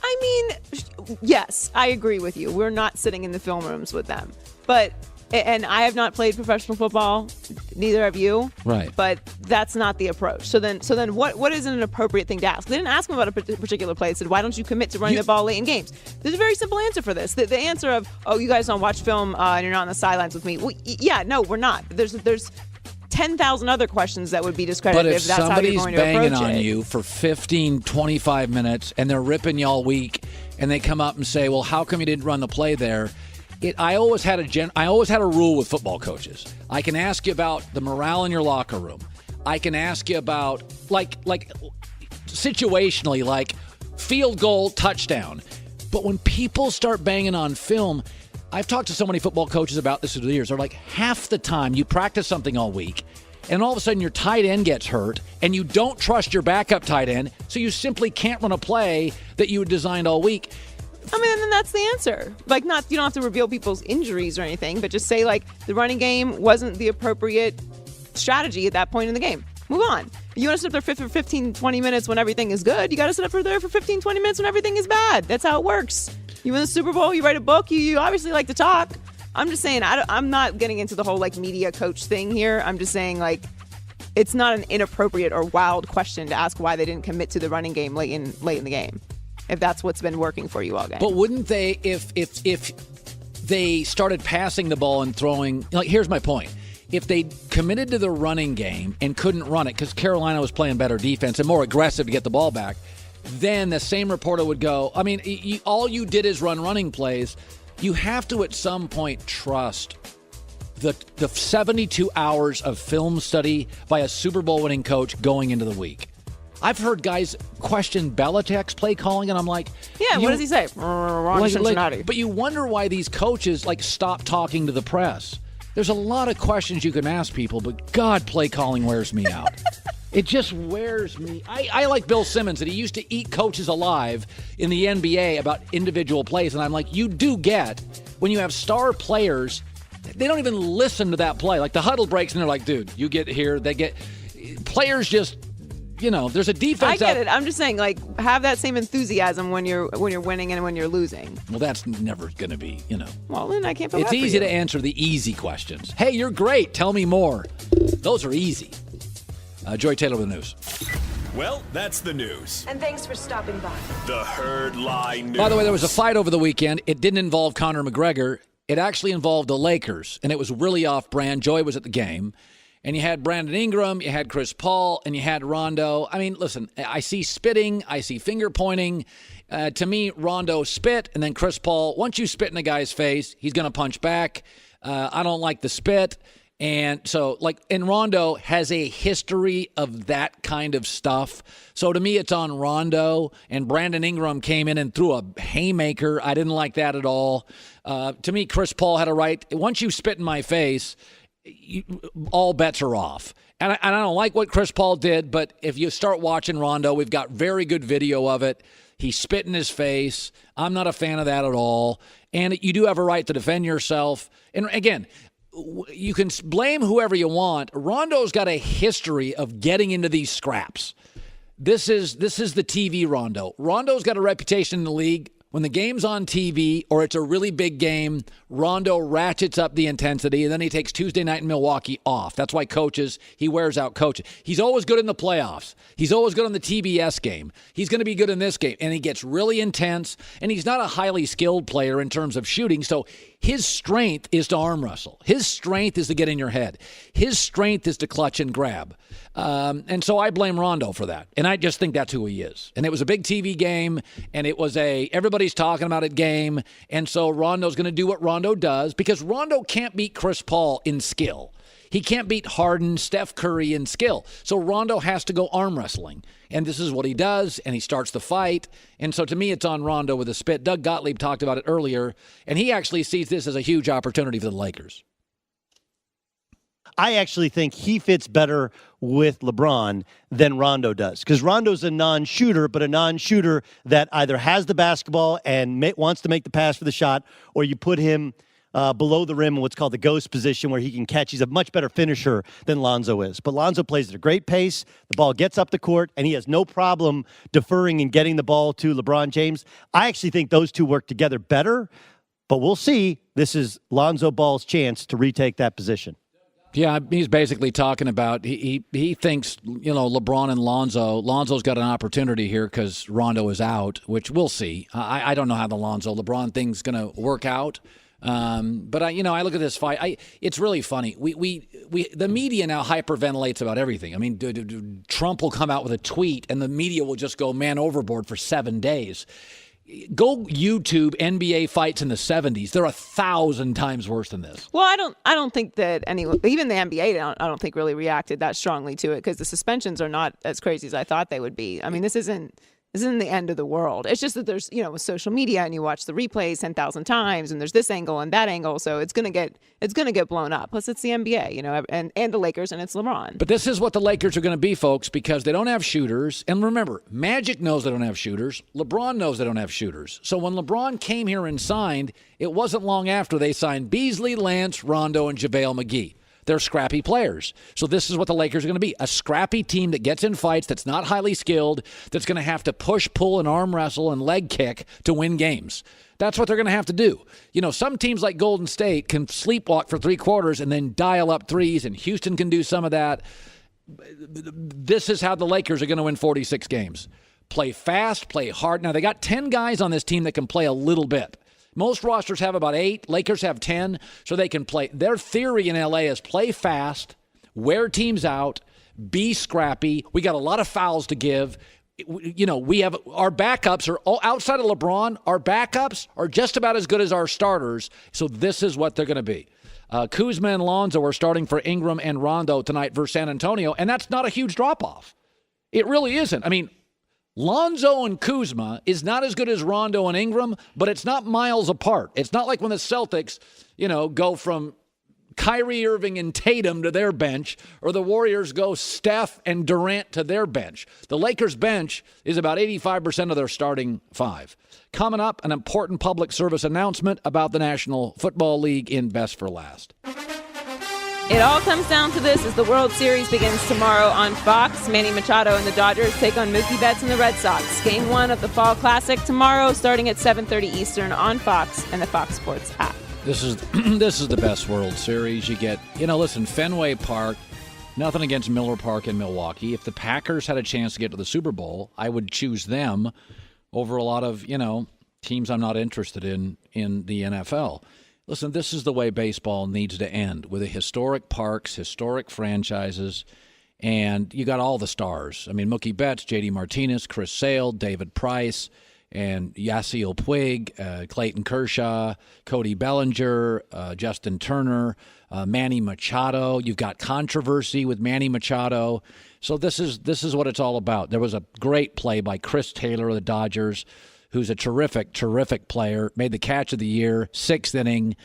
I mean, yes, I agree with you. We're not sitting in the film rooms with them. And I have not played professional football, neither have you. Right. But that's not the approach. So then what is an appropriate thing to ask? They didn't ask him about a particular play. They said, why don't you commit to running the ball late in games? There's a very simple answer for this. The answer of, oh, you guys don't watch film and you're not on the sidelines with me. Well, yeah, no, we're not. There's 10,000 other questions that would be discredited if that's how you're going to approach it. But if somebody's banging on you for 15, 25 minutes and they're ripping you all week and they come up and say, well, how come you didn't run the play there? I always had a rule with football coaches. I can ask you about the morale in your locker room. I can ask you about like situationally, like field goal, touchdown. But when people start banging on film, I've talked to so many football coaches about this through the years. They're like, half the time you practice something all week, and all of a sudden your tight end gets hurt, and you don't trust your backup tight end, so you simply can't run a play that you had designed all week. I mean, then that's the answer. Like, you don't have to reveal people's injuries or anything, but just say, like, the running game wasn't the appropriate strategy at that point in the game. Move on. You want to sit up there for 15, 20 minutes when everything is good. You got to sit up there for 15, 20 minutes when everything is bad. That's how it works. You win the Super Bowl, you write a book, you obviously like to talk. I'm just saying, I'm not getting into the whole, like, media coach thing here. I'm just saying, like, it's not an inappropriate or wild question to ask why they didn't commit to the running game late in the game, if that's what's been working for you all game. But wouldn't they, if they started passing the ball and throwing, like, here's my point. If they committed to the running game and couldn't run it because Carolina was playing better defense and more aggressive to get the ball back, then the same reporter would go, I mean, all you did is run running plays. You have to at some point trust the 72 hours of film study by a Super Bowl winning coach going into the week. I've heard guys question Belichick's play calling, and I'm like, yeah, what does he say? Wrong Cincinnati. But you wonder why these coaches stop talking to the press. There's a lot of questions you can ask people, but God, play calling wears me out. It just wears me. I like Bill Simmons, that he used to eat coaches alive in the NBA about individual plays, and I'm like, you do get when you have star players, they don't even listen to that play. Like the huddle breaks, and they're like, dude, you get here. They get players just. There's a defense. I get it. I'm just saying, have that same enthusiasm when you're winning and when you're losing. Well, that's never going to be, Well, then I can't feel It's bad easy for to answer the easy questions. Hey, you're great. Tell me more. Those are easy. Joy Taylor with the news. Well, that's the news. And thanks for stopping by. The Herd Line News. By the way, there was a fight over the weekend. It didn't involve Conor McGregor. It actually involved the Lakers, and it was really off-brand. Joy was at the game. And you had Brandon Ingram, you had Chris Paul, and you had Rondo. I mean, listen, I see spitting, I see finger pointing. To me, Rondo spit, and then Chris Paul, once you spit in a guy's face, he's going to punch back. I don't like the spit. And so, and Rondo has a history of that kind of stuff. So to me, it's on Rondo. And Brandon Ingram came in and threw a haymaker. I didn't like that at all. To me, Chris Paul had a right. Once you spit in my face, all bets are off. And I don't like what Chris Paul did, but if you start watching Rondo, we've got very good video of it. He spit in his face. I'm not a fan of that at all. And you do have a right to defend yourself. And again, you can blame whoever you want. Rondo's got a history of getting into these scraps. This is the TV Rondo. Rondo's got a reputation in the league. When the game's on TV or it's a really big game, Rondo ratchets up the intensity, and then he takes Tuesday night in Milwaukee off. That's why he wears out coaches. He's always good in the playoffs. He's always good on the TBS game. He's going to be good in this game. And he gets really intense, and he's not a highly skilled player in terms of shooting, so his strength is to arm wrestle. His strength is to get in your head. His strength is to clutch and grab. And so I blame Rondo for that. And I just think that's who he is. And it was a big TV game, and it was everybody's talking about it game. And so Rondo's going to do what Rondo does, because Rondo can't beat Chris Paul in skill. He can't beat Harden, Steph Curry in skill. So Rondo has to go arm wrestling. And this is what he does, and he starts the fight. And so to me, it's on Rondo with a spit. Doug Gottlieb talked about it earlier, and he actually sees this as a huge opportunity for the Lakers. I actually think he fits better with LeBron than Rondo does, because Rondo's a non-shooter, but a non-shooter that either has the basketball and wants to make the pass for the shot, or you put him below the rim in what's called the ghost position where he can catch. He's a much better finisher than Lonzo is. But Lonzo plays at a great pace. The ball gets up the court, and he has no problem deferring and getting the ball to LeBron James. I actually think those two work together better, but we'll see. This is Lonzo Ball's chance to retake that position. Yeah, he's basically talking about he thinks, LeBron and Lonzo's got an opportunity here because Rondo is out, which we'll see. I don't know how the Lonzo-LeBron thing's going to work out. But I look at this fight. It's really funny. The media now hyperventilates about everything. I mean, Trump will come out with a tweet, and the media will just go man overboard for 7 days. Go YouTube NBA fights in the 70s. They're 1,000 times worse than this. Well, I don't think that even the NBA, I don't think really reacted that strongly to it, because the suspensions are not as crazy as I thought they would be. I mean, this isn't the end of the world. It's just that there's, with social media, and you watch the replays 10,000 times, and there's this angle and that angle, so it's gonna get blown up. Plus, it's the NBA, and the Lakers, and it's LeBron. But this is what the Lakers are going to be, folks, because they don't have shooters. And remember, Magic knows they don't have shooters. LeBron knows they don't have shooters. So when LeBron came here and signed, it wasn't long after they signed Beasley, Lance, Rondo, and JaVale McGee. They're scrappy players. So this is what the Lakers are going to be. A scrappy team that gets in fights, that's not highly skilled, that's going to have to push, pull, and arm wrestle and leg kick to win games. That's what they're going to have to do. Some teams like Golden State can sleepwalk for 3 quarters and then dial up threes, and Houston can do some of that. This is how the Lakers are going to win 46 games. Play fast, play hard. Now, they got 10 guys on this team that can play a little bit. Most rosters have about 8. Lakers have 10, so they can play. Their theory in L.A. is play fast, wear teams out, be scrappy. We got a lot of fouls to give. We have our backups are all outside of LeBron. Our backups are just about as good as our starters. So this is what they're going to be. Kuzma and Lonzo are starting for Ingram and Rondo tonight versus San Antonio, and that's not a huge drop-off. It really isn't. I mean, Lonzo and Kuzma is not as good as Rondo and Ingram, but it's not miles apart. It's not like when the Celtics, go from Kyrie Irving and Tatum to their bench, or the Warriors go Steph and Durant to their bench. The Lakers' bench is about 85% of their starting 5. Coming up, an important public service announcement about the National Football League in Best for Last. It all comes down to this as the World Series begins tomorrow on Fox. Manny Machado and the Dodgers take on Mookie Betts and the Red Sox. Game 1 of the Fall Classic tomorrow, starting at 7:30 Eastern on Fox and the Fox Sports app. This is the best World Series. You get, listen, Fenway Park, nothing against Miller Park in Milwaukee. If the Packers had a chance to get to the Super Bowl, I would choose them over a lot of, teams I'm not interested in the NFL. Listen, this is the way baseball needs to end, with the historic parks, historic franchises, and you got all the stars. I mean, Mookie Betts, J.D. Martinez, Chris Sale, David Price, and Yasiel Puig, Clayton Kershaw, Cody Bellinger, Justin Turner, Manny Machado. You've got controversy with Manny Machado. So this is what it's all about. There was a great play by Chris Taylor of the Dodgers, who's a terrific, terrific player, made the catch of the year, 6th inning.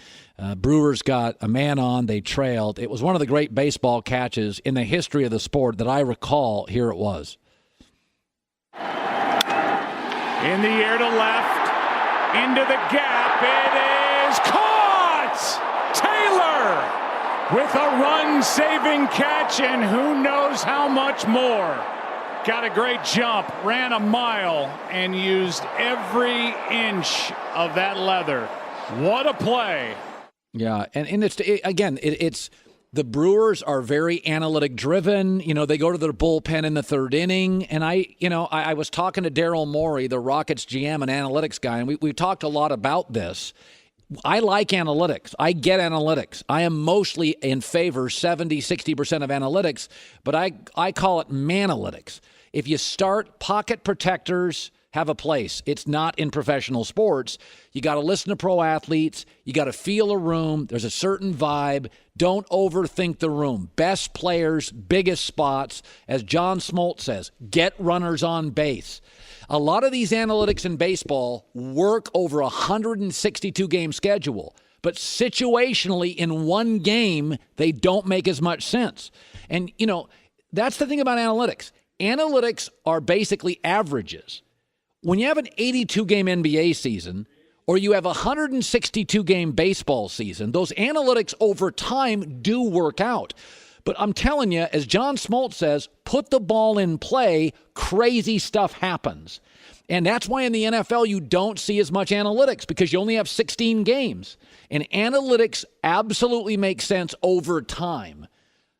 Brewers got a man on. They trailed. It was one of the great baseball catches in the history of the sport that I recall. Here it was. In the air to left, into the gap. It is caught! Taylor with a run-saving catch, and who knows how much more. Got a great jump, ran a mile, and used every inch of that leather. What a play. Yeah, and it's the Brewers are very analytic driven. They go to their bullpen in the 3rd inning. And I was talking to Daryl Morey, the Rockets GM and analytics guy, and we talked a lot about this. I like analytics. I get analytics. I am mostly in favor 70-60% of analytics, but I call it manalytics. If you start, pocket protectors have a place. It's not in professional sports. You got to listen to pro athletes. You got to feel a room. There's a certain vibe. Don't overthink the room. Best players, biggest spots. As John Smoltz says, get runners on base. A lot of these analytics in baseball work over a 162-game schedule. but situationally in one game, they don't make as much sense. And, that's the thing about analytics. Analytics are basically averages. When you have an 82-game NBA season or you have a 162-game baseball season, those analytics over time do work out. But I'm telling you, as John Smoltz says, put the ball in play, crazy stuff happens. And that's why in the NFL you don't see as much analytics, because you only have 16 games. And analytics absolutely make sense over time.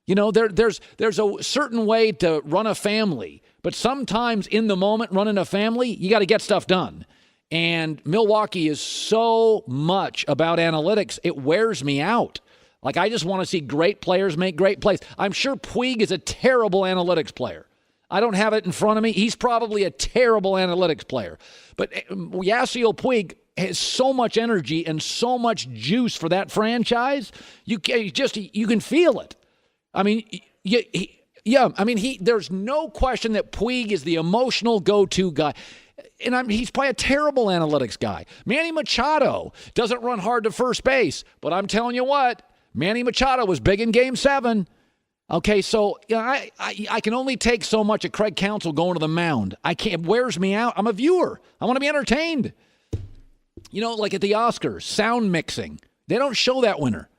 There's a certain way to run a family, but sometimes in the moment running a family, you got to get stuff done. And Milwaukee is so much about analytics, it wears me out. Like, I just want to see great players make great plays. I'm sure Puig is a terrible analytics player. I don't have it in front of me. He's probably a terrible analytics player. But Yasiel Puig has so much energy and so much juice for that franchise. You can feel it. I mean, there's no question that Puig is the emotional go-to guy. And he's probably a terrible analytics guy. Manny Machado doesn't run hard to first base. But I'm telling you what, Manny Machado was big in Game 7. Okay, so I can only take so much of Craig Counsell going to the mound. It wears me out. I'm a viewer. I want to be entertained. Like at the Oscars, sound mixing. They don't show that winner.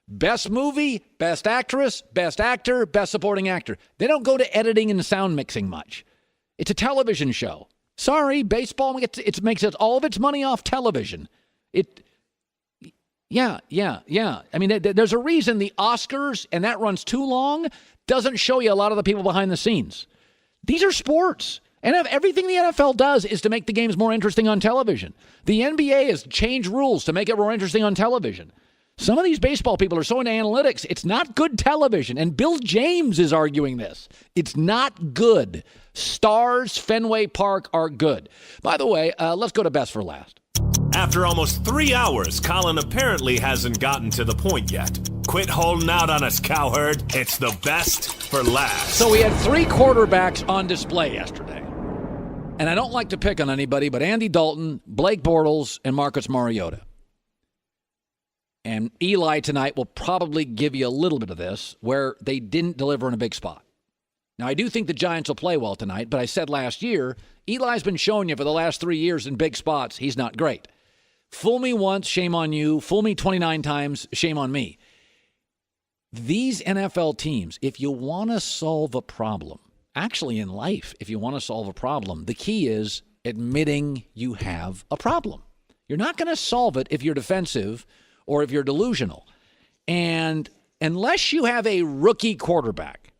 Best movie, best actress, best actor, best supporting actor. They don't go to editing and sound mixing much. It's a television show. Sorry, baseball it makes all of its money off television. Yeah. I mean, there's a reason the Oscars, and that runs too long, doesn't show you a lot of the people behind the scenes. These are sports. And everything the NFL does is to make the games more interesting on television. The NBA has changed rules to make it more interesting on television. Some of these baseball people are so into analytics, it's not good television. And Bill James is arguing this. It's not good. Stars, Fenway Park are good. By the way, let's go to best for last. After almost 3 hours, Colin apparently hasn't gotten to the point yet. Quit holding out on us, Cowherd. It's the best for last. So we had 3 quarterbacks on display yesterday. And I don't like to pick on anybody, but Andy Dalton, Blake Bortles, and Marcus Mariota. And Eli tonight will probably give you a little bit of this, where they didn't deliver in a big spot. Now, I do think the Giants will play well tonight, but I said last year, Eli's been showing you for the last 3 years in big spots, he's not great. Fool me once, shame on you. Fool me 29 times, shame on me. These NFL teams, if you want to solve a problem, actually in life, if you want to solve a problem, the key is admitting you have a problem. You're not going to solve it if you're defensive or if you're delusional. And unless you have a rookie quarterback,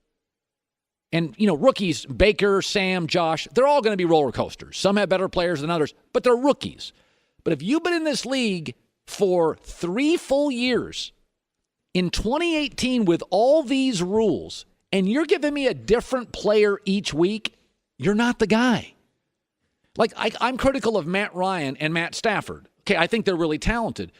and, rookies, Baker, Sam, Josh, they're all going to be roller coasters. Some have better players than others, but they're rookies. But if you've been in this league for 3 full years, in 2018 with all these rules, and you're giving me a different player each week, you're not the guy. Like, I'm critical of Matt Ryan and Matt Stafford. Okay, I think they're really talented.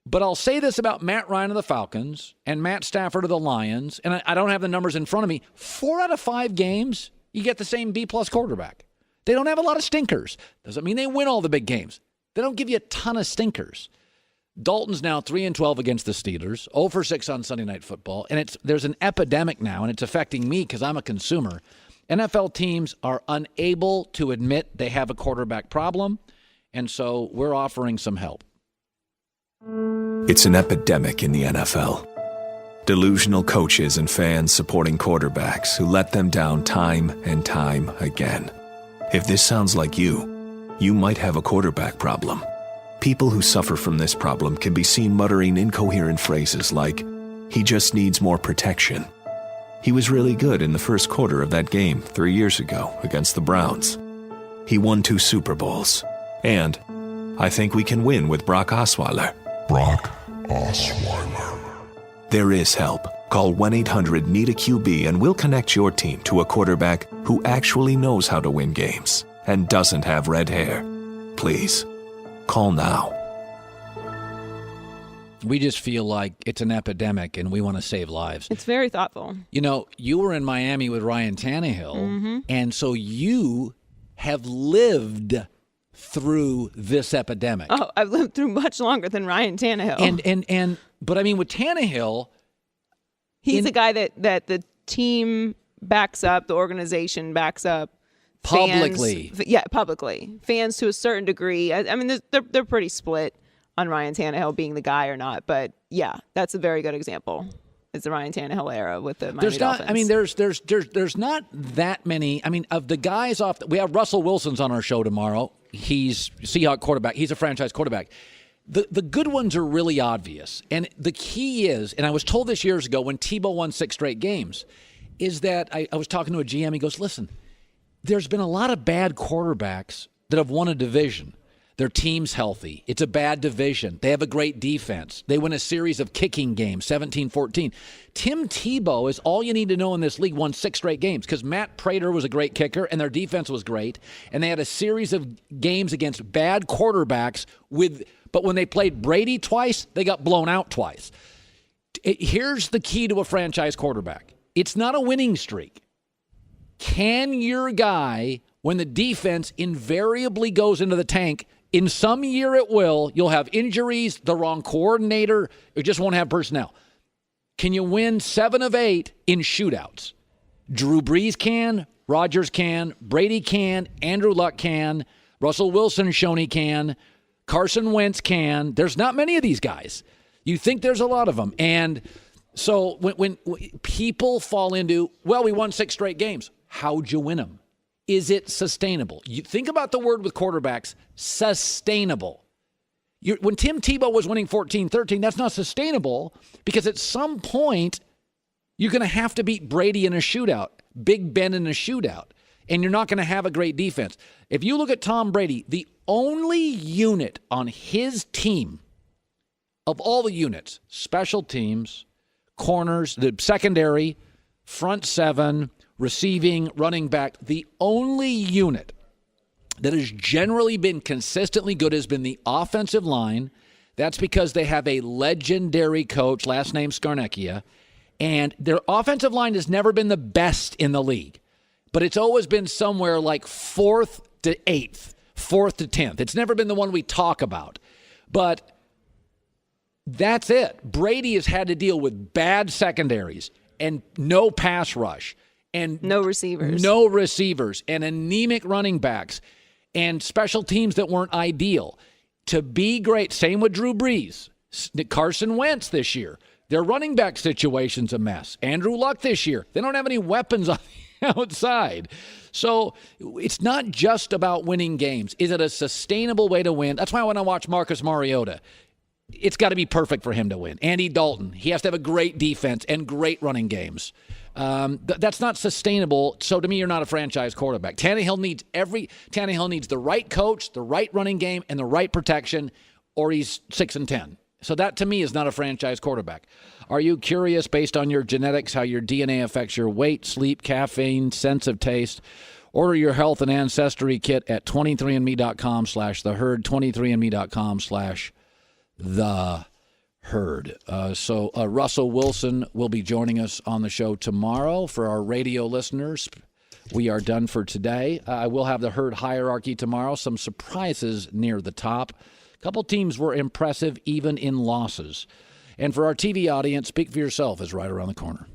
But I'll say this about Matt Ryan of the Falcons and Matt Stafford of the Lions, and I don't have the numbers in front of me. 4 out of 5 games, you get the same B-plus quarterback. They don't have a lot of stinkers. Doesn't mean they win all the big games. They don't give you a ton of stinkers. Dalton's now 3-12 against the Steelers, 0 for 6 on Sunday Night Football, and there's an epidemic now, and it's affecting me because I'm a consumer. NFL teams are unable to admit they have a quarterback problem, and so we're offering some help. It's an epidemic in the NFL. Delusional coaches and fans supporting quarterbacks who let them down time and time again. If this sounds like you might have a quarterback problem. People who suffer from this problem can be seen muttering incoherent phrases like, "He just needs more protection." "He was really good in the first quarter of that game 3 years ago against the Browns." "He won 2 Super Bowls." And, "I think we can win with Brock Osweiler." Brock Osweiler. There is help. Call 1-800-NEED-A-QB and we'll connect your team to a quarterback who actually knows how to win games and doesn't have red hair. Please, call now. We just feel like it's an epidemic and we want to save lives. It's very thoughtful. You were in Miami with Ryan Tannehill, and so you have lived through this epidemic. Oh, I've lived through much longer than Ryan Tannehill. But I mean, with Tannehill, he's a guy that the team backs up, the organization backs up. Publicly. Publicly. Fans to a certain degree. I mean, they're pretty split on Ryan Tannehill being the guy or not. But, yeah, that's a very good example. It's the Ryan Tannehill era with the Miami Dolphins. I mean, there's not that many. I mean, of the guys we have Russell Wilson's on our show tomorrow. He's Seahawks quarterback. He's a franchise quarterback. The good ones are really obvious. And the key is, and I was told this years ago when Tebow won 6 straight games, is that I was talking to a GM. He goes, listen, there's been a lot of bad quarterbacks that have won a division. Their team's healthy. It's a bad division. They have a great defense. They win a series of kicking games, 17-14. Tim Tebow is all you need to know in this league, won 6 straight games because Matt Prater was a great kicker and their defense was great. And they had a series of games against bad quarterbacks but when they played Brady twice, they got blown out twice. Here's the key to a franchise quarterback. It's not a winning streak. Can your guy, when the defense invariably goes into the tank, in some year it will, you'll have injuries, the wrong coordinator, you just won't have personnel. Can you win 7 of 8 in shootouts? Drew Brees can, Rodgers can, Brady can, Andrew Luck can, Russell Wilson shown he can, Carson Wentz can. There's not many of these guys. You think there's a lot of them. And so when people fall into, well, we won 6 straight games. How'd you win them? Is it sustainable? You think about the word with quarterbacks, sustainable. When Tim Tebow was winning 14-13, that's not sustainable because at some point you're going to have to beat Brady in a shootout, Big Ben in a shootout, and you're not going to have a great defense. If you look at Tom Brady, the only unit on his team of all the units, special teams, corners, the secondary, front 7, receiving, running back, the only unit that has generally been consistently good has been the offensive line. That's because they have a legendary coach, last name Scarnecchia, and their offensive line has never been the best in the league, but it's always been somewhere like 4th to 8th, 4th to 10th. It's never been the one we talk about, but that's it. Brady has had to deal with bad secondaries and no pass rush. And no receivers. And anemic running backs and special teams that weren't ideal. To be great, same with Drew Brees. Carson Wentz this year. Their running back situation's a mess. Andrew Luck this year. They don't have any weapons on the outside. So it's not just about winning games. Is it a sustainable way to win? That's why when I watch Marcus Mariota, it's got to be perfect for him to win. Andy Dalton, he has to have a great defense and great running games. That's not sustainable. So to me, you're not a franchise quarterback. Tannehill needs the right coach, the right running game, and the right protection, or he's 6-10. So that to me is not a franchise quarterback. Are you curious, based on your genetics, how your DNA affects your weight, sleep, caffeine, sense of taste? Order your health and ancestry kit at 23andme.com/theherd, 23andme.com/theherd. So Russell Wilson will be joining us on the show tomorrow. For our radio listeners, we are done for today. I will have the Herd hierarchy tomorrow. Some surprises near the top. A couple teams were impressive even in losses. And for our TV audience, Speak for Yourself is right around the corner.